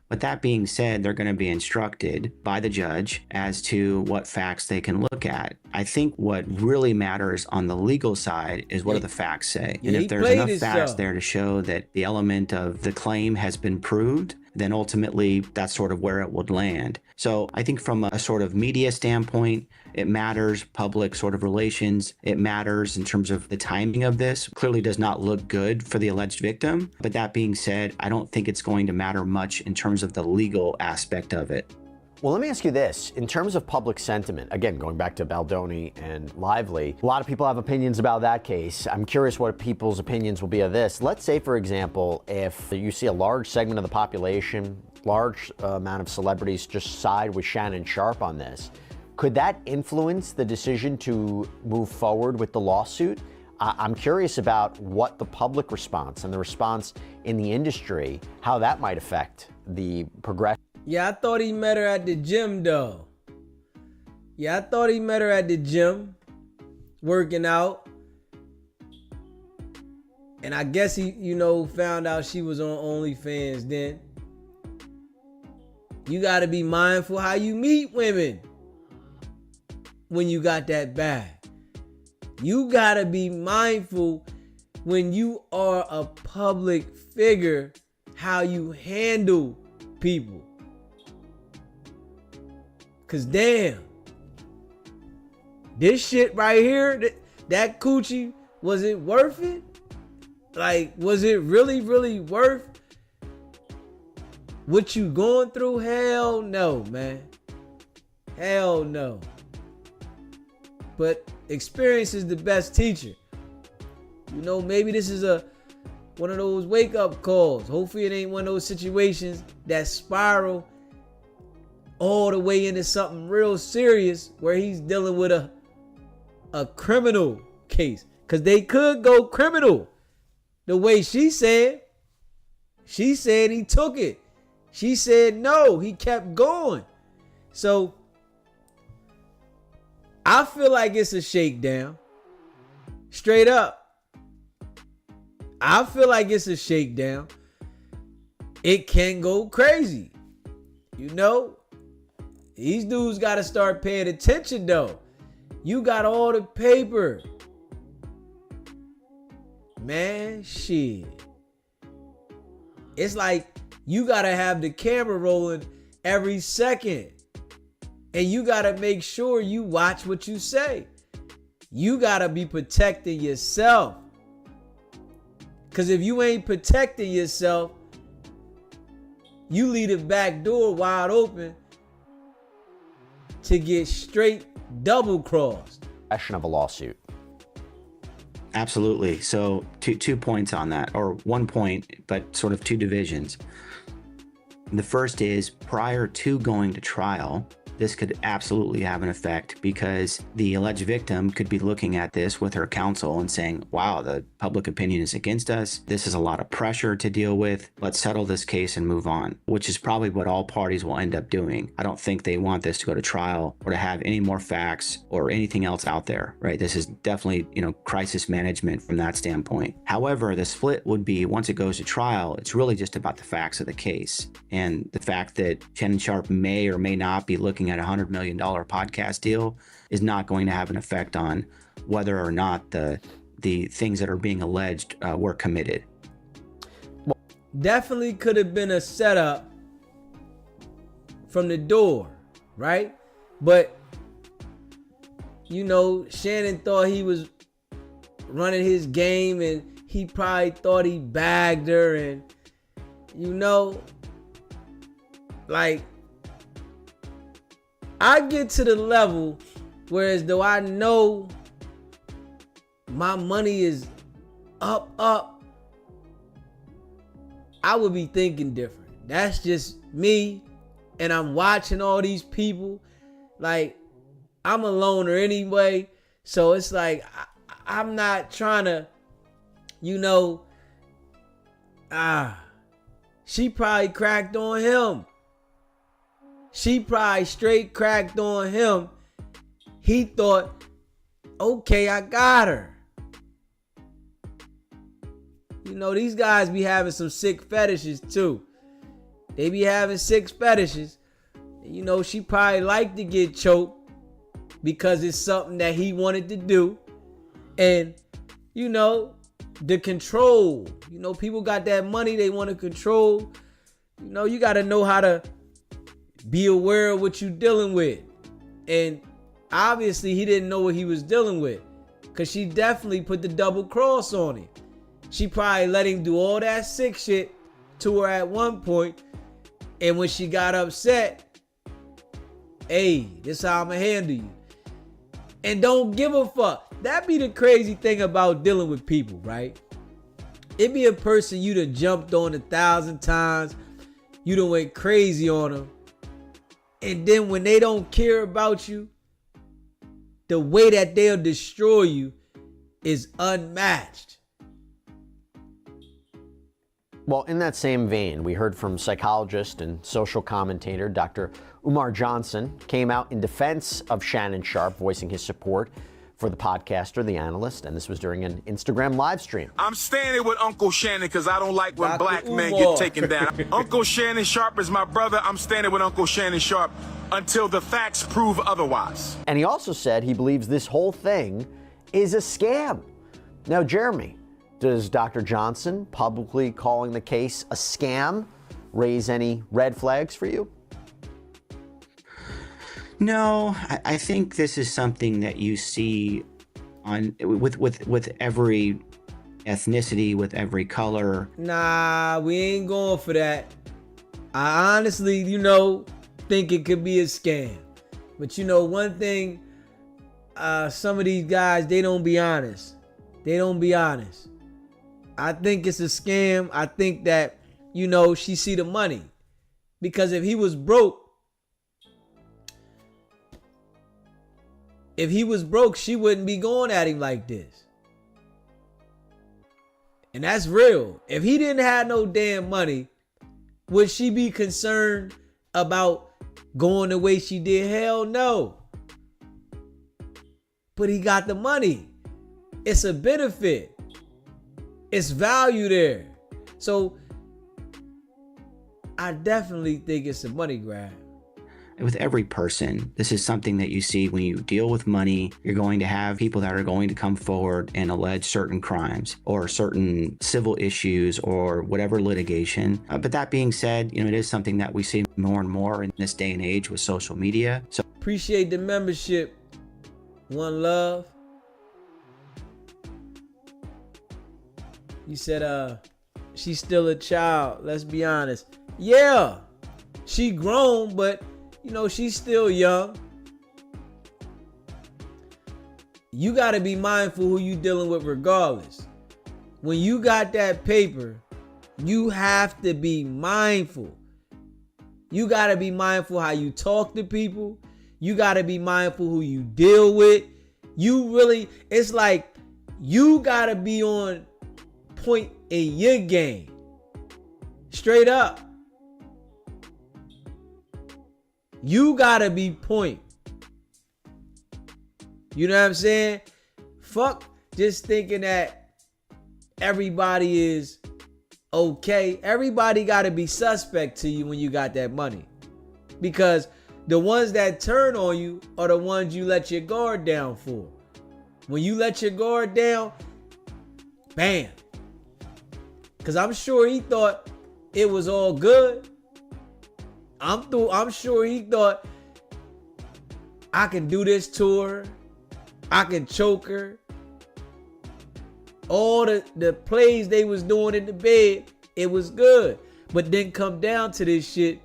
But that being said, they're going to be instructed by the judge as to what facts they can look at. I think what really matters on the legal side is what do the facts say? And if there's enough facts there to show that the element of the claim has been proved, then ultimately that's sort of where it would land. So I think from a sort of media standpoint, it matters. Public sort of relations, it matters in terms of the timing of this. Clearly does not look good for the alleged victim. But that being said, I don't think it's going to matter much in terms of the legal aspect of it. Well, let me ask you this. In terms of public sentiment, again, going back to Baldoni and Lively, a lot of people have opinions about that case. I'm curious what people's opinions will be of this. Let's say, for example, if you see a large segment of the population, large amount of celebrities just side with Shannon Sharpe on this, could that influence the decision to move forward with the lawsuit? I'm curious about what the public response and the response in the industry, how that might affect the progression. Yeah, I thought he met her at the gym, though. Yeah, I thought he met her at the gym, working out. And I guess he, found out she was on OnlyFans then. You got to be mindful how you meet women when you got that bag. You got to be mindful when you are a public figure how you handle people. Cause damn, this shit right here, that coochie, was it worth it? Like, was it really, really worth what you going through? Hell no, man. Hell no. But experience is the best teacher. Maybe this is one of those wake-up calls. Hopefully it ain't one of those situations that spiral all the way into something real serious where he's dealing with a criminal case. Because they could go criminal. The way she said he took it. She said no, he kept going. So I feel like it's a shakedown. Straight up. I feel like it's a shakedown. it can go crazy. You know, these dudes got to start paying attention though. You got all the paper. Man, shit. It's like you got to have the camera rolling every second. And you got to make sure you watch what you say. You got to be protecting yourself. Because if you ain't protecting yourself, you leave the back door wide open to get straight double crossed. Of a lawsuit. Absolutely. So two points on that, or 1 point, but sort of two divisions. The first is, prior to going to trial, this could absolutely have an effect, because the alleged victim could be looking at this with her counsel and saying, wow, the public opinion is against us. This is a lot of pressure to deal with. Let's settle this case and move on, which is probably what all parties will end up doing. I don't think they want this to go to trial or to have any more facts or anything else out there, right? This is definitely, crisis management from that standpoint. However, the split would be, once it goes to trial, it's really just about the facts of the case. And the fact that Shannon Sharpe may or may not be looking at a $100 million podcast deal is not going to have an effect on whether or not the things that are being alleged were committed. Definitely could have been a setup from the door, right? But, Shannon thought he was running his game, and he probably thought he bagged her, and, I get to the level whereas though I know my money is up, I would be thinking different. That's just me. And I'm watching all these people. Like, I'm a loner anyway. So it's like, I'm not trying to, she probably cracked on him. She probably straight cracked on him. He thought, okay, I got her. These guys be having some sick fetishes too. They be having sick fetishes. She probably liked to get choked because it's something that he wanted to do. And, the control. People got that money, they want to control. You got to know how to be aware of what you're dealing with. And obviously he didn't know what he was dealing with, because she definitely put the double cross on him. She probably let him do all that sick shit to her at one point, and when she got upset, hey, this how I'ma handle you. And don't give a fuck. That be the crazy thing about dealing with people, right? It be a person you done jumped on 1,000 times, you done went crazy on them, and then when they don't care about you, the way that they'll destroy you is unmatched. Well, in that same vein, we heard from psychologist and social commentator Dr. Umar Johnson came out in defense of Shannon Sharpe, voicing his support for the podcaster, the analyst, and this was during an Instagram live stream. I'm standing with Uncle Shannon because I don't like when black men get taken down. Uncle Shannon Sharpe is my brother. I'm standing with Uncle Shannon Sharpe until the facts prove otherwise. And he also said he believes this whole thing is a scam. Now, Jeremy, does Dr. Johnson publicly calling the case a scam raise any red flags for you? No, I think this is something that you see on with every ethnicity, with every color. Nah, we ain't going for that. I honestly, think it could be a scam. But one thing, some of these guys, they don't be honest. I think it's a scam. I think that, she see the money. Because if he was broke, she wouldn't be going at him like this. And that's real. If he didn't have no damn money, would she be concerned about going the way she did? Hell no. But he got the money. It's a benefit. It's value there. So I definitely think it's a money grab. With every person, this is something that you see when you deal with money. You're going to have people that are going to come forward and allege certain crimes or certain civil issues or whatever litigation. But that being said, it is something that we see more and more in this day and age with social media. So appreciate the membership. One love. You said, she's still a child. Let's be honest. Yeah, she grown, but she's still young. You got to be mindful who you dealing with regardless. When you got that paper, you have to be mindful. You got to be mindful how you talk to people. You got to be mindful who you deal with. It's like you got to be on point in your game. Straight up. You gotta be point. You know what I'm saying? Fuck just thinking that everybody is okay. Everybody gotta be suspect to you when you got that money. Because the ones that turn on you are the ones you let your guard down for. When you let your guard down, bam. Because I'm sure he thought it was all good. I'm sure he thought, I can do this to her. I can choke her. All the plays they was doing in the bed, it was good. But then come down to this shit,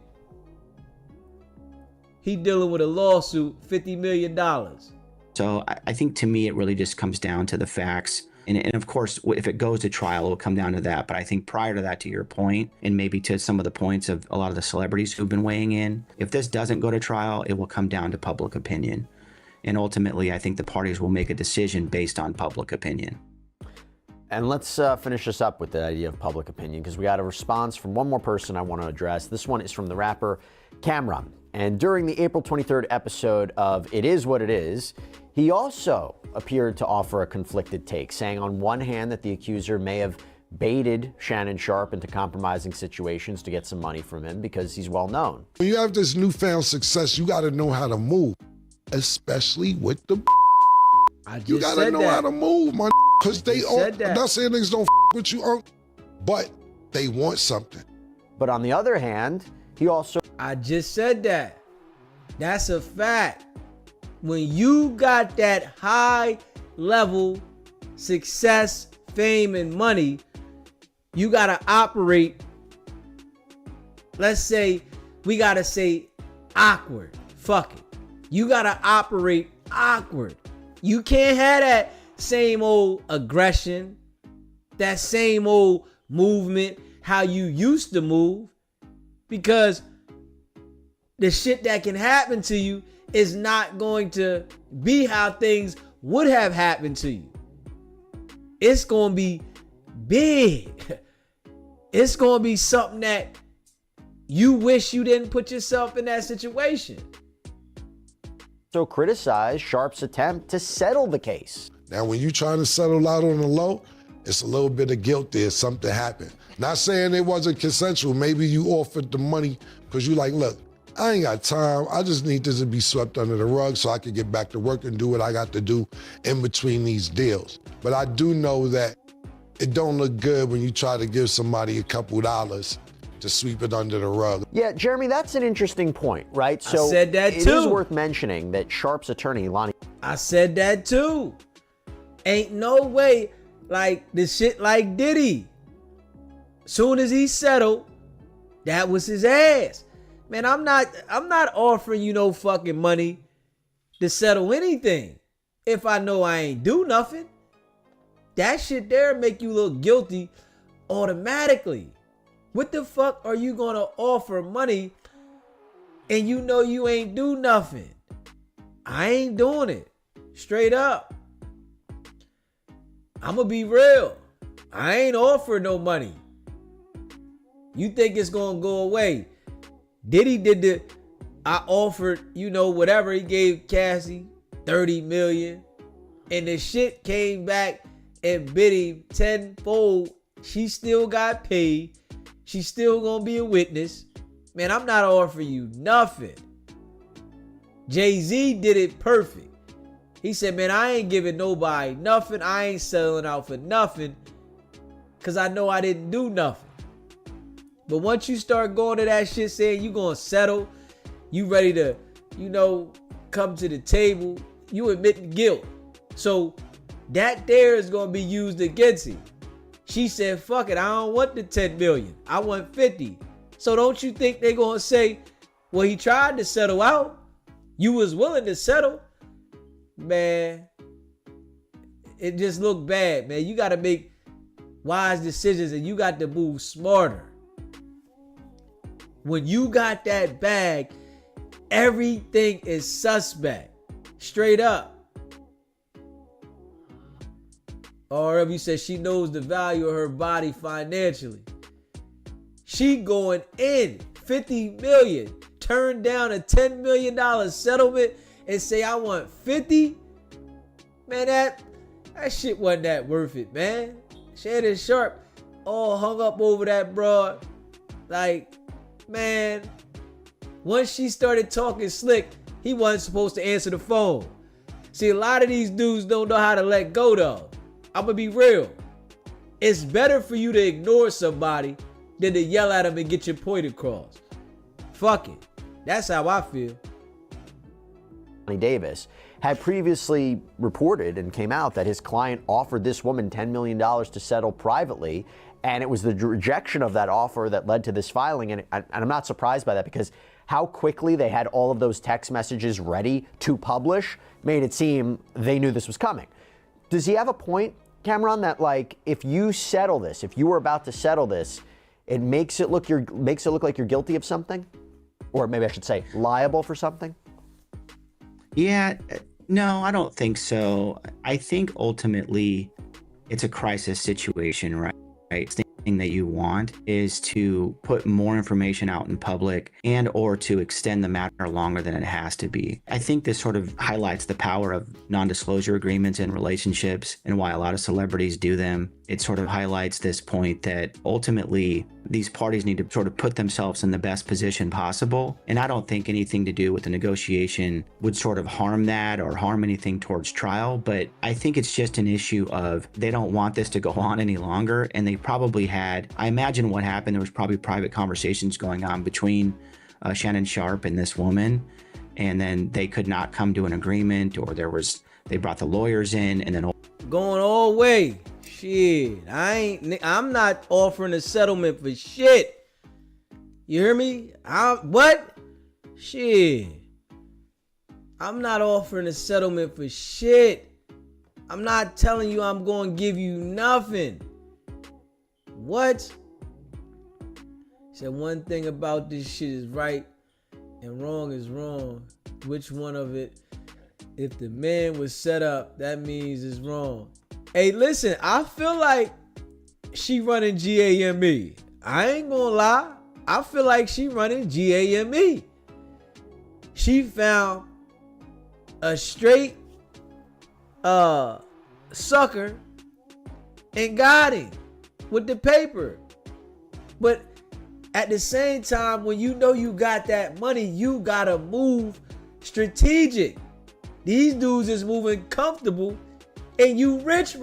he dealing with a lawsuit, $50 million. So I think to me, it really just comes down to the facts. And of course, if it goes to trial, it will come down to that. But I think prior to that, to your point, and maybe to some of the points of a lot of the celebrities who've been weighing in, if this doesn't go to trial, it will come down to public opinion. And ultimately, I think the parties will make a decision based on public opinion. And let's finish this up with the idea of public opinion, because we got a response from one more person I want to address. This one is from the rapper Cameron. And during the April 23rd episode of It Is What It Is, he also appeared to offer a conflicted take, saying on one hand that the accuser may have baited Shannon Sharpe into compromising situations to get some money from him because he's well known. When you have this newfound success, you got to know how to move, especially with the you got to know how to move, man, because they all, I'm not saying niggas don't with you, but they want something. But on the other hand, he also... I just said that. That's a fact. When you got that high level success, fame, and money, you got to operate, let's say, we got to say awkward. Fuck it. You got to operate awkward. You can't have that same old aggression, that same old movement, how you used to move, because the shit that can happen to you is not going to be how things would have happened to you. It's going to be big. It's going to be something that you wish you didn't put yourself in that situation. So criticize Sharpe's attempt to settle the case. Now, when you're trying to settle out on the low, it's a little bit of guilt there. Something happened. Not saying it wasn't consensual. Maybe you offered the money because you like, look, I ain't got time. I just need this to be swept under the rug so I can get back to work and do what I got to do in between these deals. But I do know that it don't look good when you try to give somebody a couple dollars to sweep it under the rug. Yeah, Jeremy, that's an interesting point, right? So I said that too. It is worth mentioning that Sharpe's attorney, Lonnie... I said that too. Ain't no way, like, the shit like Diddy. Soon as he settled, that was his ass. Man, I'm not offering you no fucking money to settle anything if I know I ain't do nothing. That shit there make you look guilty automatically. What the fuck are you gonna offer money and you know you ain't do nothing? I ain't doing it. Straight up. I'ma be real. I ain't offering no money. You think it's gonna go away? Diddy did I offered, whatever he gave Cassie, 30 million. And the shit came back and bid him tenfold. She still got paid. She's still gonna be a witness. Man, I'm not offering you nothing. Jay-Z did it perfect. He said, man, I ain't giving nobody nothing. I ain't selling out for nothing because I know I didn't do nothing. But once you start going to that shit saying you gonna settle, you ready to, come to the table, you admit guilt. So that there is gonna be used against you. She said, fuck it, I don't want the 10 million. I want 50. So don't you think they're gonna say, well, he tried to settle out. You was willing to settle. Man, it just looked bad, man. You got to make wise decisions and you got to move smarter. When you got that bag, everything is suspect. Straight up. RW says she knows the value of her body financially. She going in 50 million, turn down a $10 million settlement and say, I want 50. Man, that shit wasn't that worth it, man. Shannon Sharp all hung up over that broad. Like, man, once she started talking slick, he wasn't supposed to answer the phone. See, a lot of these dudes don't know how to let go, though. I'm gonna be real. It's better for you to ignore somebody than to yell at them and get your point across. Fuck it. That's how I feel. Davis had previously reported and came out that his client offered this woman $10 million to settle privately, and it was the rejection of that offer that led to this filing. And I'm not surprised by that, because how quickly they had all of those text messages ready to publish made it seem they knew this was coming. Does he have a point, Cameron, that like if you settle this, if you were about to settle this, it makes it look like you're guilty of something? Or maybe I should say liable for something? Yeah, no, I don't think so. I think ultimately it's a crisis situation, right? The thing that you want is to put more information out in public and or to extend the matter longer than it has to be. I think this sort of highlights the power of non-disclosure agreements in relationships and why a lot of celebrities do them. It sort of highlights this point that ultimately these parties need to sort of put themselves in the best position possible. And I don't think anything to do with the negotiation would sort of harm that or harm anything towards trial. But I think it's just an issue of they don't want this to go on any longer. And they probably had, I imagine what happened, there was probably private conversations going on between Shannon Sharp and this woman. And then they could not come to an agreement, or they brought the lawyers in and then going all the way. Shit, I'm not offering a settlement for shit. You hear me? What? Shit. I'm not offering a settlement for shit. I'm not telling you I'm going to give you nothing. What? Said one thing about this shit is right and wrong is wrong. Which one of it? If the man was set up, that means it's wrong. Hey, listen, I feel like she running GAME. I ain't gonna lie. I feel like she running GAME. She found a straight sucker and got him with the paper. But at the same time, when you know you got that money, you gotta move strategic. These dudes is moving comfortable and you rich.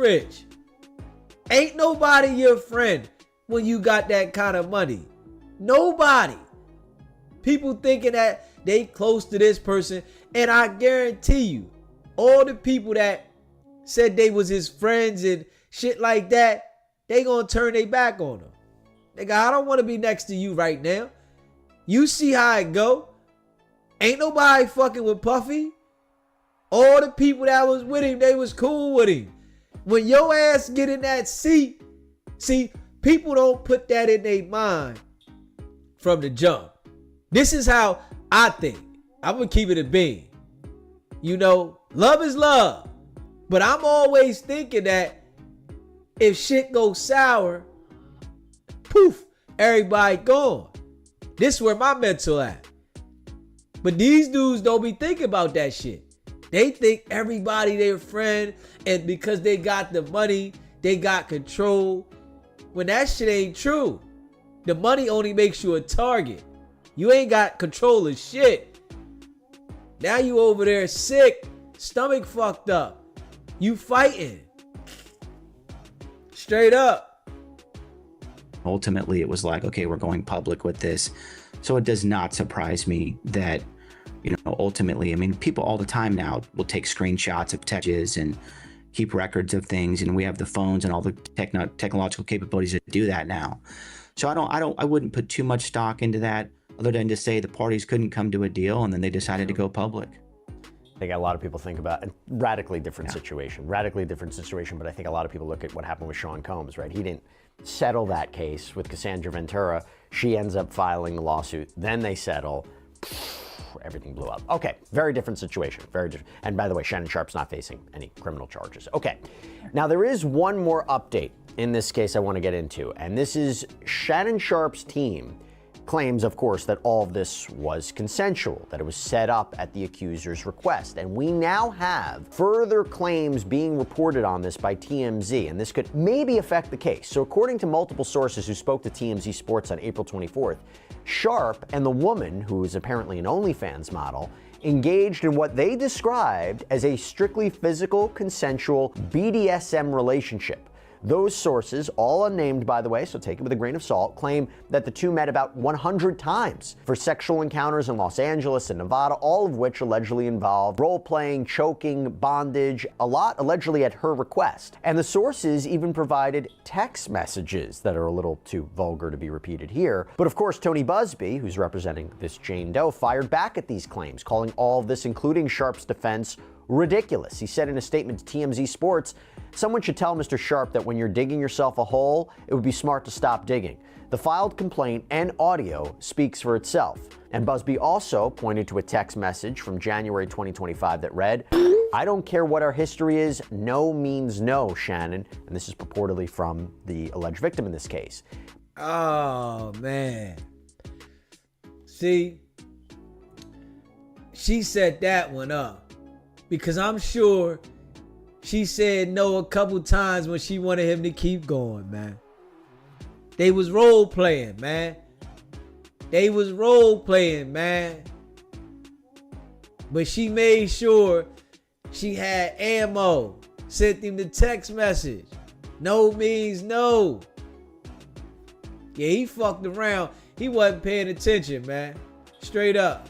Ain't nobody your friend when you got that kind of money. Nobody. People thinking that they close to this person, and I guarantee you, all the people that said they was his friends and shit like that, they gonna turn their back on him. Nigga, I don't want to be next to you right now. You see how it go. Ain't nobody fucking with Puffy. All the people that was with him, they was cool with him. When your ass get in that seat, see, people don't put that in their mind from the jump. This is how I think. I'm going to keep it a bean. You know, love is love. But I'm always thinking that if shit goes sour, poof, everybody gone. This is where my mental at. But these dudes don't be thinking about that shit. They think everybody their friend, and because they got the money, they got control. When that shit ain't true. The money only makes you a target. You ain't got control of shit. Now you over there sick, stomach fucked up. You fighting. Straight up. Ultimately, it was like, okay, we're going public with this. So it does not surprise me that, ultimately, I mean, people all the time now will take screenshots of texts and keep records of things. And we have the phones and all the technological capabilities to do that now. So I wouldn't put too much stock into that, other than to say the parties couldn't come to a deal and then they decided to go public. I think a lot of people think about a radically different situation, but I think a lot of people look at what happened with Sean Combs, right? He didn't settle that case with Cassandra Ventura. She ends up filing the lawsuit. Then they settle. Everything blew up. Okay, very different situation, very different. And by the way, Shannon Sharp's not facing any criminal charges. Okay, now there is one more update in this case I want to get into, and this is Shannon Sharp's team claims, of course, that all of this was consensual, that it was set up at the accuser's request. And we now have further claims being reported on this by TMZ, and this could maybe affect the case. So according to multiple sources who spoke to TMZ Sports on April 24th, Sharp and the woman, who is apparently an OnlyFans model, engaged in what they described as a strictly physical, consensual BDSM relationship. Those sources, all unnamed by the way, so take it with a grain of salt, claim that the two met about 100 times for sexual encounters in Los Angeles and Nevada, all of which allegedly involved role-playing, choking, bondage, a lot allegedly at her request. And the sources even provided text messages that are a little too vulgar to be repeated here. But of course, Tony Busby, who's representing this Jane Doe, fired back at these claims, calling all of this, including Sharp's defense, ridiculous. He said in a statement to TMZ Sports, "Someone should tell Mr. Sharp that when you're digging yourself a hole, it would be smart to stop digging. The filed complaint and audio speaks for itself." And Busby also pointed to a text message from January 2025 that read, "I don't care what our history is, no means no, Shannon." And this is purportedly from the alleged victim in this case. Oh, man. See, she set that one up. Because I'm sure she said no a couple times when she wanted him to keep going, man. They was role playing, man. But she made sure she had ammo. Sent him the text message. No means no. Yeah, he fucked around. He wasn't paying attention, man. Straight up.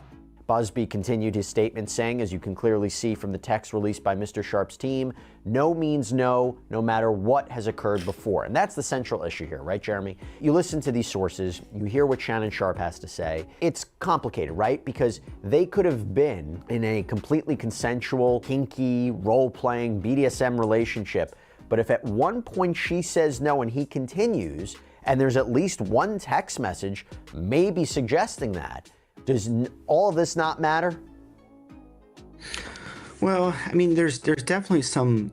Busby continued his statement saying, as you can clearly see from the text released by Mr. Sharp's team, no means no, no matter what has occurred before. And that's the central issue here, right, Jeremy? You listen to these sources, you hear what Shannon Sharp has to say. It's complicated, right? Because they could have been in a completely consensual, kinky, role-playing BDSM relationship. But if at one point she says no and he continues, and there's at least one text message maybe suggesting that, does all of this not matter? Well, I mean, there's definitely some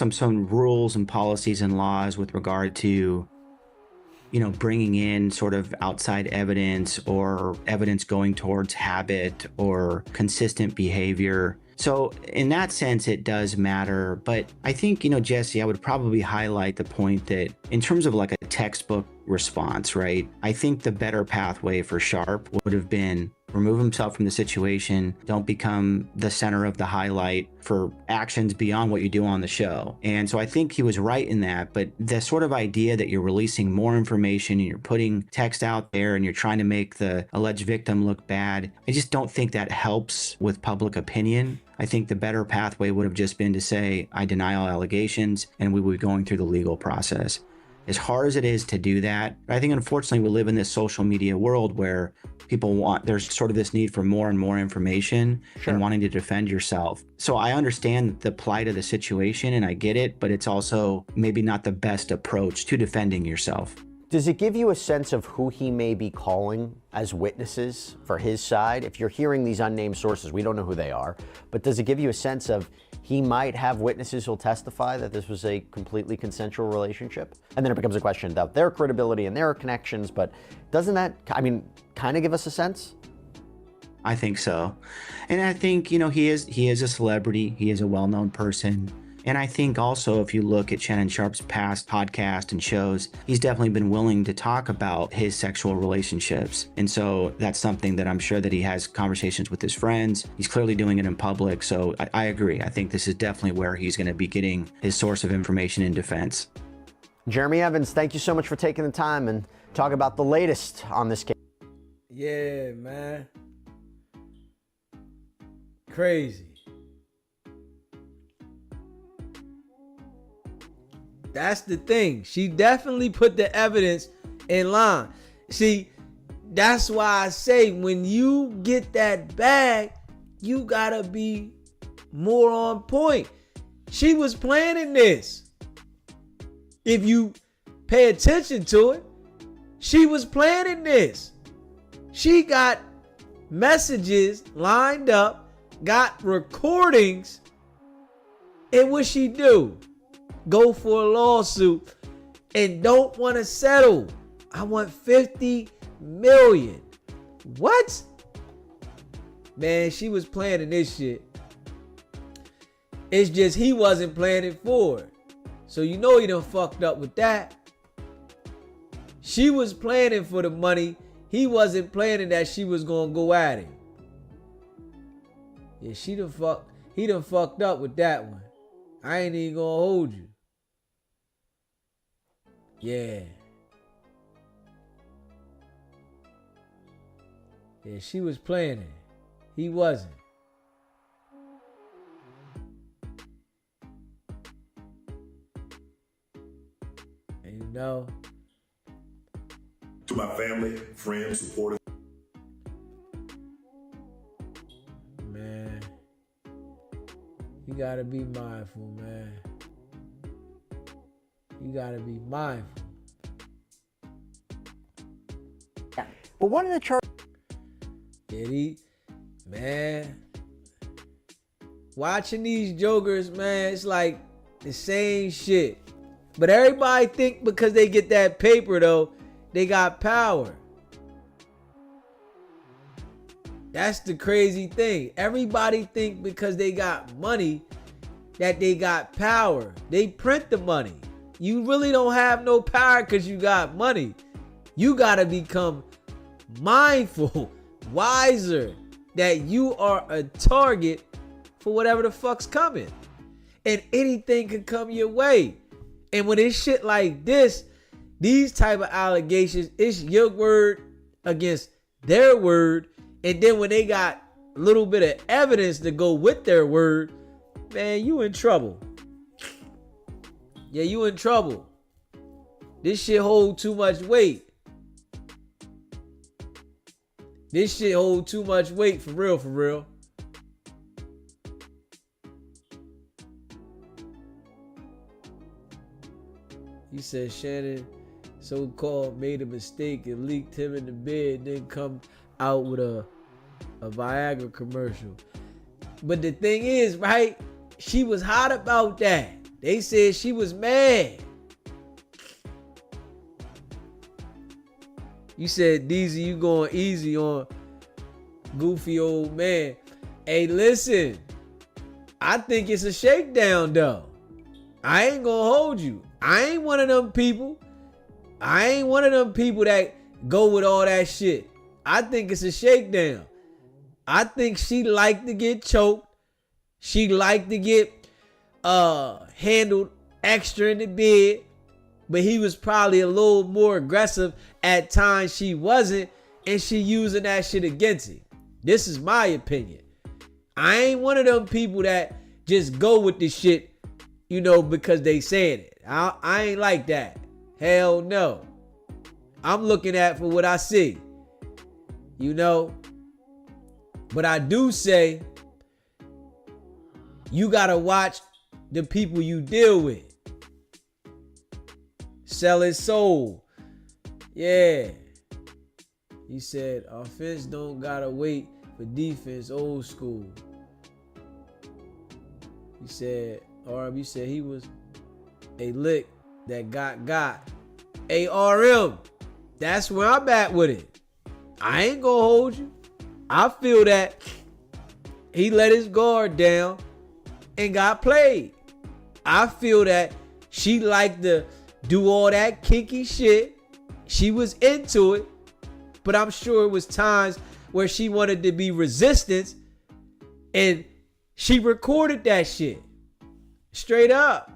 rules and policies and laws with regard to, bringing in sort of outside evidence or evidence going towards habit or consistent behavior. So in that sense, it does matter. But I think, Jesse, I would probably highlight the point that in terms of like a textbook response, right? I think the better pathway for Sharp would have been remove himself from the situation, don't become the center of the highlight for actions beyond what you do on the show. And so I think he was right in that, but the sort of idea that you're releasing more information and you're putting text out there and you're trying to make the alleged victim look bad, I just don't think that helps with public opinion. I think the better pathway would have just been to say, I deny all allegations, and we would be going through the legal process. As hard as it is to do that, I think unfortunately we live in this social media world where there's sort of this need for more and more information and wanting to defend yourself. So I understand the plight of the situation and I get it, but it's also maybe not the best approach to defending yourself. Does it give you a sense of who he may be calling as witnesses for his side? If you're hearing these unnamed sources, we don't know who they are, but does it give you a sense of he might have witnesses who'll testify that this was a completely consensual relationship? And then it becomes a question about their credibility and their connections, but doesn't that, kind of give us a sense? I think so. And I think, he is a celebrity. He is a well-known person. And I think also if you look at Shannon Sharp's past podcast and shows, he's definitely been willing to talk about his sexual relationships. And so that's something that I'm sure that he has conversations with his friends. He's clearly doing it in public. So I agree. I think this is definitely where he's going to be getting his source of information in defense. Jeremy Evans, thank you so much for taking the time and talk about the latest on this case. Yeah, man. Crazy. That's the thing. She definitely put the evidence in line. See, that's why I say when you get that bag, you gotta be more on point. She was planning this. If you pay attention to it, she was planning this. She got messages lined up, got recordings, and what she do? Go for a lawsuit and don't want to settle. I want 50 million. What? Man, she was planning this shit. It's just he wasn't planning for it. So you know he done fucked up with that. She was planning for the money. He wasn't planning that she was gonna go at him. Yeah, he done fucked up with that one. I ain't even gonna hold you. Yeah. Yeah, she was planning. He wasn't. And you know, to my family, friends, supporters. Man, you gotta be mindful, man. You gotta be mindful. Yeah. But one of the charges. Man, watching these jokers, man, it's like the same shit. But everybody think because they get that paper, though, they got power. That's the crazy thing. Everybody think because they got money that they got power. They print the money. You really don't have no power because you got money. You got to become mindful, wiser, that you are a target for whatever the fuck's coming. And anything can come your way. And when it's shit like this, these type of allegations, it's your word against their word. And then when they got a little bit of evidence to go with their word, man, you in trouble. Yeah, you in trouble. This shit hold too much weight. This shit hold too much weight, for real, for real. He said Shannon so-called made a mistake and leaked him in the bed, then come out with a Viagra commercial. But the thing is, right, she was hot about that. They said she was mad. You said, Deezy, you going easy on goofy old man. Hey, listen, I think it's a shakedown, though. I ain't gonna hold you. I ain't one of them people. I ain't one of them people that go with all that shit. I think it's a shakedown. I think she liked to get choked. She liked to get handled extra in the bed. But he was probably a little more aggressive at times she wasn't. And she using that shit against him. This is my opinion. I ain't one of them people that just go with the shit, you know, because they saying it. I ain't like that. Hell no. I'm looking at for what I see. You know. But I do say you gotta watch the people you deal with. Sell his soul. Yeah. He said, offense don't gotta wait for defense, old school. He said, RM, said he was a lick that got. ARM, that's where I'm at with it. I ain't gonna hold you. I feel that he let his guard down and got played. I feel that she liked to do all that kinky shit. She was into it, but I'm sure it was times where she wanted to be resistant, and she recorded that shit. Straight up.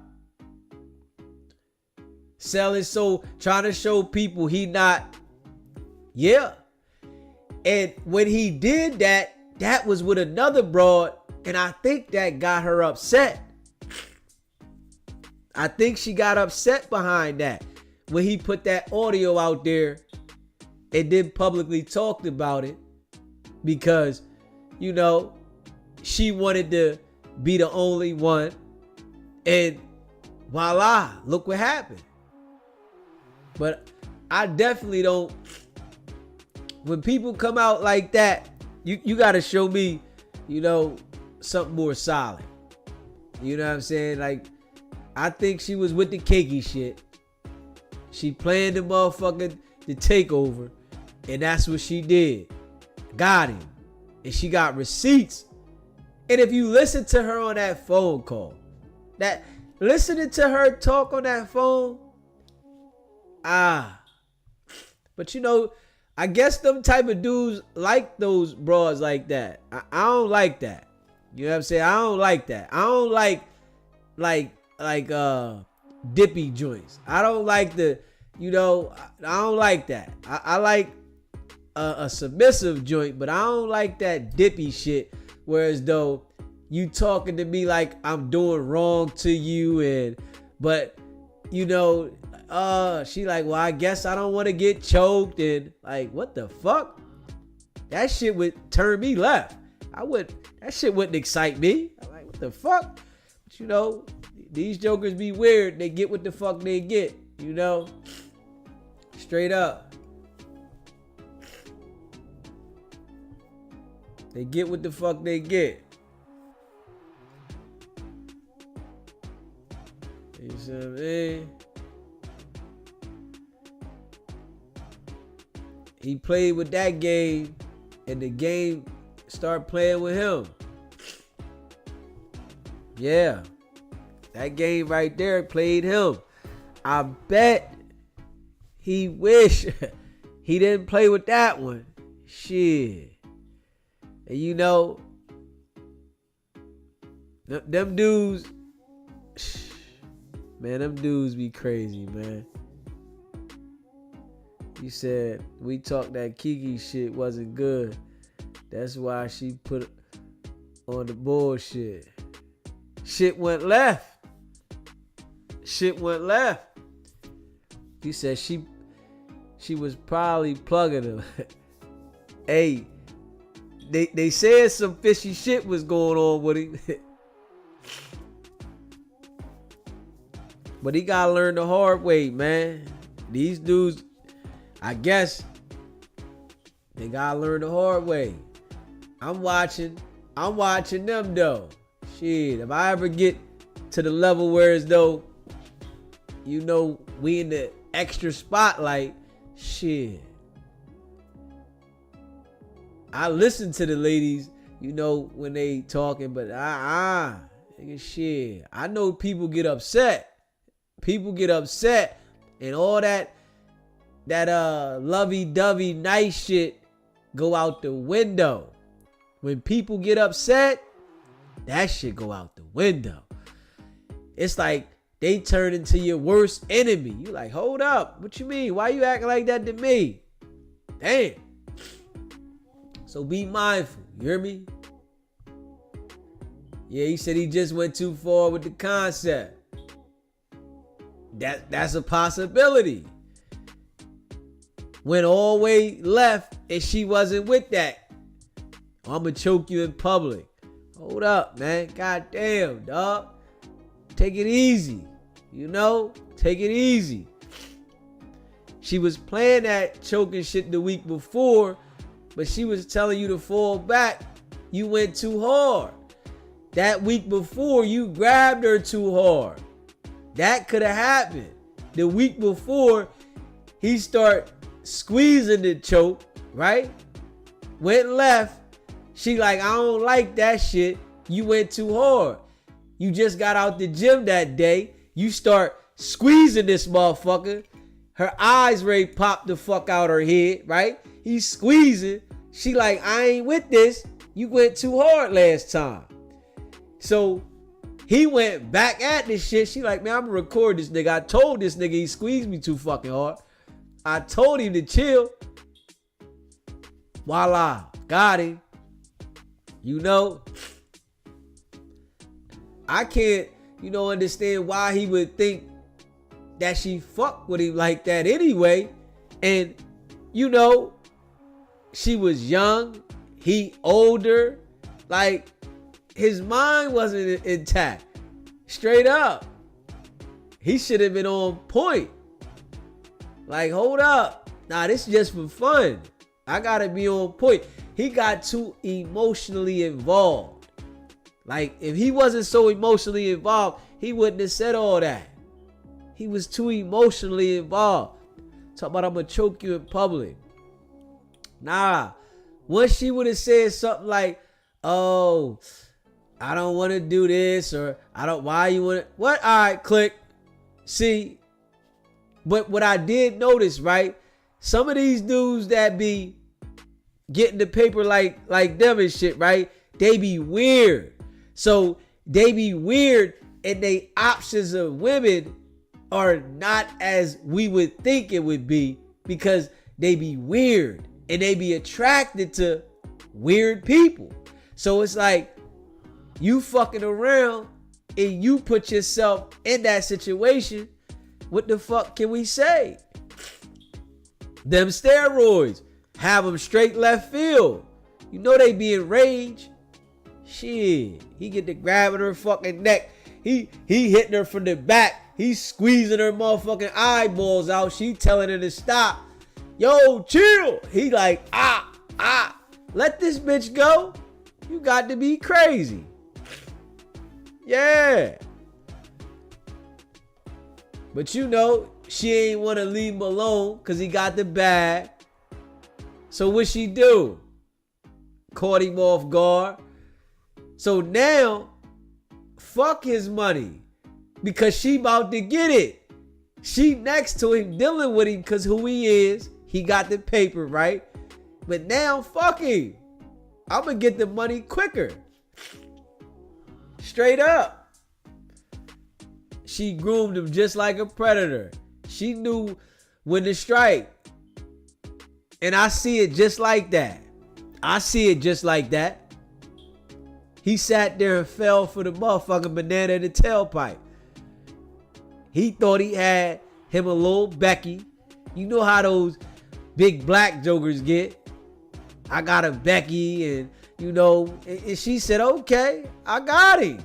Selling soul, trying to show people he not. Yeah. And when he did that, that was with another broad, and I think that got her upset. I think she got upset behind that when he put that audio out there and then publicly talked about it, because, you know, she wanted to be the only one, and voila, look what happened. But I definitely don't, when people come out like that, you got to show me, you know, something more solid. You know what I'm saying? Like, I think she was with the cakey shit. She planned the motherfucker to take over, and that's what she did. Got him. And she got receipts. And if you listen to her on that phone call, that listening to her talk on that phone, but you know, I guess them type of dudes like those broads like that. I don't like that. You know what I'm saying? I don't like that. I don't like dippy joints. I don't like the, you know, I don't like that. I like a submissive joint, but I don't like that dippy shit. Whereas though you talking to me like I'm doing wrong to you, but you know, she like, well, I guess I don't want to get choked, and like, what the fuck? That shit would turn me left. That shit wouldn't excite me. I'm like, what the fuck? But you know, these jokers be weird. They get what the fuck they get, you know? Straight up. They get what the fuck they get. You see what I mean? He played with that game, and the game started playing with him. Yeah. That game right there played him. I bet he wish he didn't play with that one. Shit. And you know, them dudes, man, them dudes be crazy, man. You said we talked that Kiki shit wasn't good. That's why she put on the bullshit. Shit went left. Shit went left. He said she was probably plugging him. Hey, they said some fishy shit was going on with him. But he gotta learn the hard way, man. These dudes, I guess, they gotta learn the hard way. I'm watching them though. Shit, if I ever get to the level where as though, you know, we in the extra spotlight, shit, I listen to the ladies, you know, when they talking, but nigga, shit, I know people get upset. People get upset, and all that lovey-dovey nice shit go out the window. When people get upset, that shit go out the window. It's like they turn into your worst enemy. You like, hold up, what you mean? Why you acting like that to me? Damn. So be mindful, you hear me? Yeah, he said he just went too far with the concept. That's a possibility. Went all the way left and she wasn't with that. I'ma choke you in public. Hold up, man. God damn, dog. Take it easy. You know? Take it easy. She was playing that choking shit the week before, but she was telling you to fall back. You went too hard. That week before, you grabbed her too hard. That could have happened. The week before, he start squeezing the choke, right? Went left. She like, I don't like that shit. You went too hard. You just got out the gym that day. You start squeezing this motherfucker. Her eyes ready pop the fuck out her head, right? He's squeezing. She like, I ain't with this. You went too hard last time. So he went back at this shit. She like, man, I'm gonna record this nigga. I told this nigga he squeezed me too fucking hard. I told him to chill. Voila. Got him. You know, I can't, understand why he would think that she fucked with him like that anyway. And, she was young, he older. Like, his mind wasn't intact. Straight up. He should have been on point. Like, hold up. Nah, this is just for fun. I gotta be on point. He got too emotionally involved. Like, if he wasn't so emotionally involved, he wouldn't have said all that. He was too emotionally involved. Talk about, I'm gonna choke you in public. Nah. Once she would have said something like, oh, I don't want to do this, or why you want to, what? All right, click. See, but what I did notice, right? Some of these dudes that be getting the paper like them and shit, right? They be weird. So they be weird, and they options of women are not as we would think it would be, because they be weird and they be attracted to weird people. So it's like, you fucking around and you put yourself in that situation. What the fuck can we say? Them steroids have them straight left field. They be enraged. Shit, he get to grabbing her fucking neck. He hitting her from the back. He's squeezing her motherfucking eyeballs out. She telling her to stop. Yo, chill. He like, let this bitch go. You got to be crazy. Yeah. But she ain't want to leave him alone because he got the bag. So what she do? Caught him off guard. So now, fuck his money, because she about to get it. She next to him, dealing with him because who he is. He got the paper, right? But now, fuck him. I'm going to get the money quicker. Straight up. She groomed him just like a predator. She knew when to strike. And I see it just like that. He sat there and fell for the motherfucking banana in the tailpipe. He thought he had him a little Becky. You know how those big black jokers get. I got a Becky, and and she said, okay, I got him.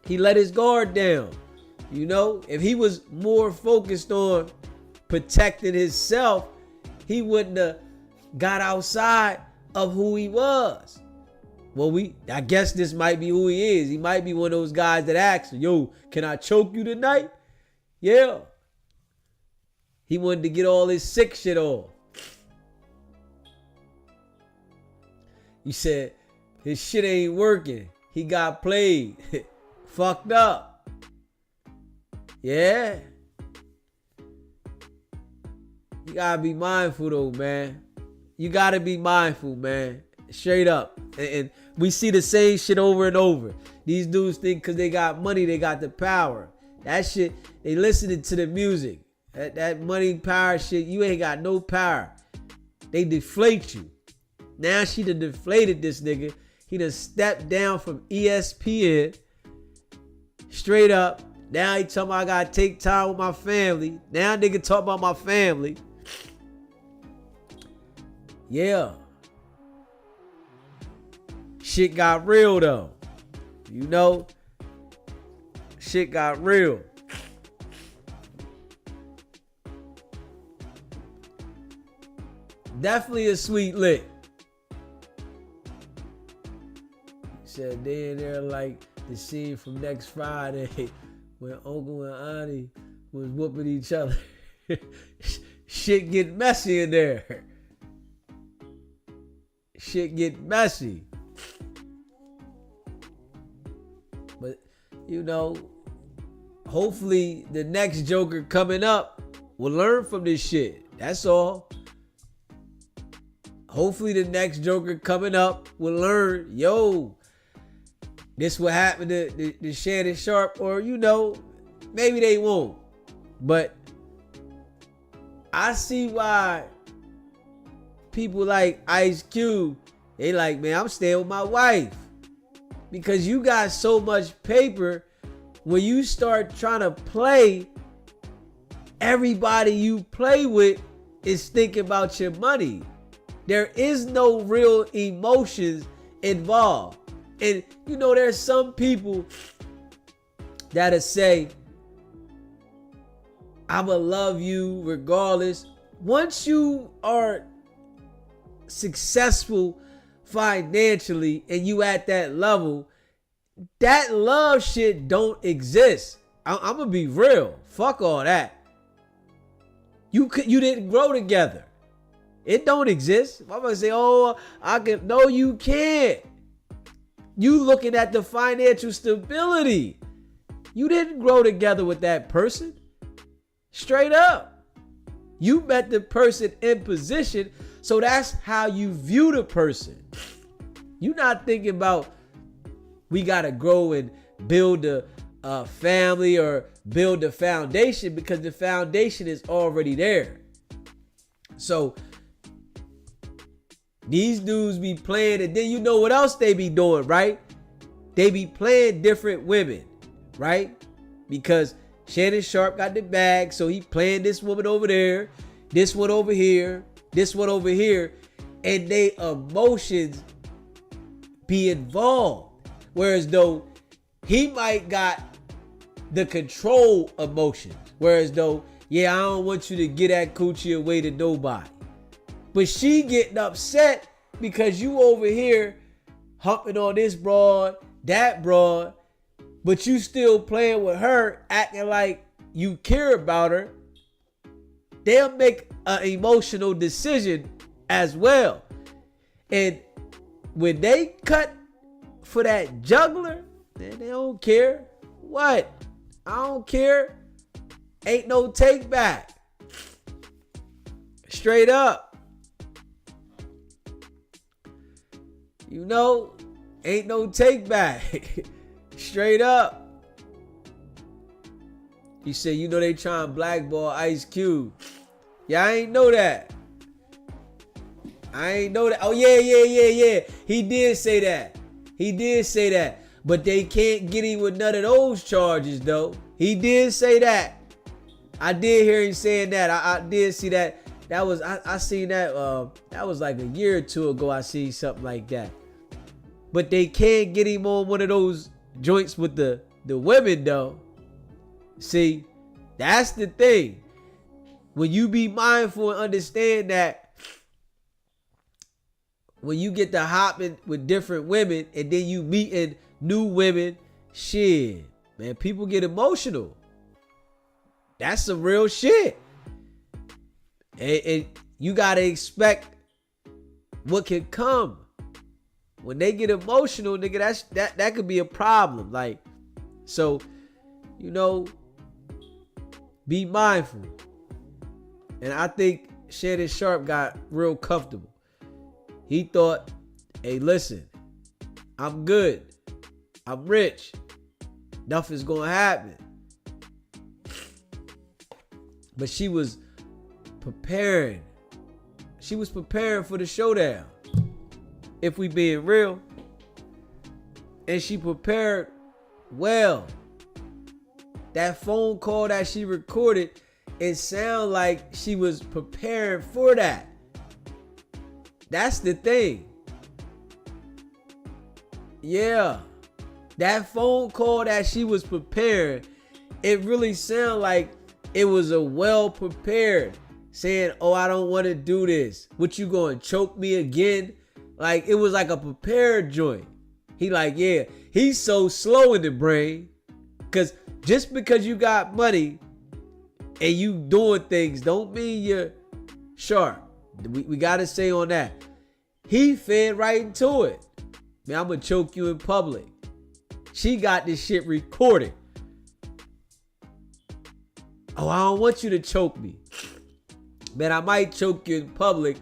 He let his guard down. If he was more focused on protecting himself, he wouldn't have got outside of who he was. Well, I guess this might be who he is. He might be one of those guys that asks, yo, can I choke you tonight? Yeah. He wanted to get all his sick shit off. He said his shit ain't working. He got played. Fucked up. Yeah. You gotta be mindful though, man. You gotta be mindful, man. Straight up. And we see the same shit over and over. These dudes think because they got money, they got the power. That shit, they listening to the music. That money power shit, you ain't got no power. They deflate you. Now she done deflated this nigga. He done stepped down from ESPN. Straight up. Now he talking about I gotta take time with my family. Now nigga talk about my family. Yeah. Shit got real though. Shit got real. Definitely a sweet lick. He said they in there like the scene from Next Friday when Uncle and Auntie was whooping each other. Shit get messy in there. Shit get messy. But, you know, hopefully the next Joker coming up will learn from this shit. That's all. Hopefully the next Joker coming up will learn, yo, this what happened to Shannon Sharpe, or, you know, maybe they won't. But I see why people like Ice Cube, they like, man, I'm staying with my wife. Because you got so much paper, when you start trying to play, everybody you play with is thinking about your money. There is no real emotions involved. And you know, there's some people that'll say, I'ma love you regardless. Once you are successful financially and you at that level, that love shit don't exist. I'm gonna be real. Fuck all that. You didn't grow together. It don't exist. I'm gonna say, oh, I can. No, you can't. You looking at the financial stability. You didn't grow together with that person. Straight up. You met the person in position, so that's how you view the person. You're not thinking about, we gotta grow and build a family or build a foundation, because the foundation is already there. So these dudes be playing, and then you know what else they be doing, right? They be playing different women, right? Because Shannon Sharpe got the bag, so he playing this woman over there, this one over here, this one over here, and they emotions be involved. Whereas though he might got the control emotions. Whereas though, yeah, I don't want you to get that coochie away to nobody. But she getting upset because you over here humping on this broad, that broad, but you still playing with her, acting like you care about her. They'll make an emotional decision as well. And when they cut for that juggler, then they don't care. What? I don't care. Ain't no take back. Straight up. You know, ain't no take back. Straight up. You say, you know, they trying to blackball Ice Cube. Yeah, I ain't know that. I ain't know that. Oh, yeah. He did say that. But they can't get him with none of those charges, though. He did say that. I did hear him saying that. I did see that. That was, I seen that. That was like a year or two ago. I seen something like that. But they can't get him on one of those joints with the women, though. See, that's the thing. When you be mindful and understand that, when you get to hopping with different women and then you meeting new women, shit, man, people get emotional. That's some real shit. And you gotta expect what can come. When they get emotional, nigga, that could be a problem. Like, so, you know, be mindful. And I think Shannon Sharpe got real comfortable. He thought, hey, listen, I'm good. I'm rich. Nothing's gonna happen. But she was preparing. She was preparing for the showdown. If we being real. And she prepared well. That phone call that she recorded, it sounded like she was preparing for that. That's the thing. Yeah. That phone call that she was preparing, it really sounded like it was a well prepared, saying, oh, I don't want to do this. What, you going to choke me again? Like, it was like a prepared joint. He like, yeah, he's so slow in the brain. Because just because you got money and you doing things don't mean you're sharp. We got to say on that. He fed right into it. Man, I'm going to choke you in public. She got this shit recorded. Oh, I don't want you to choke me. Man, I might choke you in public.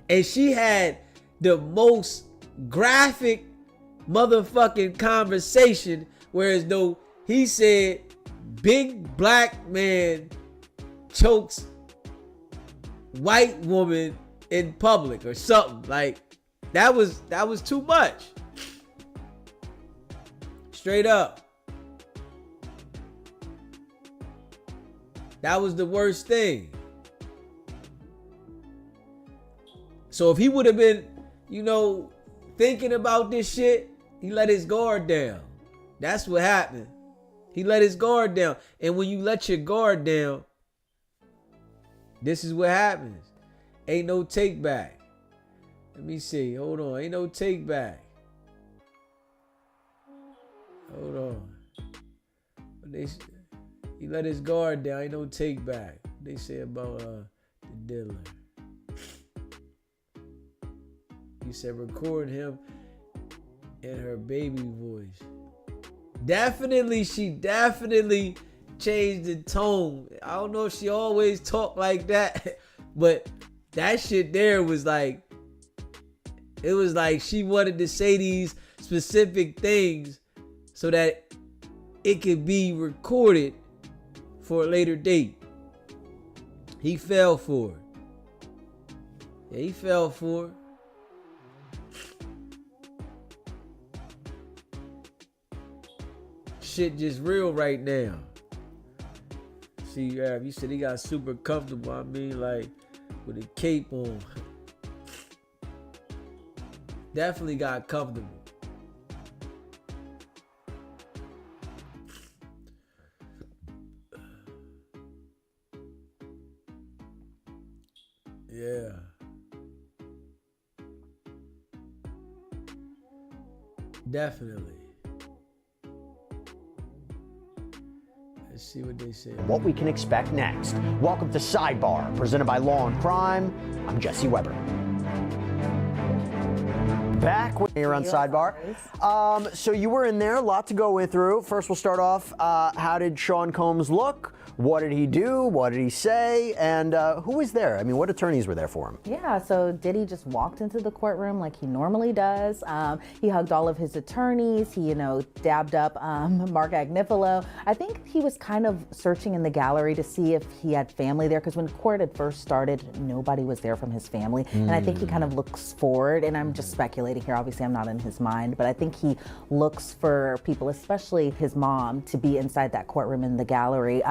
And she had the most graphic motherfucking conversation, whereas though he said big black man chokes white woman in public or something. Like that was too much. Straight up. That was the worst thing. So if he would have been, thinking about this shit, he let his guard down. That's what happened. He let his guard down. And when you let your guard down, this is what happens. Ain't no take back. Let me see. Hold on. Ain't no take back. Hold on. He let his guard down. Ain't no take back. They say about the diddler. He said record him in her baby voice. She definitely changed the tone. I don't know if she always talked like that, but that shit there was like, it was like she wanted to say these specific things so that it could be recorded for a later date. He fell for it. Yeah, he fell for it. Shit just real right now. See, you said he got super comfortable. I mean, like, with a cape on. Definitely got comfortable. Yeah. Definitely. Let's see what they say. What we can expect next. Welcome to Sidebar, presented by Law and Crime. I'm Jesse Weber. Back here on Sidebar. So you were in there, a lot to go through. First, we'll start off. How did Sean Combs look? What did he do? What did he say? And who was there? I mean, what attorneys were there for him? Yeah, so Diddy just walked into the courtroom like he normally does. He hugged all of his attorneys. He, dabbed up Mark Agnifilo. I think he was kind of searching in the gallery to see if he had family there, because when court had first started, nobody was there from his family. And I think he kind of looks forward, and I'm just speculating here. Obviously, I'm not in his mind, but I think he looks for people, especially his mom, to be inside that courtroom in the gallery.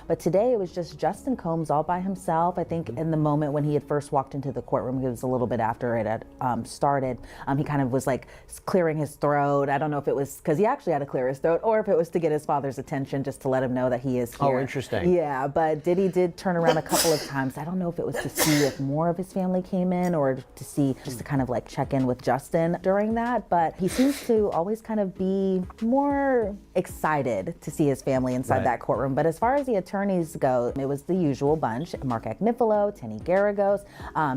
But today it was just Justin Combs all by himself. I think in the moment when he had first walked into the courtroom, it was a little bit after it had started, he kind of was like clearing his throat. I don't know if it was because he actually had to clear his throat or if it was to get his father's attention, just to let him know that he is here. Oh, interesting. Yeah, but Diddy did turn around a couple of times. I don't know if it was to see if more of his family came in or to see, just to kind of like check in with Justin during that. But he seems to always kind of be more excited to see his family inside that courtroom. But as far as the attorneys go, it was the usual bunch. Mark Agnifilo, Tenny Garagos.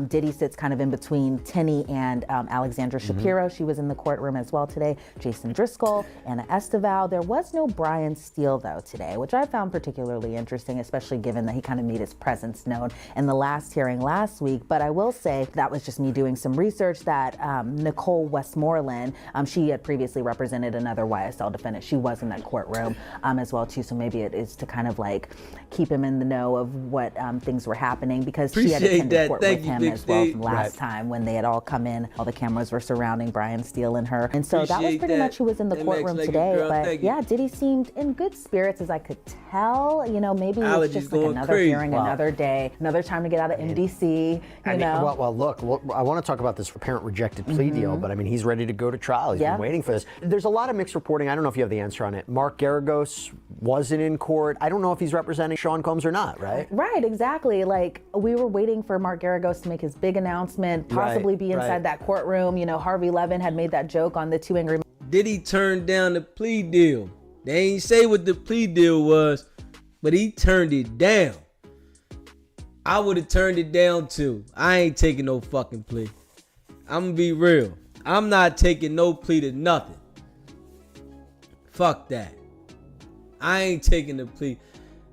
Diddy sits kind of in between Tenny and Alexandra Shapiro. She was in the courtroom as well today. Jason Driscoll, Anna Esteval. There was no Brian Steele though today, which I found particularly interesting, especially given that he kind of made his presence known in the last hearing last week. But I will say that was just me doing some research that Nicole Westmoreland, she had previously represented another YSL defendant. She was in that courtroom as well too. So maybe it is to kind of like keep him in the know of what things were happening, because she had attended court with him as well from last time when they had all come in. All the cameras were surrounding Brian Steele and her. And so that was pretty much who was in the courtroom today. But yeah, Diddy seemed in good spirits as I could tell. Maybe it's just like another hearing, another day, another time to get out of MDC. Well, look, I want to talk about this apparent rejected plea deal, but I mean, he's ready to go to trial. He's been waiting for this. There's a lot of mixed reporting. I don't know if you have the answer on it. Mark Garagos wasn't in court. I don't know if he's representing Sean Combs or not, right? Right, exactly. Like, we were waiting for Mark Garagos to make his big announcement, possibly be inside that courtroom. Harvey Levin had made that joke on the Two Angry Men. Diddy turned down the plea deal. They ain't say what the plea deal was, but he turned it down. I would have turned it down too. I ain't taking no fucking plea. I'm gonna be real. I'm not taking no plea to nothing. Fuck that. I ain't taking the plea.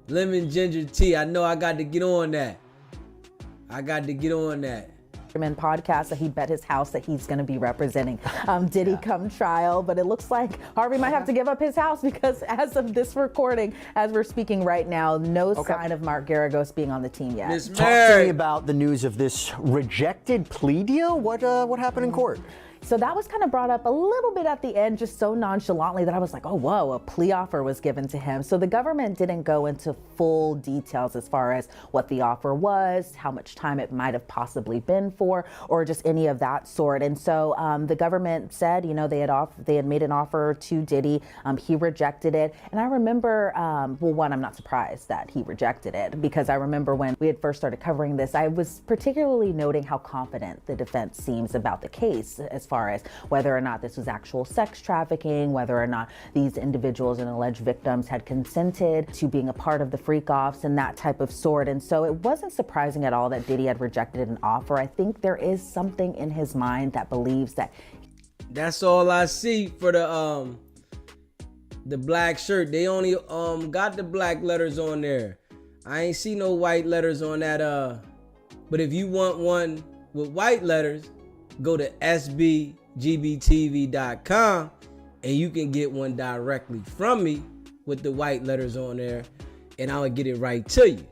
Lemon ginger tea. I know I got to get on that. Podcast that he bet his house that he's going to be representing Diddy come trial, but it looks like Harvey might have to give up his house because as of this recording, as we're speaking right now, no sign of Mark Garagos being on the team yet. Talk to me about the news of this rejected plea deal. What happened in court? So that was kind of brought up a little bit at the end, just so nonchalantly that I was like, oh, whoa, a plea offer was given to him. So the government didn't go into full details as far as what the offer was, how much time it might have possibly been for, or just any of that sort. And so the government said, they had made an offer to Diddy. He rejected it. And I remember, I'm not surprised that he rejected it, because I remember when we had first started covering this, I was particularly noting how confident the defense seems about the case as far as whether or not this was actual sex trafficking, whether or not these individuals and alleged victims had consented to being a part of the freak-offs and that type of sort. And so it wasn't surprising at all that Diddy had rejected an offer. I think there is something in his mind that believes that. That's all I see for the black shirt. They only got the black letters on there. I ain't see no white letters on that. But if you want one with white letters, go to sbgbtv.com and you can get one directly from me with the white letters on there, and I'll get it right to you.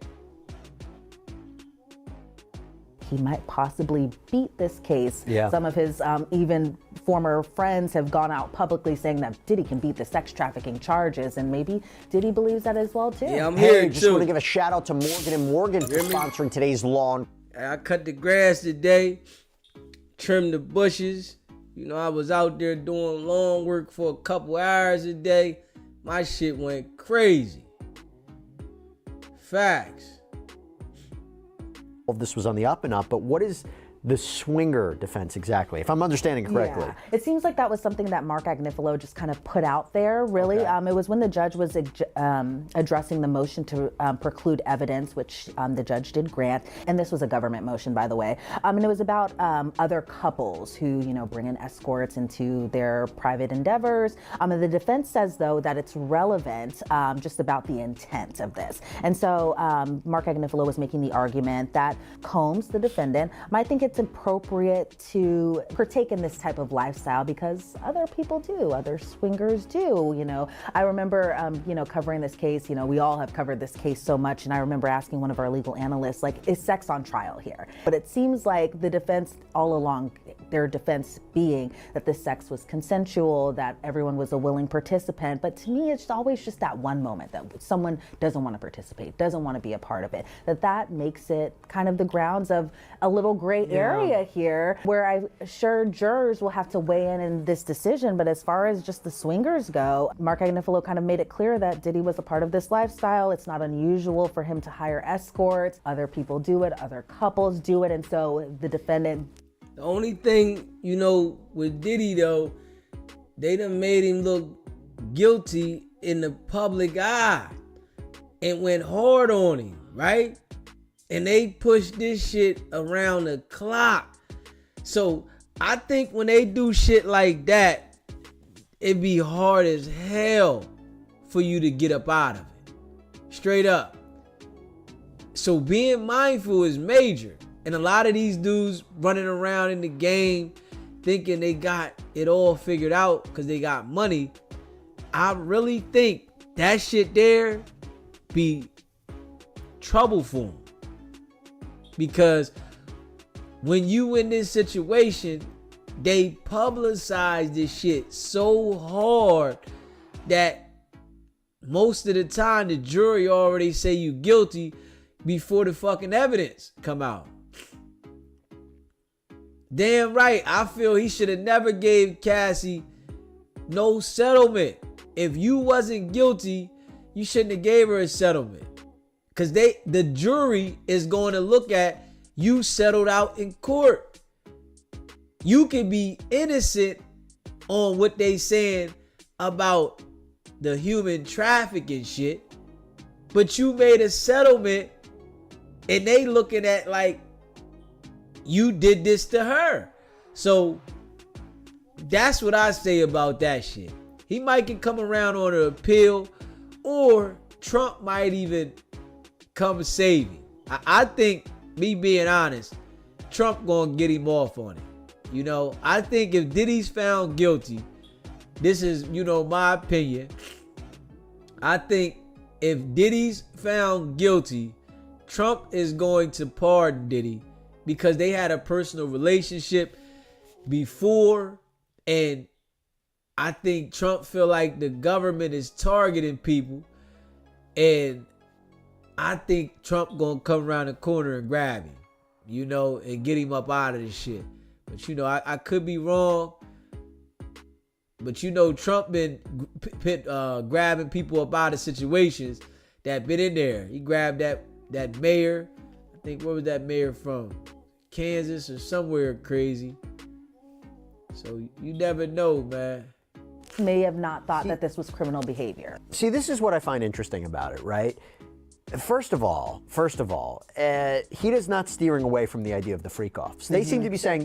He might possibly beat this case. Yeah. Some of his even former friends have gone out publicly saying that Diddy can beat the sex trafficking charges, and maybe Diddy believes that as well too. Yeah, I'm here just too. Want to give a shout out to Morgan & Morgan for sponsoring today's lawn. I cut the grass today, trimmed the bushes. I was out there doing lawn work for a couple hours a day. My shit went crazy. Facts. Well, this was on the up and up, but what is the swinger defense exactly, if I'm understanding correctly? Yeah. It seems like that was something that Mark Agnifilo just kind of put out there, really. Okay. It was when the judge was addressing the motion to preclude evidence, which the judge did grant. And this was a government motion, by the way. And it was about other couples who, bring in escorts into their private endeavors. And the defense says, though, that it's relevant just about the intent of this. And so Mark Agnifilo was making the argument that Combs, the defendant, might think it's appropriate to partake in this type of lifestyle because other people do, other swingers do. I remember, covering this case. We all have covered this case so much, and I remember asking one of our legal analysts, is sex on trial here? But it seems like the defense all along, their defense being that the sex was consensual, that everyone was a willing participant. But to me, it's always just that one moment that someone doesn't want to participate, doesn't want to be a part of it, that makes it kind of the grounds of a little gray area here, where I'm sure jurors will have to weigh in this decision. But as far as just the swingers go, Mark Agnifilo kind of made it clear that Diddy was a part of this lifestyle. It's not unusual for him to hire escorts. Other people do it, other couples do it. And so the defendant. The only thing, with Diddy though, they done made him look guilty in the public eye and went hard on him, right? And they pushed this shit around the clock. So I think when they do shit like that, it'd be hard as hell for you to get up out of it. Straight up. So being mindful is major. And a lot of these dudes running around in the game thinking they got it all figured out because they got money. I really think that shit there be trouble for them. Because when you in this situation, they publicize this shit so hard that most of the time the jury already say you guilty before the fucking evidence come out. Damn right, I feel he should have never gave Cassie no settlement. If you wasn't guilty, you shouldn't have gave her a settlement. Because the jury is going to look at you settled out in court. You can be innocent on what they saying about the human trafficking shit, but you made a settlement and they looking at like you did this to her. So that's what I say about that shit. He might can come around on an appeal, or Trump might even come save him. I think, me being honest, Trump gonna get him off on it. I think if Diddy's found guilty, this is, my opinion. I think if Diddy's found guilty, Trump is going to pardon Diddy because they had a personal relationship before, and I think Trump feel like the government is targeting people, and I think Trump gonna come around the corner and grab him, and get him up out of this shit. But I could be wrong. But Trump been grabbing people up out of situations that been in there. He grabbed that mayor. I think, where was that mayor from? Kansas or somewhere crazy. So you never know, man. May have not thought that this was criminal behavior. See, this is what I find interesting about it, right? First of all, he is not steering away from the idea of the freak-offs. They seem to be saying,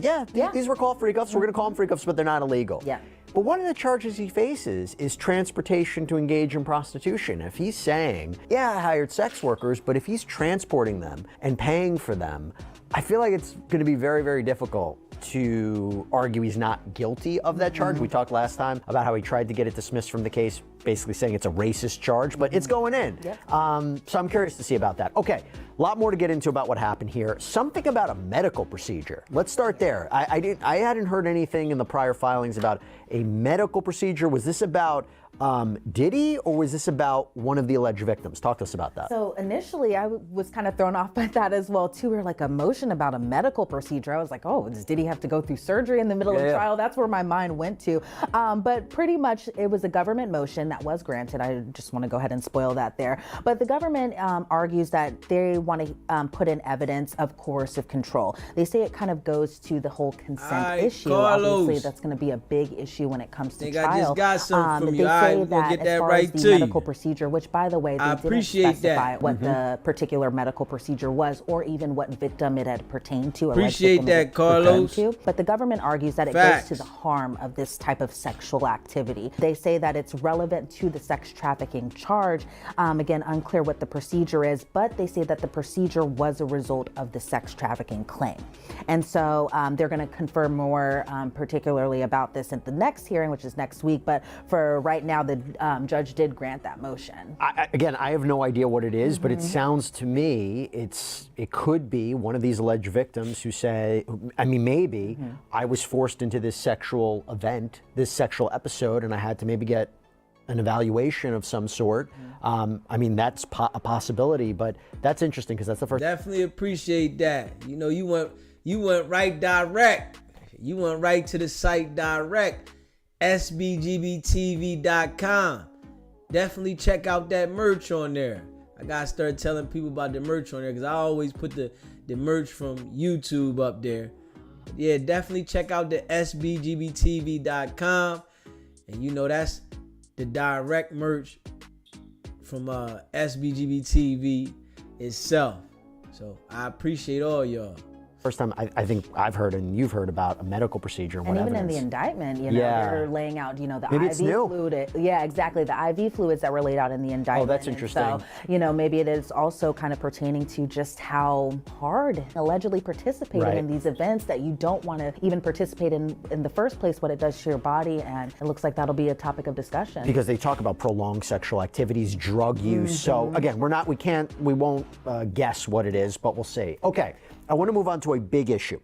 these were called freak-offs. We're going to call them freak-offs, but they're not illegal. Yeah. But one of the charges he faces is transportation to engage in prostitution. If he's saying, I hired sex workers, but if he's transporting them and paying for them, I feel like it's going to be very, very difficult to argue he's not guilty of that charge. We talked last time about how he tried to get it dismissed from the case, basically saying it's a racist charge, but it's going in. So I'm curious to see about that. Okay, a lot more to get into about what happened here. Something about a medical procedure. Let's start there. I hadn't heard anything in the prior filings about a medical procedure. Was this about Diddy, or was this about one of the alleged victims? Talk to us about that. So initially, I was kind of thrown off by that as well too. We were like, a motion about a medical procedure. I was like, oh, does Diddy have to go through surgery in the middle of the trial? That's where my mind went to. But pretty much, it was a government motion that was granted. I just want to go ahead and spoil that there. But the government argues that they want to put in evidence of coercive control. They say it kind of goes to the whole consent issue. Carlos. Obviously, that's going to be a big issue when it comes to trial. I just got something from you. We're gonna get that as far right as to the you. medical procedure, which by the way, they didn't specify what the particular medical procedure was, or even what victim it had pertained to. Appreciate that, Carlos. But the government argues that it goes to the harm of this type of sexual activity. They say that it's relevant to the sex trafficking charge. Again, unclear what the procedure is, but they say that the procedure was a result of the sex trafficking claim. And so they're going to confirm more particularly about this at the next hearing, which is next week. But for right now, the judge did grant that motion. Again, I have no idea what it is, but it sounds to me it could be one of these alleged victims who say, maybe I was forced into this sexual event, this sexual episode, and I had to maybe get an evaluation of some sort. That's a possibility, but that's interesting because that's the first. Definitely appreciate that. You went right direct. You went right to the site direct. SBGBTV.com. Definitely check out that merch on there. I gotta start telling people about the merch on there because I always put the merch from YouTube up there. But yeah, definitely check out the SBGBTV.com. And that's the direct merch from SBGBTV itself. So I appreciate all y'all. First time I think I've heard and you've heard about a medical procedure. And even in the indictment, they're laying out, the maybe IV fluid. Yeah, exactly. The IV fluids that were laid out in the indictment. Oh, that's interesting. And so, maybe it is also kind of pertaining to just how hard allegedly participating in these events that you don't want to even participate in the first place, what it does to your body. And it looks like that'll be a topic of discussion. Because they talk about prolonged sexual activities, drug use. So again, we won't guess what it is, but we'll see. Okay. I want to move on to a big issue.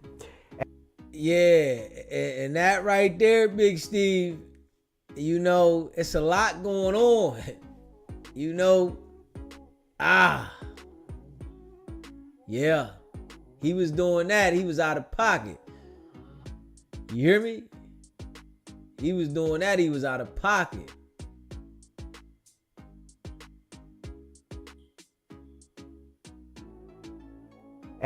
Yeah, and that right there, Big Steve, it's a lot going on. Yeah, he was doing that. He was out of pocket. You hear me? He was doing that. He was out of pocket.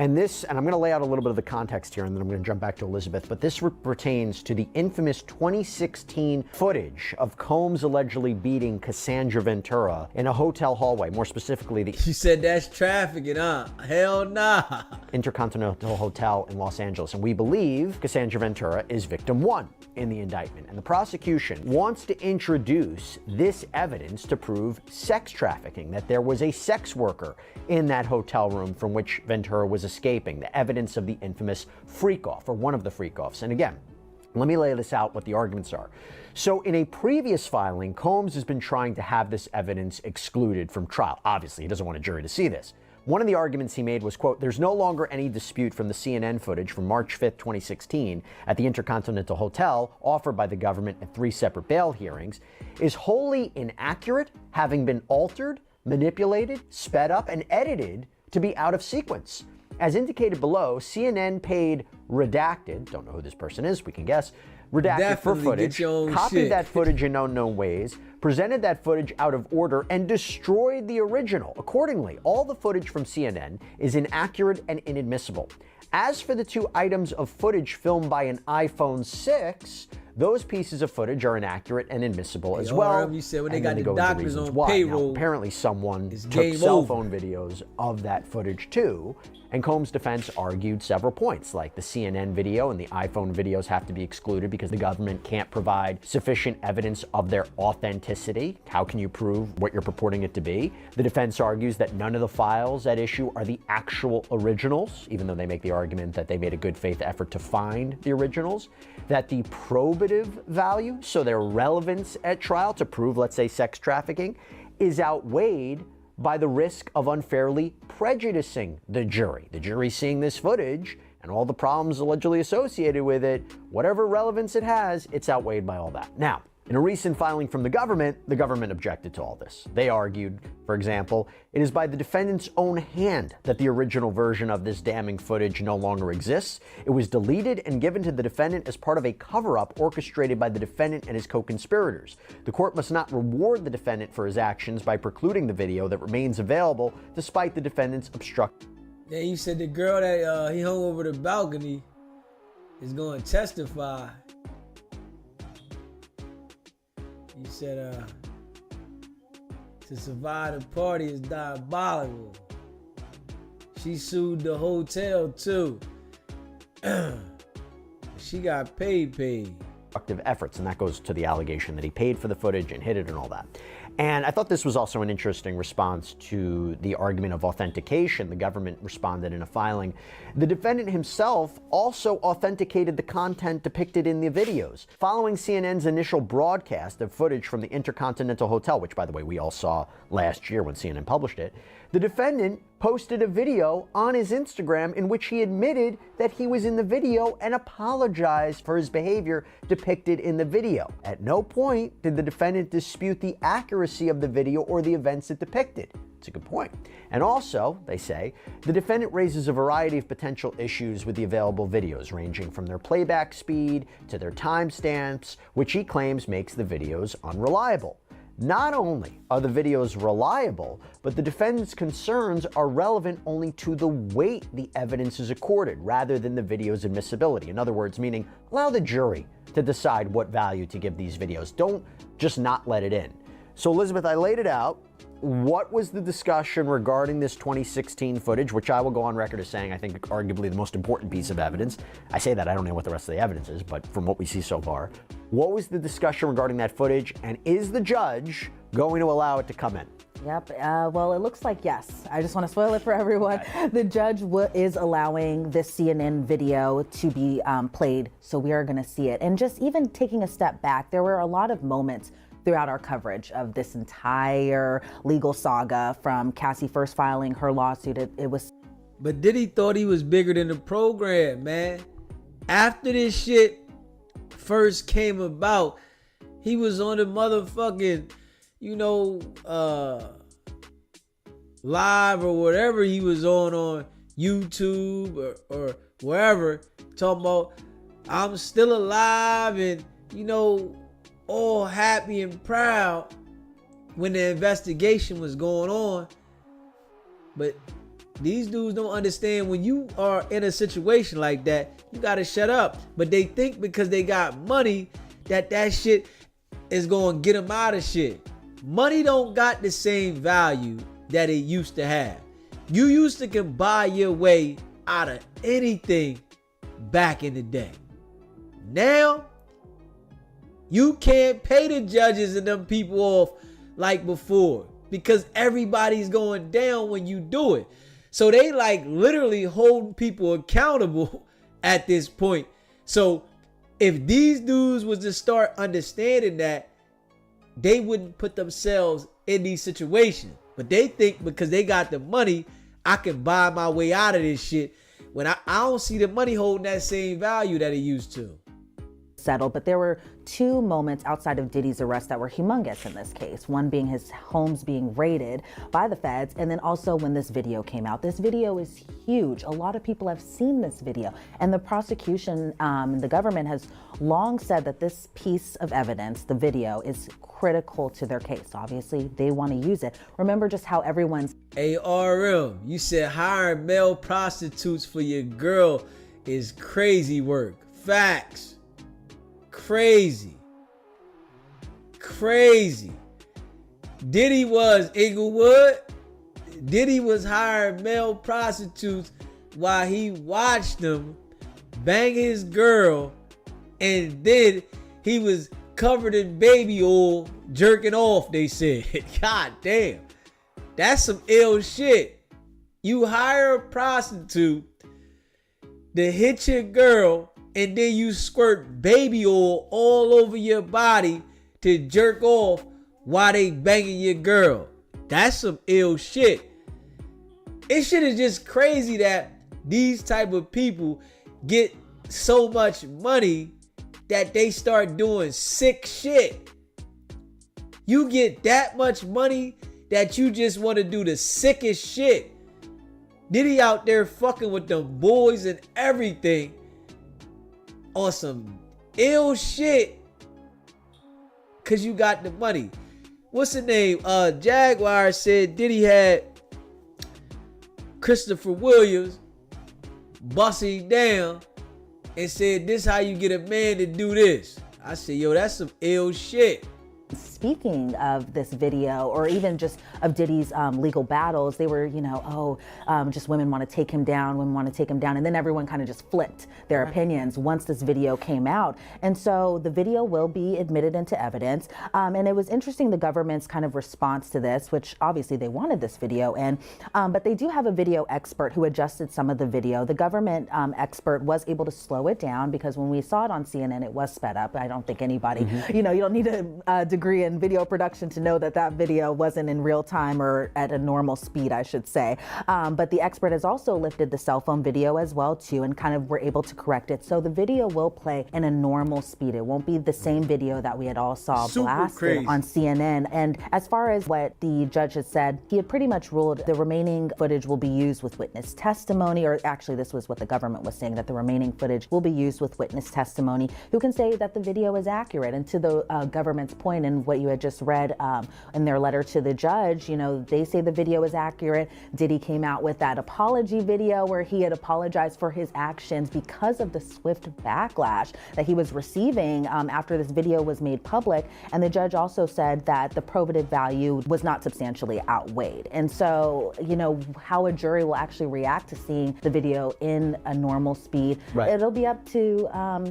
And I'm going to lay out a little bit of the context here, and then I'm going to jump back to Elizabeth, but this pertains to the infamous 2016 footage of Combs allegedly beating Cassandra Ventura in a hotel hallway, more specifically the... She said that's trafficking, huh? Hell nah. Intercontinental Hotel in Los Angeles, and we believe Cassandra Ventura is victim 1 in the indictment. And the prosecution wants to introduce this evidence to prove sex trafficking, that there was a sex worker in that hotel room from which Ventura was escaping, the evidence of the infamous freak-off, or one of the freak-offs. And again, let me lay this out, what the arguments are. So in a previous filing, Combs has been trying to have this evidence excluded from trial. Obviously, he doesn't want a jury to see this. One of the arguments he made was, quote, there's no longer any dispute from the CNN footage from March 5th, 2016 at the Intercontinental Hotel, offered by the government at 3 separate bail hearings, is wholly inaccurate, having been altered, manipulated, sped up, and edited to be out of sequence. As indicated below, CNN paid Redacted, don't know who this person is, we can guess, Redacted Definitely for footage, copied that footage in unknown ways, presented that footage out of order, and destroyed the original. Accordingly, all the footage from CNN is inaccurate and inadmissible. As for the 2 items of footage filmed by an iPhone 6, those pieces of footage are inaccurate and inadmissible as well. You said when they And got then the go into doctors reasons on why. payroll, now, apparently someone took game cell over. phone videos of that footage too, and Combs' defense argued several points, like the CNN video and the iPhone videos have to be excluded because the government can't provide sufficient evidence of their authenticity. How can you prove what you're purporting it to be? The defense argues that none of the files at issue are the actual originals, even though they make the argument that they made a good faith effort to find the originals, that the probative value, so their relevance at trial to prove, let's say, sex trafficking, is outweighed by the risk of unfairly prejudicing the jury. The jury seeing this footage and all the problems allegedly associated with it, whatever relevance it has, it's outweighed by all that. Now, in a recent filing from the government objected to all this. They argued, for example, it is by the defendant's own hand that the original version of this damning footage no longer exists. It was deleted and given to the defendant as part of a cover-up orchestrated by the defendant and his co-conspirators. The court must not reward the defendant for his actions by precluding the video that remains available despite the defendant's obstruction. Then you said the girl that he hung over the balcony is going to testify. You said to survive the party is diabolical. She sued the hotel too. She got paid. Efforts, and that goes to the allegation that he paid for the footage and hid it and all that. And I thought this was also an interesting response to the argument of authentication. The government responded in a filing. The defendant himself also authenticated the content depicted in the videos. Following CNN's initial broadcast of footage from the Intercontinental Hotel, which, by the way, we all saw last year when CNN published it, the defendant posted a video on his Instagram in which he admitted that he was in the video and apologized for his behavior depicted in the video. At no point did the defendant dispute the accuracy of the video or the events it depicted. It's a good point. And also, they say, the defendant raises a variety of potential issues with the available videos, ranging from their playback speed to their timestamps, which he claims makes the videos unreliable. Not only are the videos reliable, but the defendant's concerns are relevant only to the weight the evidence is accorded rather than the video's admissibility. In other words, meaning allow the jury to decide what value to give these videos. Don't just not let it in. So Elizabeth, I laid it out. What was the discussion regarding this 2016 footage, which I will go on record as saying I think arguably the most important piece of evidence? I say that, I don't know what the rest of the evidence is, but from what we see so far, what was the discussion regarding that footage, and is the judge going to allow it to come in? Yep. Well, it looks like yes. I just want to spoil it for everyone. The judge is allowing this CNN video to be played, so we are going to see it. And just even taking a step back, there were a lot of moments throughout our coverage of this entire legal saga from Cassie first filing her lawsuit. It was. But Diddy thought he was bigger than the program, man. After this shit first came about, he was on the motherfucking, live or whatever he was on YouTube or wherever, talking about I'm still alive and, all happy and proud when the investigation was going on. But These dudes don't understand when you are in a situation like that, you gotta shut up. But they think because they got money that shit is gonna get them out of shit. Money don't got the same value that it used to have. You used to can buy your way out of anything back in the day. Now, you can't pay the judges and them people off like before because everybody's going down when you do it. So they like literally holding people accountable at this point. So if these dudes was to start understanding that, they wouldn't put themselves in these situations. But they think because they got the money, I can buy my way out of this shit. When I don't see the money holding that same value that it used to. Settled, but there were two moments outside of Diddy's arrest that were humongous in this case. One being his homes being raided by the feds, and then also when this video came out. This video is huge. A lot of people have seen this video, and the prosecution, the government has long said that this piece of evidence, the video, is critical to their case. Obviously, they want to use it. Remember just how everyone's ARM, you said hiring male prostitutes for your girl is crazy work. Facts. Crazy. Diddy was Inglewood. Diddy was hiring male prostitutes while he watched them bang his girl, and then he was covered in baby oil jerking off, they said. God damn. That's some ill shit. You hire a prostitute to hit your girl, and then you squirt baby oil all over your body to jerk off while they banging your girl. That's some ill shit. This shit is just crazy that these type of people get so much money that they start doing sick shit. You get that much money that you just want to do the sickest shit. Diddy out there fucking with them boys and everything on some ill shit because you got the money. What's the name? Jaguar said Diddy had Christopher Williams busting down and said, this how you get a man to do this. I said, yo, that's some ill shit. Speaking of this video, or even just of Diddy's legal battles, they were, just women want to take him down, and then everyone kind of just flipped their opinions once this video came out. And so the video will be admitted into evidence. And it was interesting, the government's kind of response to this, which obviously they wanted this video in, but they do have a video expert who adjusted some of the video. The government expert was able to slow it down because when we saw it on CNN, it was sped up. I don't think anybody, you don't need a degree in video production to know that that video wasn't in real time or at a normal speed, I should say. But the expert has also lifted the cell phone video as well too, and kind of were able to correct it. So the video will play in a normal speed. It won't be the same video that we had all saw blasted on CNN. And as far as what the judge has said, he had pretty much ruled the remaining footage will be used with witness testimony, or actually this was what the government was saying, that the remaining footage will be used with witness testimony who can say that the video is accurate. And to the government's point and what you had just read in their letter to the judge, they say the video is accurate. Diddy came out with that apology video where he had apologized for his actions because of the swift backlash that he was receiving after this video was made public. And the judge also said that the probative value was not substantially outweighed. And so, how a jury will actually react to seeing the video in a normal speed, it'll be up to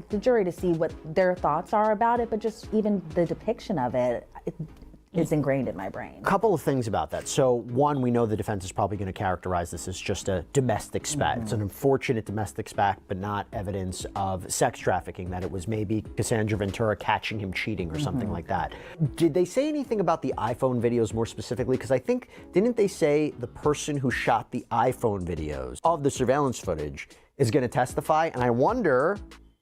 the jury to see what their thoughts are about it, but just even the depiction of it, it's ingrained in my brain. A couple of things about that. So one, we know the defense is probably going to characterize this as just a domestic spat. It's an unfortunate domestic spat, but not evidence of sex trafficking, that it was maybe Cassandra Ventura catching him cheating or something like that. Did they say anything about the iPhone videos more specifically? Because I think, didn't they say the person who shot the iPhone videos of the surveillance footage is going to testify? And I wonder,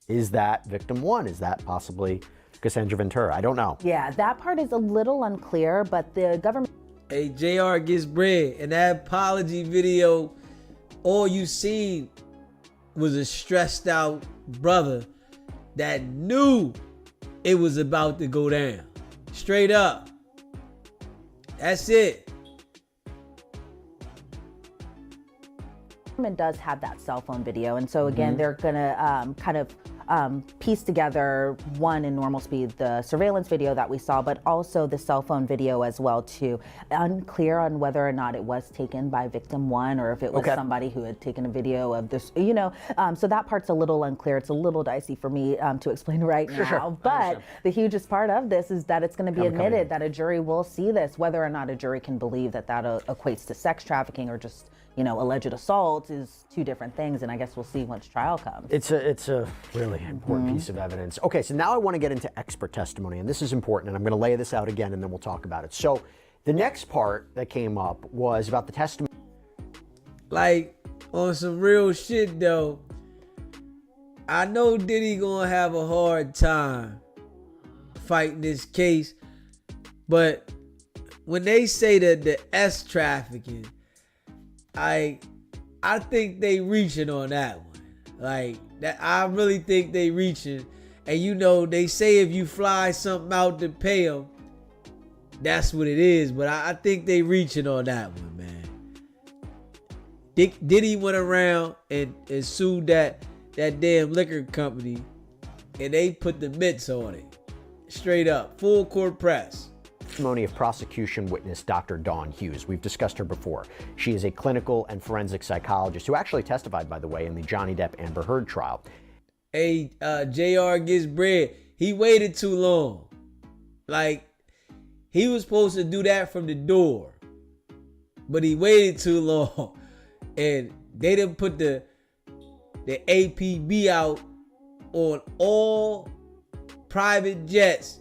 is that victim one? Is that possibly Cassandra Ventura? I don't know. Yeah, that part is a little unclear, but the government... Hey, JR gets bread. And that apology video, all you seen was a stressed out brother that knew it was about to go down. Straight up. That's it. Government does have that cell phone video, and so again, they're gonna kind of piece together, one, in normal speed, the surveillance video that we saw, but also the cell phone video as well too. Unclear on whether or not it was taken by victim one or if it was somebody who had taken a video of this, you know, so that part's a little unclear. It's a little dicey for me to explain right now. Sure. But the hugest part of this is that it's going to be admitted that a jury will see this. Whether or not a jury can believe that that equates to sex trafficking or just, you know, alleged assault is two different things, and I guess we'll see once trial comes. It's a really important piece of evidence. Okay, so now I want to get into expert testimony, and this is important, and I'm going to lay this out again, and then we'll talk about it. So the next part that came up was about the testimony. Like, on some real shit though, I know Diddy gonna have a hard time fighting this case, but when they say that the S trafficking, I think they reaching on that one. Like, that, I really think they reaching. And you know, they say if you fly something out to pay them, that's what it is. But I think they reaching on that one, man. Diddy went around and sued that damn liquor company, and they put the mitts on it. Straight up, full court press. Testimony of prosecution witness Dr. Dawn Hughes. We've discussed her before. She is a clinical and forensic psychologist who actually testified, by the way, in the Johnny Depp Amber Heard trial. Hey, JR gets bread. He waited too long. Like, he was supposed to do that from the door, but he waited too long. And they didn't put the APB out on all private jets.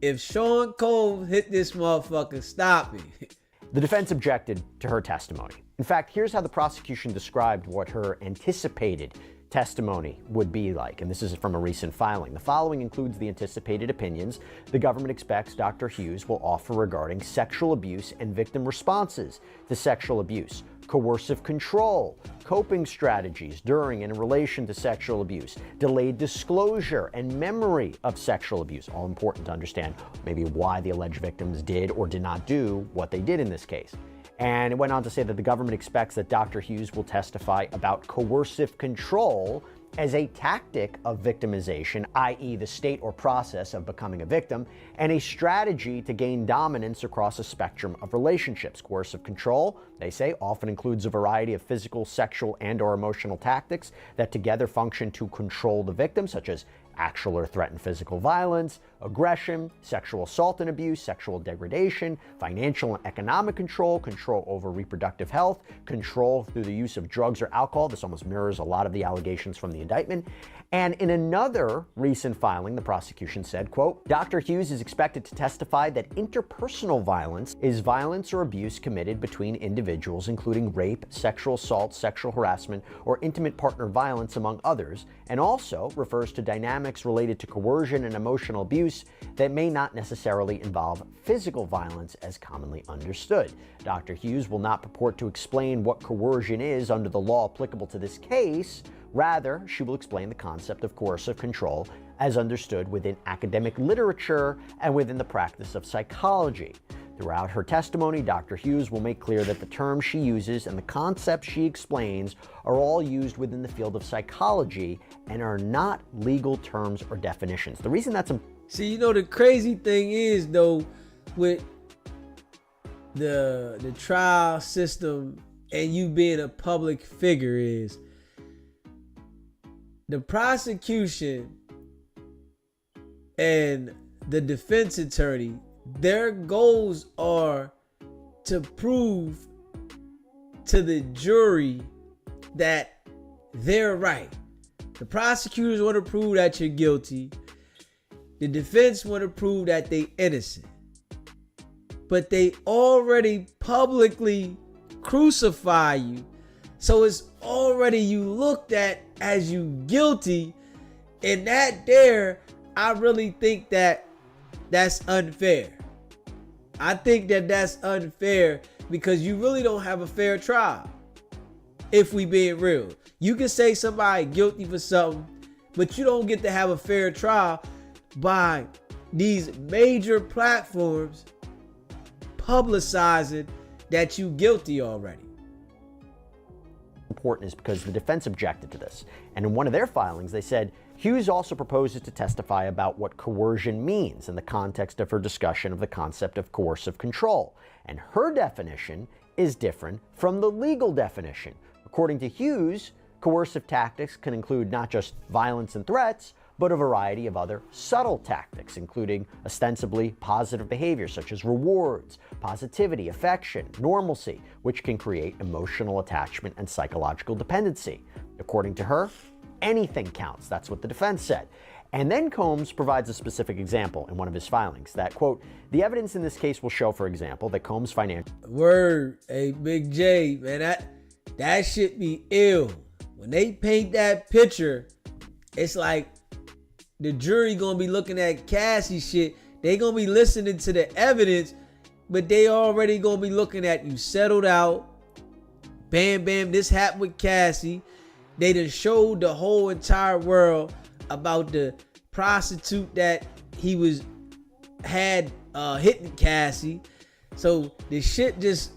If Sean Cole hit this motherfucker, stop it. The defense objected to her testimony. In fact, here's how the prosecution described what her anticipated testimony would be like, and this is from a recent filing. The following includes the anticipated opinions the government expects Dr. Hughes will offer regarding sexual abuse and victim responses to sexual abuse, coercive control, coping strategies during and in relation to sexual abuse, delayed disclosure and memory of sexual abuse. All important to understand maybe why the alleged victims did or did not do what they did in this case. And it went on to say that the government expects that Dr. Hughes will testify about coercive control as a tactic of victimization, i.e. the state or process of becoming a victim, and a strategy to gain dominance across a spectrum of relationships. Coercive control, they say, often includes a variety of physical, sexual, and/or emotional tactics that together function to control the victim, such as actual or threatened physical violence, aggression, sexual assault and abuse, sexual degradation, financial and economic control, control over reproductive health, control through the use of drugs or alcohol. This almost mirrors a lot of the allegations from the indictment. And in another recent filing, the prosecution said, quote, Dr. Hughes is expected to testify that interpersonal violence is violence or abuse committed between individuals, including rape, sexual assault, sexual harassment, or intimate partner violence, among others, and also refers to dynamics related to coercion and emotional abuse that may not necessarily involve physical violence as commonly understood. Dr. Hughes will not purport to explain what coercion is under the law applicable to this case. Rather, she will explain the concept of coercive control as understood within academic literature and within the practice of psychology. Throughout her testimony, Dr. Hughes will make clear that the terms she uses and the concepts she explains are all used within the field of psychology and are not legal terms or definitions. The reason that's See, you know, the crazy thing is, though, with the trial system and you being a public figure is the prosecution and the defense attorney, their goals are to prove to the jury that they're right. The prosecutors want to prove that you're guilty. The defense want to prove that they're innocent. But they already publicly crucify you. So it's already you looked at as you guilty. And that there, I really think that that's unfair. I think that that's unfair because you really don't have a fair trial. If we being real, you can say somebody guilty for something, but you don't get to have a fair trial by these major platforms publicizing that you guilty already. important is because the defense objected to this. And in one of their filings, they said, Hughes also proposes to testify about what coercion means in the context of her discussion of the concept of coercive control. And her definition is different from the legal definition. According to Hughes, coercive tactics can include not just violence and threats, but a variety of other subtle tactics, including ostensibly positive behavior such as rewards, positivity, affection, normalcy, which can create emotional attachment and psychological dependency. According to her, anything counts. That's what the defense said. And then Combs provides a specific example in one of his filings that, quote, the evidence in this case will show, for example, that Combs' financial... Word, hey, Big J, man, that shit be ill. When they paint that picture, it's like the jury gonna be looking at Cassie shit. They gonna be listening to the evidence, but they already gonna be looking at you settled out. Bam, bam, this happened with Cassie. They done showed the whole entire world about the prostitute that he had hitting Cassie. So the shit just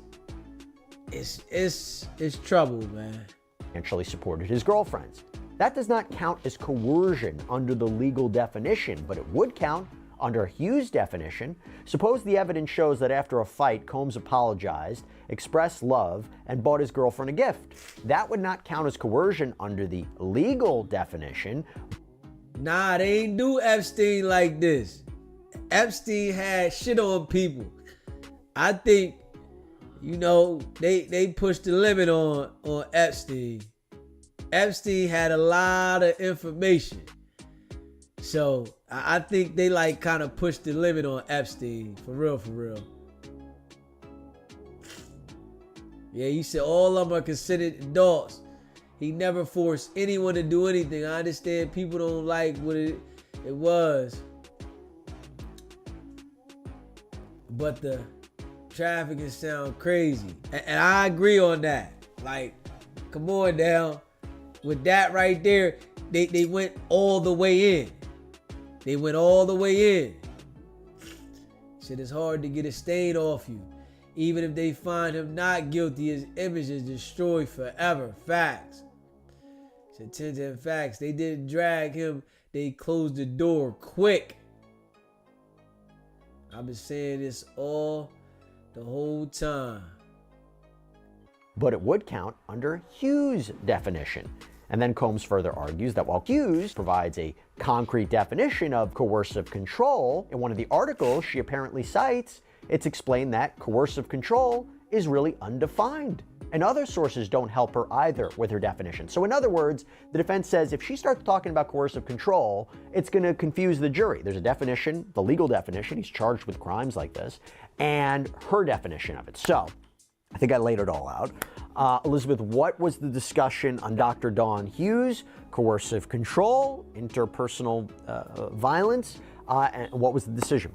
it's trouble, man. Financially supported his girlfriends. That does not count as coercion under the legal definition, but it would count under Hughes' definition. Suppose the evidence shows that after a fight, Combs apologized, expressed love, and bought his girlfriend a gift. That would not count as coercion under the legal definition. Nah, they ain't do Epstein like this. Epstein had shit on people. I think, they pushed the limit on Epstein. Epstein had a lot of information. So I think they kind of pushed the limit on Epstein. For real, for real. Yeah, you said all of them are considered adults. He never forced anyone to do anything. I understand people don't like what it was. But the trafficking sound crazy. And I agree on that. Come on down. With that right there, they went all the way in. They went all the way in. Shit, it's hard to get a stain off you. Even if they find him not guilty, his image is destroyed forever. Facts. Shit, 10 facts. They didn't drag him. They closed the door quick. I've been saying this all the whole time. But it would count under Hughes' definition. And then Combs further argues that while Hughes provides a concrete definition of coercive control, in one of the articles she apparently cites, it's explained that coercive control is really undefined. And other sources don't help her either with her definition. So in other words, the defense says if she starts talking about coercive control, it's going to confuse the jury. There's a definition, the legal definition, he's charged with crimes like this, and her definition of it. So I think I laid it all out. Elizabeth, what was the discussion on Dr. Dawn Hughes, coercive control, interpersonal violence, and what was the decision?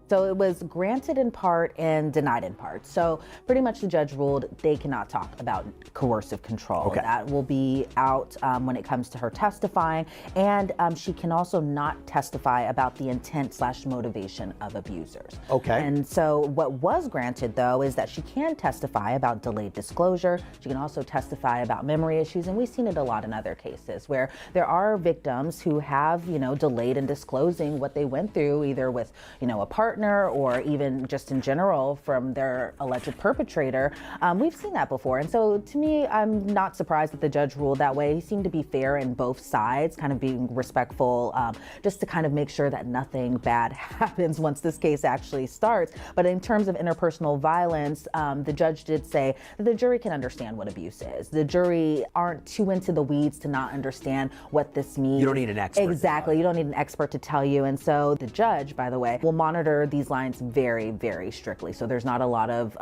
So it was granted in part and denied in part. So pretty much the judge ruled they cannot talk about coercive control. Okay. That will be out when it comes to her testifying. And she can also not testify about the intent/motivation of abusers. Okay. And so what was granted, though, is that she can testify about delayed disclosure. She can also testify about memory issues. And we've seen it a lot in other cases where there are victims who have, delayed in disclosing what they went through, either with, a partner or even just in general from their alleged perpetrator. We've seen that before. And so to me, I'm not surprised that the judge ruled that way. He seemed to be fair in both sides, kind of being respectful, just to kind of make sure that nothing bad happens once this case actually starts. But in terms of interpersonal violence, the judge did say that the jury can understand what abuse is. The jury aren't too into the weeds to not understand what this means. You don't need an expert. Exactly. You don't need an expert to tell you. And so the judge, by the way, will monitor these lines very, very strictly. So there's not a lot of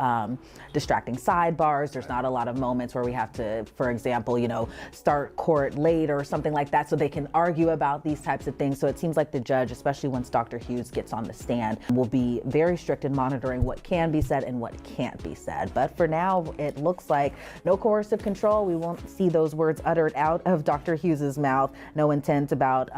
distracting sidebars. There's not a lot of moments where we have to, for example, start court late or something like that so they can argue about these types of things. So it seems like the judge, especially once Dr. Hughes gets on the stand, will be very strict in monitoring what can be said and what can't be said. But for now, it looks like no coercive control. We won't see those words uttered out of Dr. Hughes's mouth. No intent about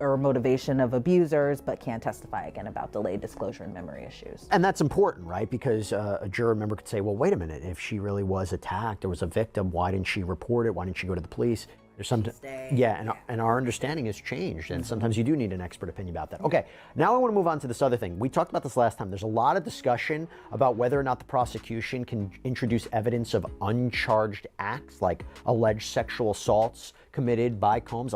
or motivation of abusers, but can testify again about delayed disclosure disclosure and memory issues. And that's important, right? Because a juror member could say, well, wait a minute, if she really was attacked or was a victim, why didn't she report it? Why didn't she go to the police? There's some, and our understanding has changed, and sometimes you do need an expert opinion about that. Okay, now I want to move on to this other thing. We talked about this last time. There's a lot of discussion about whether or not the prosecution can introduce evidence of uncharged acts, like alleged sexual assaults committed by Combs,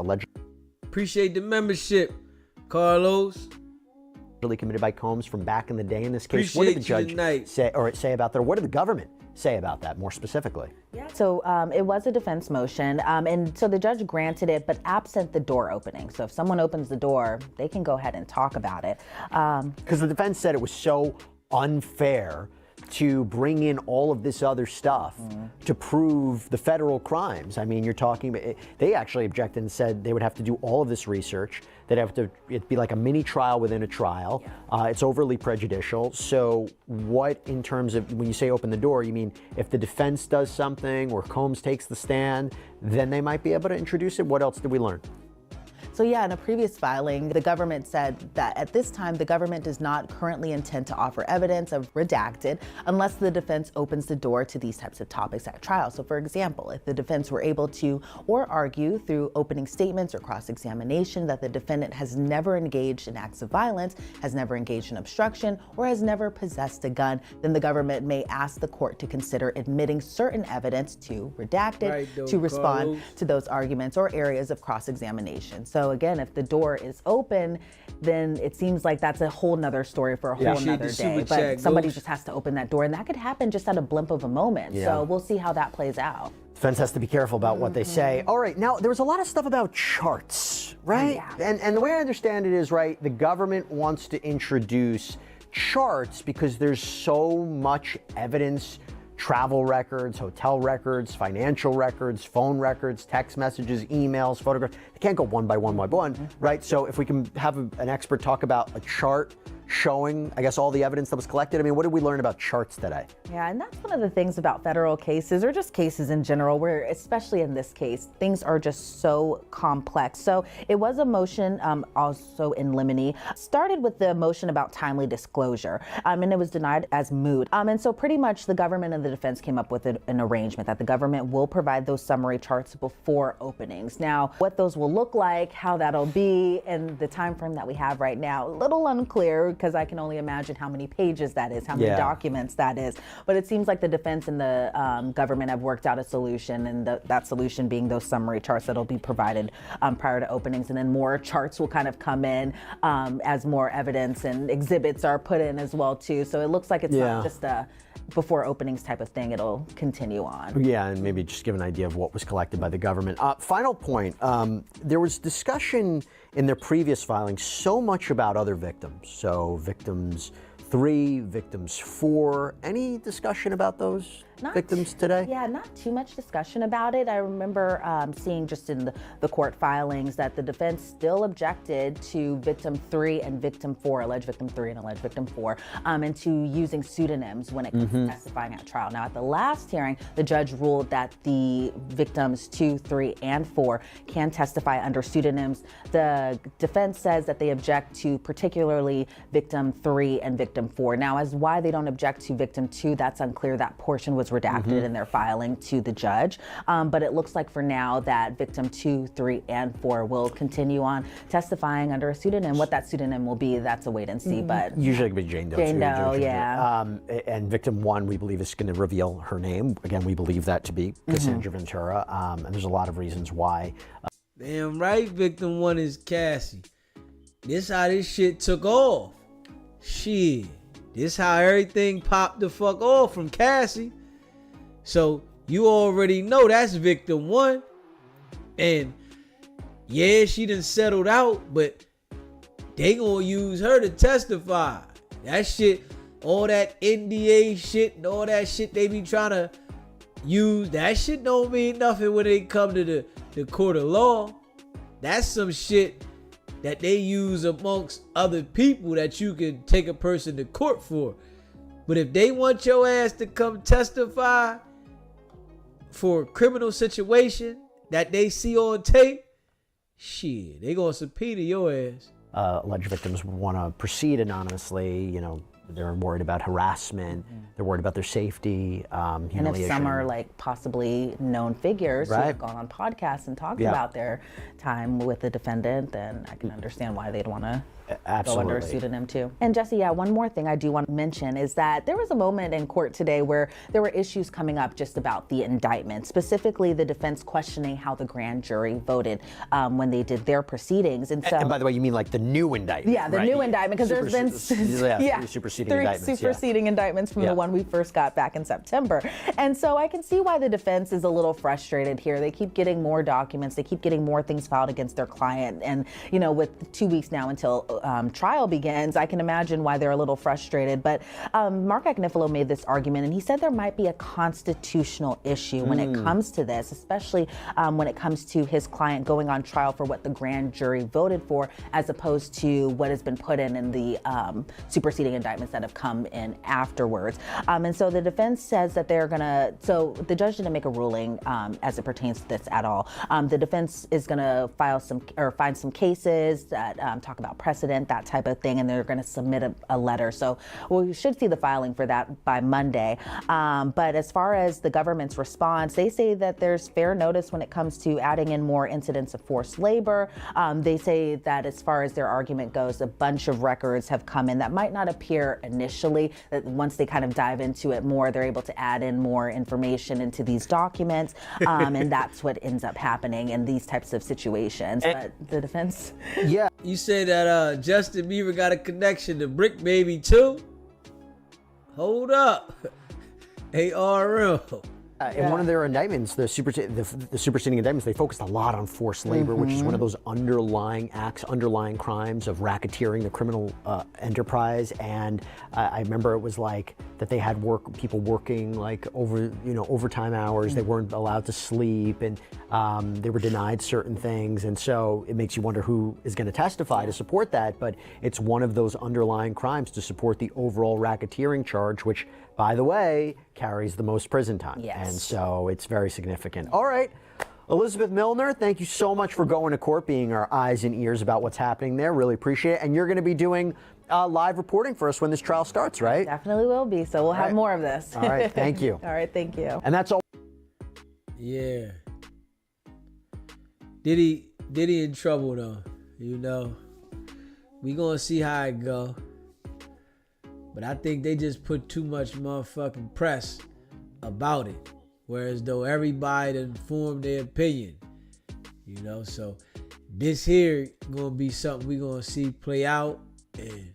Appreciate the membership, Carlos. Really committed by Combs from back in the day in this case. Appreciate what did the judge say about that? Or what did the government say about that more specifically? So it was a defense motion, and so the judge granted it, but absent the door opening. So if someone opens the door, they can go ahead and talk about it. Because the defense said it was so unfair to bring in all of this other stuff to prove the federal crimes. I mean, you're talking about, they actually objected and said they would have to do all of this research. They'd have to, it'd be like a mini trial within a trial. It's overly prejudicial. So what, in terms of, when you say open the door, you mean if the defense does something or Combs takes the stand, then they might be able to introduce it? What else did we learn? So yeah, in a previous filing, the government said that at this time, the government does not currently intend to offer evidence of redacted unless the defense opens the door to these types of topics at trial. So for example, if the defense were able to or argue through opening statements or cross-examination that the defendant has never engaged in acts of violence, has never engaged in obstruction, or has never possessed a gun, then the government may ask the court to consider admitting certain evidence to redacted to respond to those arguments or areas of cross-examination. So again, if the door is open, then it seems like that's a whole nother story for a whole nother day. But somebody just has to open that door, and that could happen just at a blink of a moment. So we'll see how that plays out. Defense has to be careful about what they say. All right, now there was a lot of stuff about charts, right? And the way I understand it is, right, the government wants to introduce charts because there's so much evidence, travel records, hotel records, financial records, phone records, text messages, emails, photographs. They can't go one by one, right? So if we can have an expert talk about a chart showing, I guess, all the evidence that was collected. I mean, what did we learn about charts today? Yeah, and that's one of the things about federal cases, or just cases in general, where, especially in this case, things are just so complex. So it was a motion also in limine, started with the motion about timely disclosure, and it was denied as moot. And so pretty much the government and the defense came up with an arrangement that the government will provide those summary charts before openings. Now, what those will look like, how that'll be, and the time frame that we have right now, a little unclear, because I can only imagine how many pages that is, how many documents that is. But it seems like the defense and the government have worked out a solution, and that solution being those summary charts that'll be provided prior to openings, and then more charts will kind of come in as more evidence and exhibits are put in as well too. So it looks like it's not just a before openings type of thing, it'll continue on. Yeah, and maybe just give an idea of what was collected by the government. Final point, there was discussion in their previous filings so much about other victims. So victims 3, victims 4, any discussion about those victims today? Yeah, not too much discussion about it. I remember seeing just in the court filings that the defense still objected to victim 3 and victim 4, alleged victim 3 and alleged victim 4, and to using pseudonyms when it comes to testifying at trial. Now, at the last hearing, the judge ruled that the victims 2, 3, and 4 can testify under pseudonyms. The defense says that they object to particularly victim 3 and victim 4. Now, as why they don't object to victim 2, that's unclear. That portion was redacted in their filing to the judge. But it looks like for now that victim 2, 3, and 4 will continue on testifying under a pseudonym. What that pseudonym will be, that's a wait and see. But usually it could be Jane Doe. Jane Doe, and victim 1, we believe, is going to reveal her name. Again, we believe that to be Cassandra Ventura. And there's a lot of reasons why. Damn right, victim 1 is Cassie. This how this shit took off. Shit. This how everything popped the fuck off from Cassie. So you already know that's victim 1. And yeah, she done settled out, but they gonna use her to testify. That shit, all that NDA shit and all that shit they be trying to use, that shit don't mean nothing when they come to the court of law. That's some shit that they use amongst other people that you can take a person to court for. But if they want your ass to come testify for a criminal situation that they see on tape, shit, they gonna subpoena your ass. alleged victims want to proceed anonymously. You know, they're worried about harassment. They're worried about their safety, And humiliation. if some are like possibly known figures who Right. have gone on podcasts and talked Yeah. about their time with the defendant, then I can understand why they'd want to go Absolutely. under a pseudonym too. And Jesse, yeah, one more thing I do want to mention is that there was a moment in court today where there were issues coming up just about the indictment, specifically the defense questioning how the grand jury voted when they did their proceedings. And so, And by the way, you mean like the new indictment? yeah, the right? new indictment, because there's been three superseding indictments. three superseding indictments from Yeah. the one we first got back in September. And so I can see why the defense is a little frustrated here. They keep getting more documents. They keep getting more things filed against their client. And, you know, with 2 weeks now until trial begins, I can imagine why they're a little frustrated. But Mark Agnifilo made this argument, and he said there might be a constitutional issue when it comes to this, especially when it comes to his client going on trial for what the grand jury voted for, as opposed to what has been put in the superseding indictments that have come in afterwards. And so the defense says that they're gonna, so the judge didn't make a ruling as it pertains to this at all. The defense is gonna find some cases that talk about precedent, that type of thing, and they're gonna submit a letter. So we should see the filing for that by Monday. But as far as the government's response, they say that there's fair notice when it comes to adding in more incidents of forced labor. They say that as far as their argument goes, a bunch of records have come in that might not appear initially, that once they kind of dive into it more, they're able to add in more information into these documents. And that's what ends up happening in these types of situations. But the defense... Yeah. You say that Justin Bieber got a connection to Brick Baby too? Hold up. ARM. In one of their indictments, the superseding indictments, they focused a lot on forced labor, which is one of those underlying acts, underlying crimes of racketeering the criminal enterprise. And I remember it was like that they had people working like overtime hours. They weren't allowed to sleep, and they were denied certain things. And so it makes you wonder who is going to testify to support that. But it's one of those underlying crimes to support the overall racketeering charge, which, by the way, carries the most prison time. Yes. And so it's very significant. All right. Elizabeth Milner, thank you so much for going to court, being our eyes and ears about what's happening there. Really appreciate it. And you're going to be doing live reporting for us when this trial starts, right? Definitely will be. So we'll have more of this. All right. Thank you. All right. Thank you. And that's all. Yeah. Diddy in trouble though, you know. We gonna see how it go. But I think they just put too much motherfucking press about it. Whereas though everybody done formed their opinion. You know, so this here gonna be something we gonna see play out. And,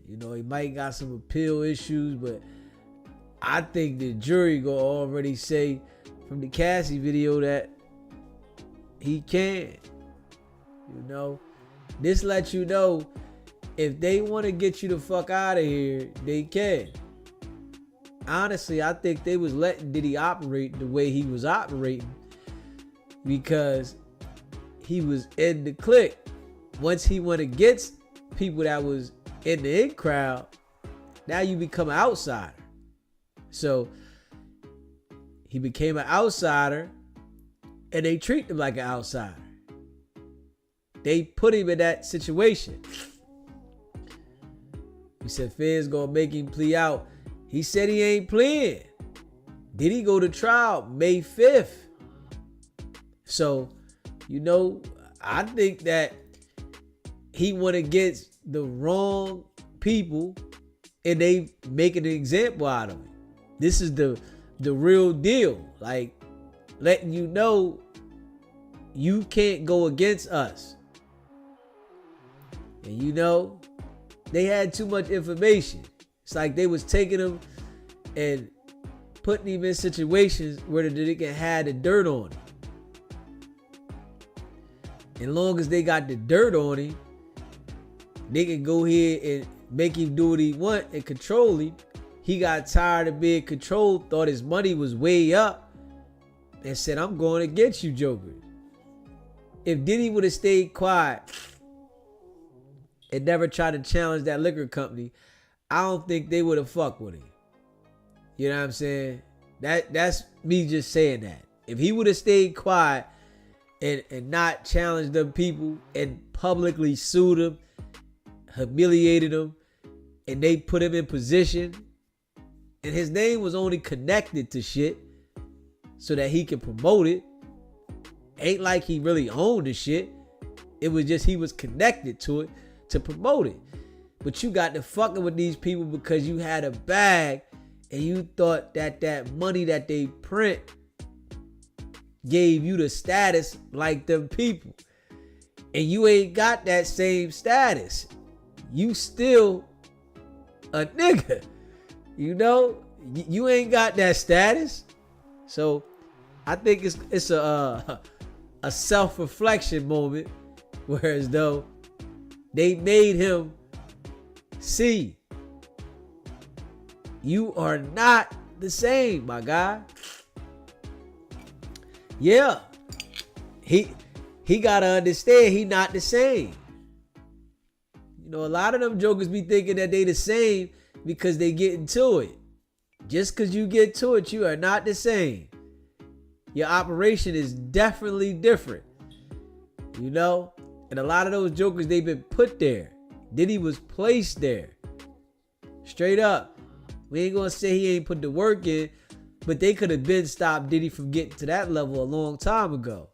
you know, he might got some appeal issues, but I think the jury gonna already say from the Cassie video that he can. You know, this lets you know if they want to get you the fuck out of here, they can. Honestly, I think they was letting Diddy operate the way he was operating because he was in the clique. Once he went against people that was in the in crowd, now you become an outsider. So he became an outsider and they treat him like an outsider. They put him in that situation. He said feds gonna make him plea out. He said he ain't playing. Did he go to trial May 5th? So, you know, I think that he went against the wrong people and they making an example out of it. This is the real deal. Like, letting you know you can't go against us. And you know, they had too much information. It's like they was taking him and putting him in situations where they can have the dirt on him. As long as they got the dirt on him, they can go here and make him do what he want and control him. He got tired of being controlled, thought his money was way up, and said, I'm going to get you, Joker. If Diddy would have stayed quiet and never tried to challenge that liquor company, I don't think they would have fucked with him. You know what I'm saying? That's me just saying that. If he would have stayed quiet and not challenge them people and publicly sue them, humiliated them, and they put him in position. And his name was only connected to shit so that he could promote it. Ain't like he really owned the shit. It was just he was connected to it to promote it. But you got to fucking with these people because you had a bag and you thought that that money that they print gave you the status like them people. And you ain't got that same status. You still a nigga. You know? You ain't got that status. So I think it's a self-reflection moment. Whereas though they made him see you are not the same, my guy. Yeah. He gotta understand he not the same. You know, a lot of them jokers be thinking that they the same because they get into it. Just because you get to it, you are not the same. Your operation is definitely different. You know? And a lot of those jokers, they've been put there. Diddy was placed there. Straight up. We ain't gonna say he ain't put the work in, but they could have been stopped Diddy from getting to that level a long time ago.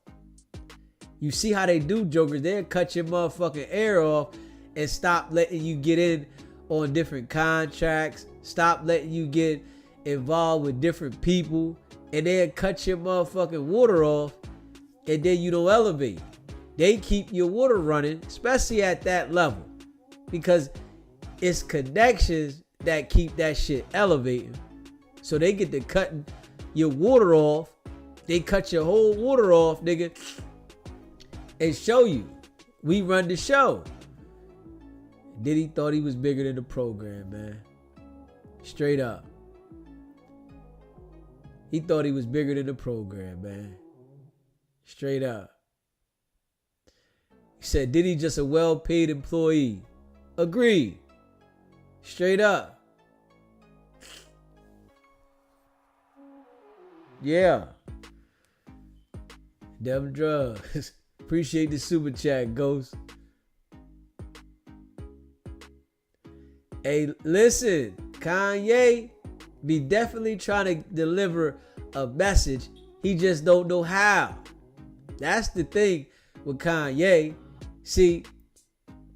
You see how they do, jokers. They'll cut your motherfucking air off and stop letting you get in on different contracts. Stop letting you get involved with different people. And they'll cut your motherfucking water off. And then you don't elevate. They keep your water running, especially at that level. Because it's connections that keep that shit elevating. So they get to cutting your water off. They cut your whole water off, nigga. And show you. We run the show. Diddy thought he was bigger than the program, man. Straight up. He thought he was bigger than the program, man. Straight up. He said, Diddy just a well-paid employee. Agreed. Straight up. Yeah. Them drugs. Appreciate the super chat, Ghost. Hey, listen. Kanye be definitely trying to deliver a message. He just don't know how. That's the thing with Kanye. See,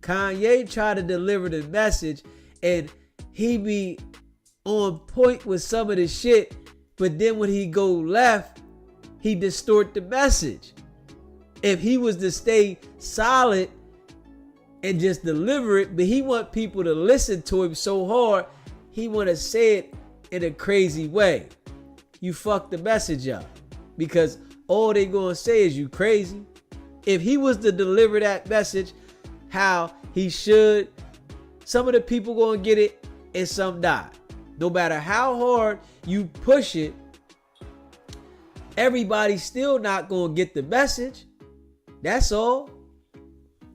Kanye try to deliver the message and he be on point with some of the shit, but then when he go left, he distort the message. If he was to stay solid and just deliver it, but he want people to listen to him so hard, he want to say it in a crazy way. You fuck the message up because all they gonna say is you crazy. If he was to deliver that message how he should, some of the people gonna get it and some not. No matter how hard you push it, everybody's still not gonna get the message. That's all.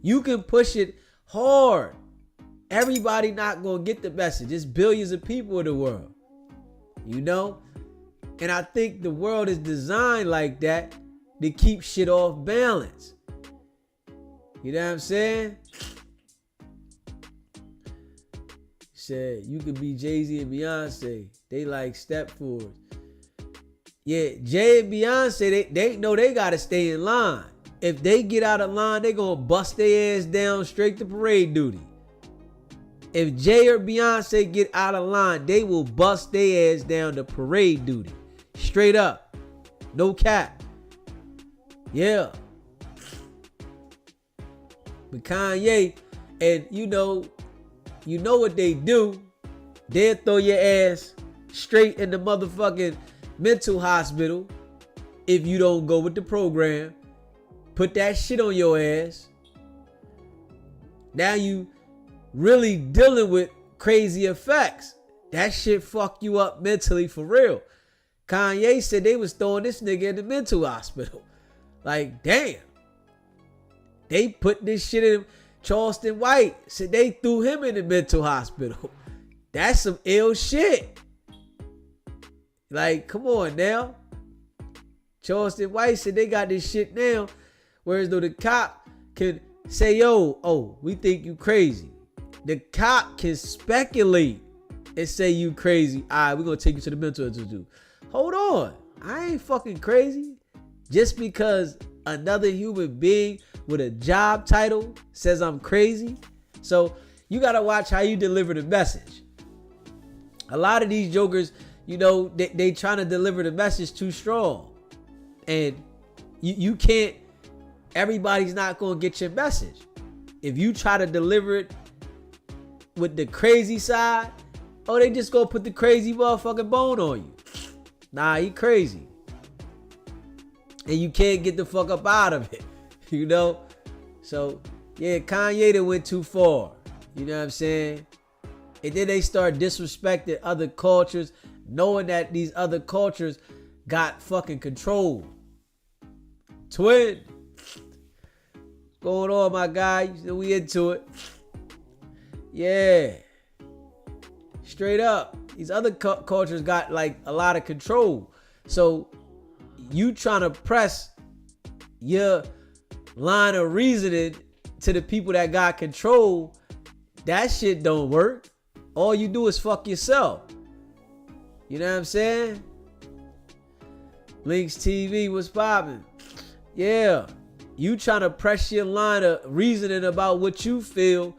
You can push it hard. Everybody not gonna get the message. It's billions of people in the world. You know? And I think the world is designed like that to keep shit off balance. You know what I'm saying? Said you could be Jay-Z and Beyonce. They like stepfords. Yeah, Jay and Beyonce, they know they gotta stay in line. If they get out of line, they gonna bust their ass down straight to parade duty. If Jay or Beyonce get out of line, they will bust their ass down to parade duty. Straight up. No cap. Yeah. But Kanye, and you know what they do. They'll throw your ass straight in the motherfucking mental hospital if you don't go with the program. Put that shit on your ass. Now you really dealing with crazy effects. That shit fuck you up mentally for real. Kanye said they was throwing this nigga in the mental hospital. Like, damn. They put this shit in. Charleston White said they threw him in the mental hospital. That's some ill shit. Like, come on now. Charleston White said they got this shit now Whereas though the cop can say, yo, oh, we think you crazy. The cop can speculate and say you crazy. All right, we're going to take you to the mental institute. Hold on. I ain't fucking crazy. Just because another human being with a job title says I'm crazy. So you got to watch how you deliver the message. A lot of these jokers, you know, they trying to deliver the message too strong. And you can't, everybody's not going to get your message. If you try to deliver it with the crazy side, oh, they just gonna put the crazy motherfucking bone on you. Nah, he crazy. And you can't get the fuck up out of it. You know? So, yeah, Kanye done went too far. You know what I'm saying? And then they start disrespecting other cultures, knowing that these other cultures got fucking control. Twin. What's going on, my guy? We into it. Yeah. Straight up. These other cultures got like a lot of control. So you trying to press your line of reasoning to the people that got control, that shit don't work. All you do is fuck yourself. You know what I'm saying? Links TV was popping. Yeah. You trying to press your line of reasoning about what you feel.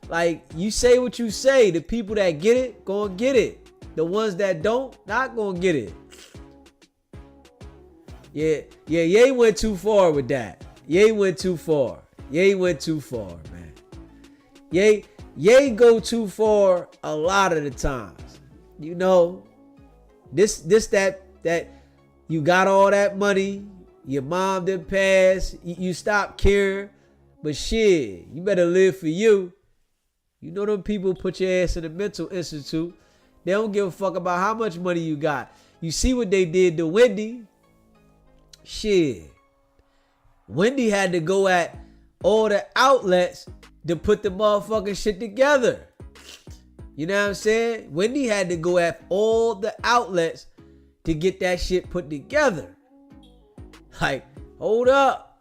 Like, you say what you say. The people that get it, gonna get it. The ones that don't, not gonna get it. Yeah, Ye went too far with that. Ye went too far. Ye went too far, man. Ye go too far a lot of the times. You know, that you got all that money, your mom didn't pass, you stopped caring, but shit, you better live for you. You know them people put your ass in the mental institute. They don't give a fuck about how much money you got. You see what they did to Wendy? Shit. Wendy had to go at all the outlets to put the motherfucking shit together. You know what I'm saying? Wendy had to go at all the outlets to get that shit put together. Like, hold up.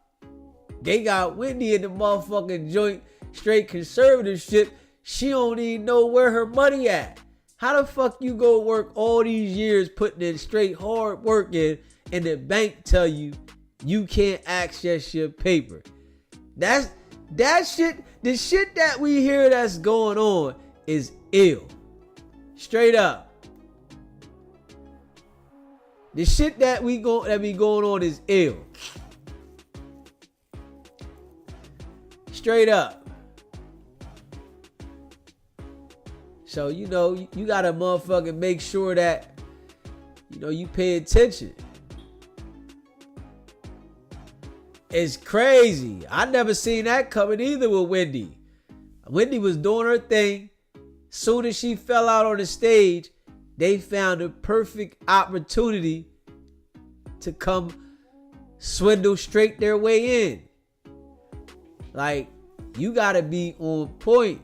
They got Wendy in the motherfucking joint, straight conservative shit. She don't even know where her money at. How the fuck you go work all these years putting in straight hard work in, and the bank tell you you can't access your paper? That shit, the shit that we hear that's going on is ill. Straight up. The shit that be going on is ill. Straight up. So, you know, you gotta motherfucking make sure that, you know, you pay attention. It's crazy. I never seen that coming either with Wendy. Wendy was doing her thing. Soon as she fell out on the stage, they found a perfect opportunity to come swindle straight their way in. Like, you gotta be on point.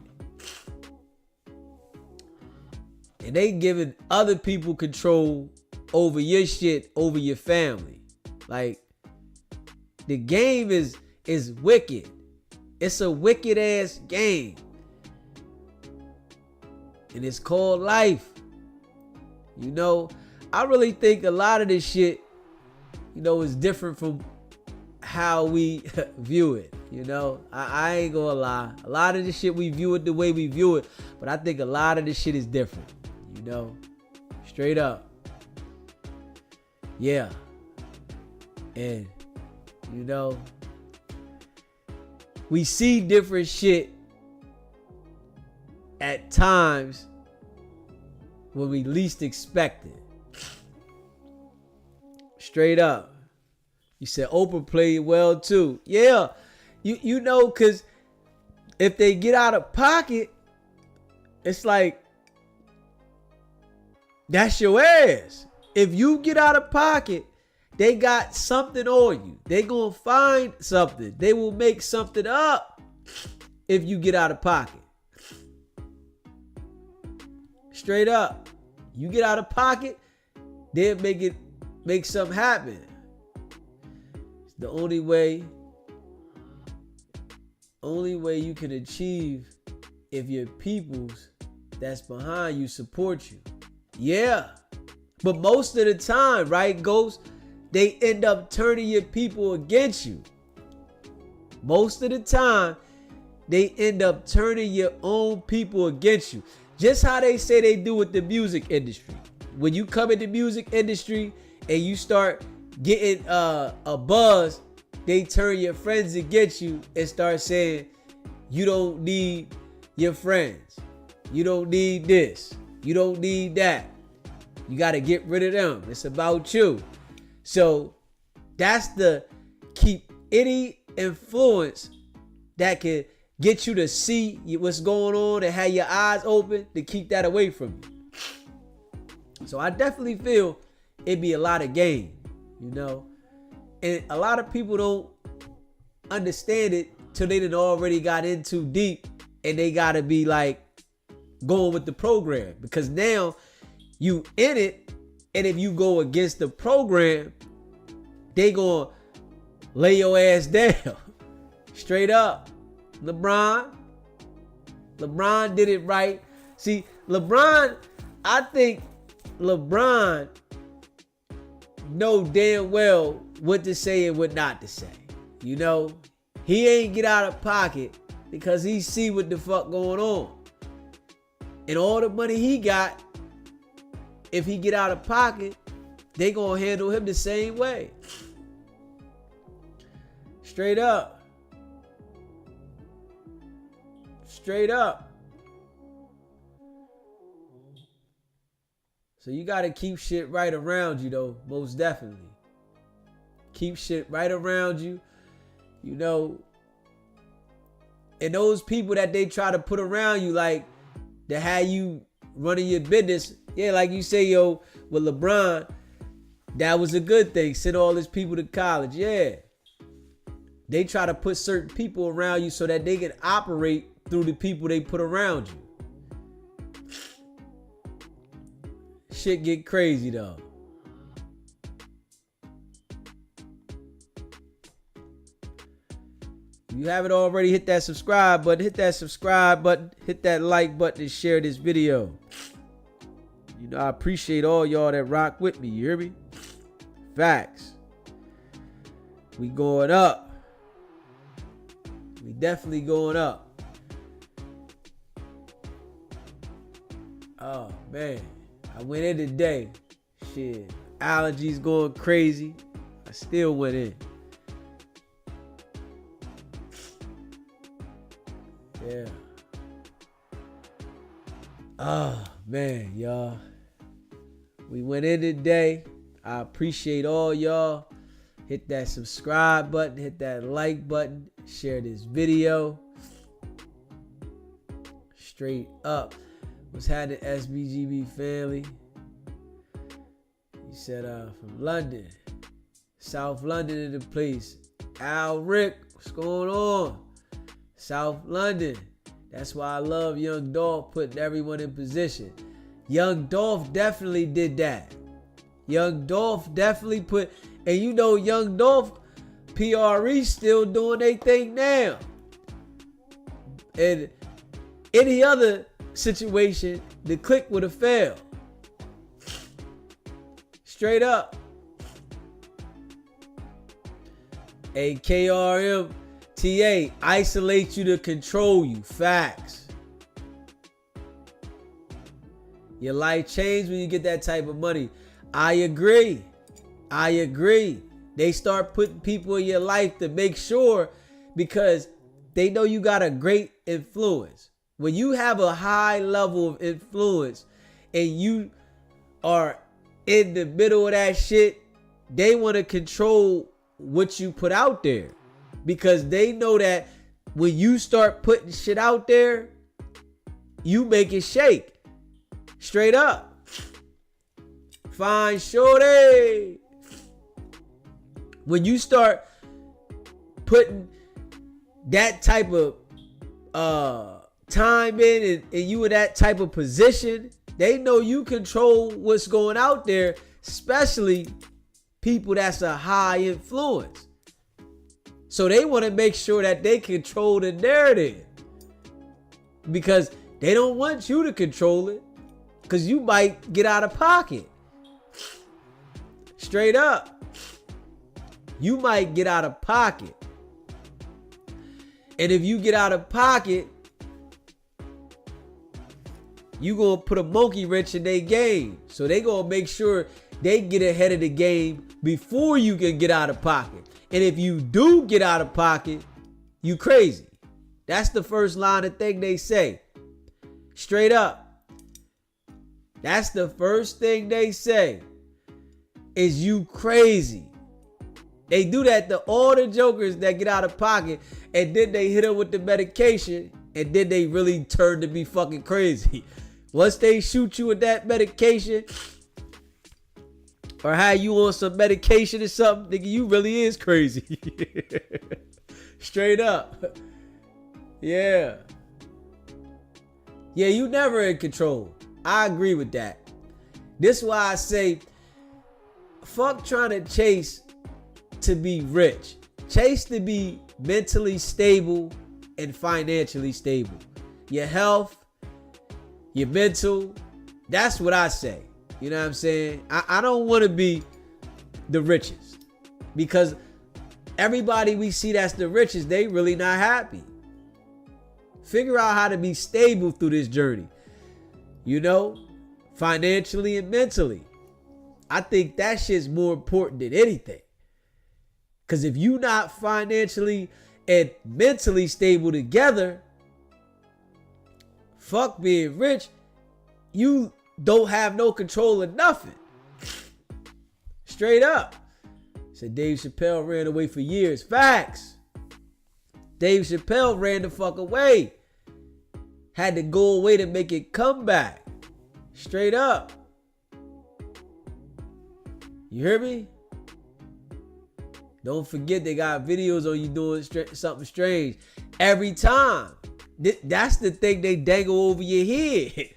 And they giving other people control over your shit, over your family. Like, the game is wicked. It's a wicked ass game. And it's called life. You know, I really think a lot of this shit, you know, is different from how we view it. You know, I ain't gonna lie. A lot of this shit, we view it the way we view it. But I think a lot of this shit is different. You know, straight up. Yeah. And, you know, we see different shit at times when we least expect it. Straight up. You said Oprah played well too. Yeah. You know, because if they get out of pocket, it's like, that's your ass. If you get out of pocket, they got something on you. They gonna find something. They will make something up if you get out of pocket. Straight up. You get out of pocket, they'll make something happen. It's the only way only way you can achieve if your peoples that's behind you support you. Yeah. But most of the time, right, Ghost, they end up turning your people against you. Most of the time, they end up turning your own people against you. Just how they say they do with the music industry. When you come in the music industry and you start getting a buzz, they turn your friends against you and start saying, you don't need your friends. You don't need this. You don't need that. You got to get rid of them. It's about you. So that's the keep any influence that can get you to see what's going on and have your eyes open, to keep that away from you. So I definitely feel it'd be a lot of gain, you know. And a lot of people don't understand it till they done already got in too deep and they gotta be like going with the program, because now you in it, and if you go against the program, they gonna lay your ass down. Straight up. LeBron did it right. See, I think LeBron know damn well what to say and what not to say. You know, he ain't get out of pocket because he see what the fuck going on. And all the money he got, if he get out of pocket, they gonna handle him the same way. Straight up. Straight up. So you gotta keep shit right around you though, most definitely. Keep shit right around you, you know. And those people that they try to put around you, like, to have you running your business, yeah, like you say, yo, with LeBron, that was a good thing. Send all his people to college, yeah. They try to put certain people around you so that they can operate through the people they put around you. Shit get crazy though. If you haven't already, hit that subscribe button, hit that like button, and share this video. You know, I appreciate all y'all that rock with me, you hear me? Facts. We going up. We definitely going up. Oh man, I went in today. Shit, allergies going crazy. I still went in. Yeah. Oh man, y'all. We went in today. I appreciate all y'all. Hit that subscribe button, hit that like button, share this video. Straight up. What's happening, SBGB family? He said from London. South London in the place. Al Rick, what's going on? South London. That's why I love Young Dolph putting everyone in position. Young Dolph definitely did that. Young Dolph definitely put, and you know Young Dolph, PRE still doing their thing now. And any other situation, the click would have failed. Straight up. A KRM TA, isolate you to control you. Facts. Your life changed when you get that type of money. I agree. They start putting people in your life to make sure, because they know you got a great influence. When you have a high level of influence and you are in the middle of that shit, they want to control what you put out there, because they know that when you start putting shit out there, you make it shake. Straight up. Fine shorty. When you start putting that type of time in and you in that type of position, they know you control what's going out there, especially people that's a high influence. So they want to make sure that they control the narrative because they don't want you to control it because you might get out of pocket. Straight up. You might get out of pocket. And if you get out of pocket, you gonna put a monkey wrench in their game. So they gonna make sure they get ahead of the game before you can get out of pocket. And if you do get out of pocket, you crazy. That's the first line of thing they say. Straight up. That's the first thing they say. Is you crazy. They do that to all the jokers that get out of pocket, and then they hit them with the medication, and then they really turn to be fucking crazy. Once they shoot you with that medication, or have you on some medication or something, nigga, you really is crazy. Straight up. Yeah. Yeah, you never in control. I agree with that. This is why I say, fuck trying to chase to be rich. Chase to be mentally stable and financially stable. Your health, your mental, that's what I say. You know what I'm saying? I don't want to be the richest because everybody we see that's the richest, they really not happy. Figure out how to be stable through this journey. You know, financially and mentally. I think that shit's more important than anything. Because if you not financially and mentally stable together, fuck being rich, you don't have no control of nothing. Straight up. Said Dave Chappelle ran away for years. Facts. Dave Chappelle ran the fuck away. Had to go away to make it come back. Straight up. You hear me? Don't forget they got videos on you doing something strange every time. That's the thing they dangle over your head.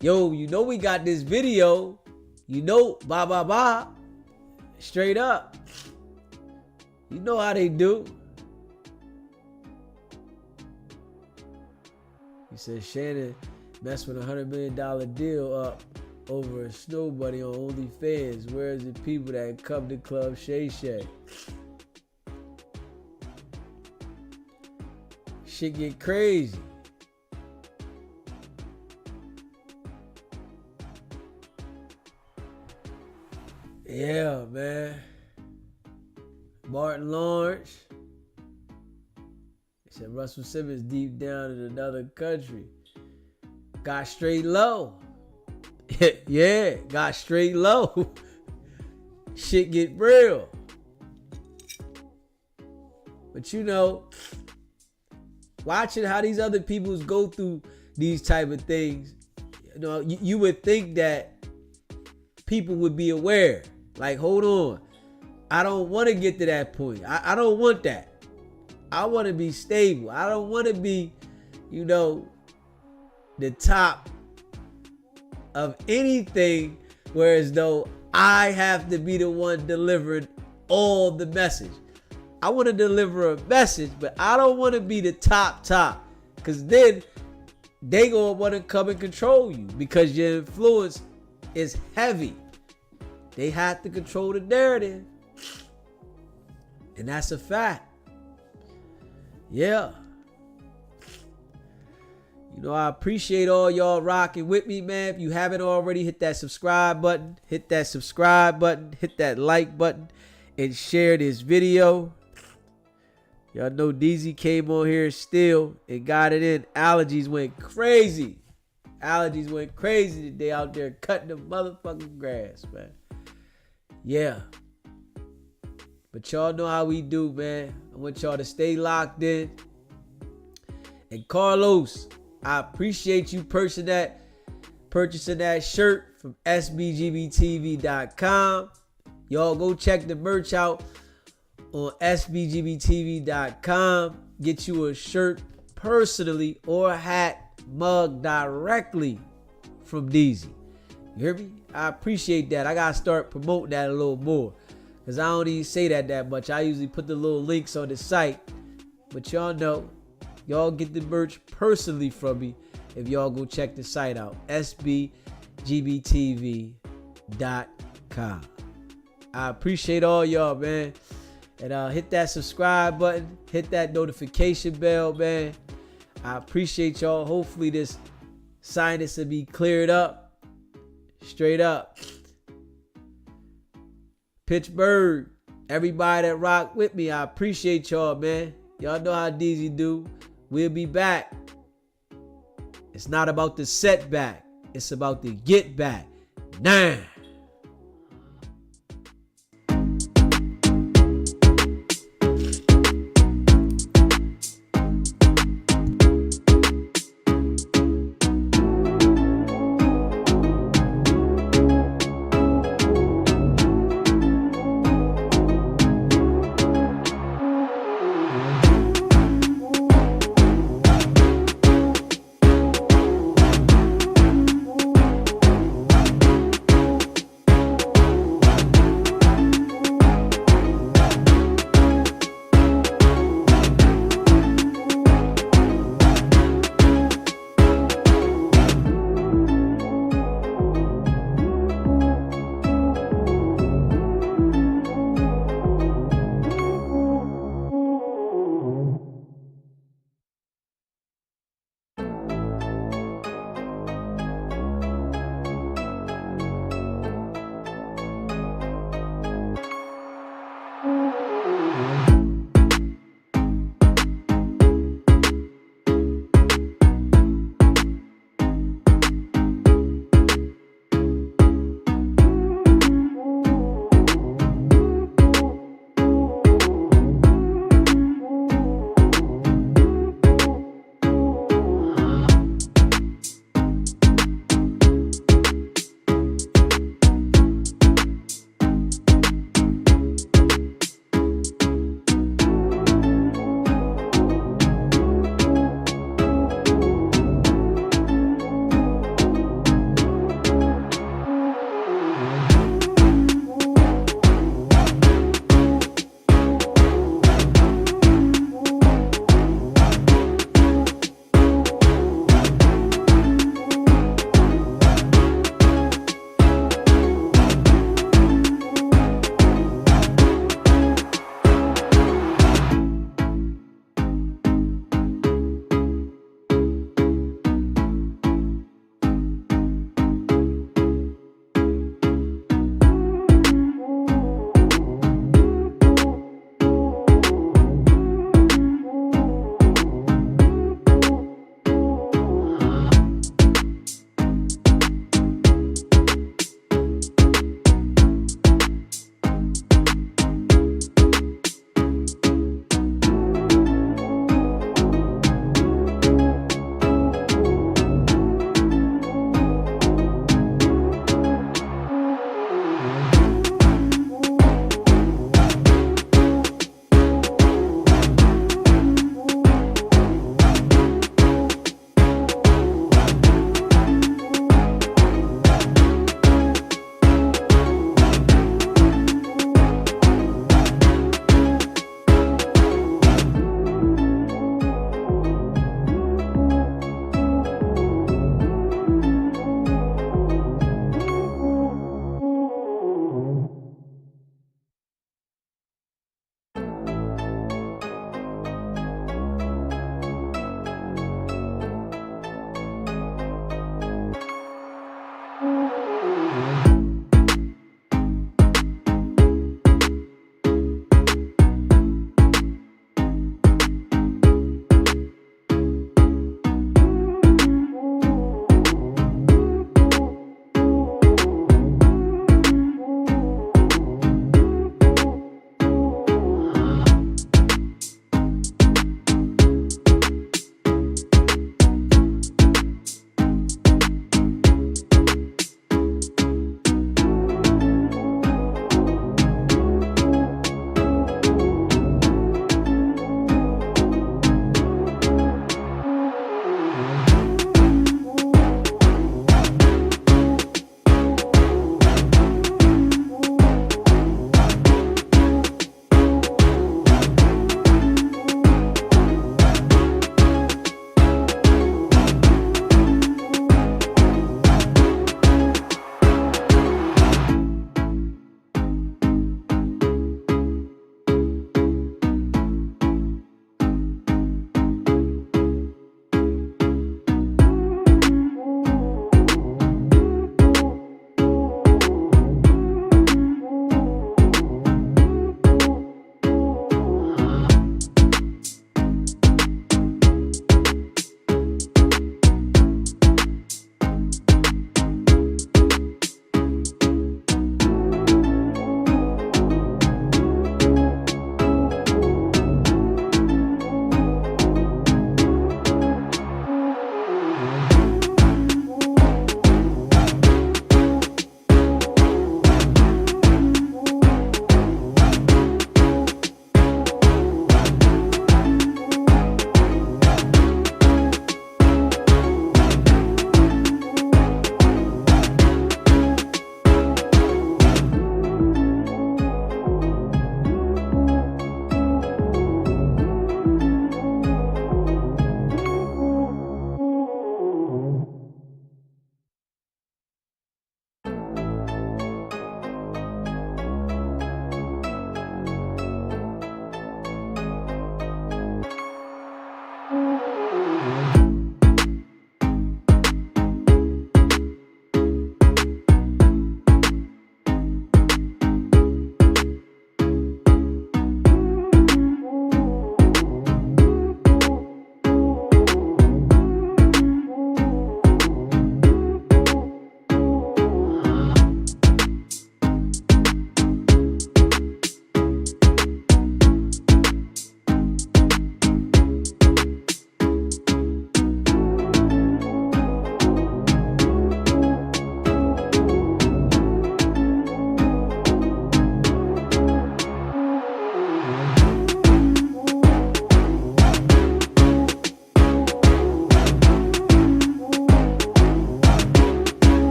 Yo, you know we got this video. You know, blah, blah, blah. Straight up. You know how they do. He said Shannon messed with $100 million deal up over a snow bunny on OnlyFans. Where's the people that come to Club Shay? Shit get crazy. Yeah, man. Martin Lawrence. He said Russell Simmons deep down in another country. Got straight low. Yeah, got straight low. Shit get real. But you know, watching how these other peoples go through these type of things, you know, you would think that people would be aware. Like, hold on. I don't want to get to that point. I don't want that. I want to be stable. I don't want to be, you know, the top of anything, whereas though I have to be the one delivering all the message. I want to deliver a message, but I don't want to be the top, because then they gonna want to come and control you because your influence is heavy. They have to control the narrative, and that's a fact. Yeah. You know, I appreciate all y'all rocking with me, man. If you haven't already, hit that subscribe button, hit that like button, and share this video. Y'all know DZ came on here still and got it in. Allergies went crazy. Allergies went crazy today out there cutting the motherfucking grass, man. Yeah. But y'all know how we do, man. I want y'all to stay locked in. And Carlos, I appreciate you purchasing that shirt from sbgbtv.com. Y'all go check the merch out on sbgbtv.com. Get you a shirt personally or a hat, mug directly from DZ. You hear me? I appreciate that. I gotta start promoting that a little more Because I don't even say that much. I usually put the little links on the site. But y'all know, y'all get the merch personally from me if y'all go check the site out. sbgbtv.com. I appreciate all y'all, man. And hit that subscribe button. Hit that notification bell, man. I appreciate y'all. Hopefully this sinus will be cleared up. Straight up. Pittsburgh, everybody that rock with me, I appreciate y'all, man. Y'all know how DZ do. We'll be back. It's not about the setback. It's about the get back. Now.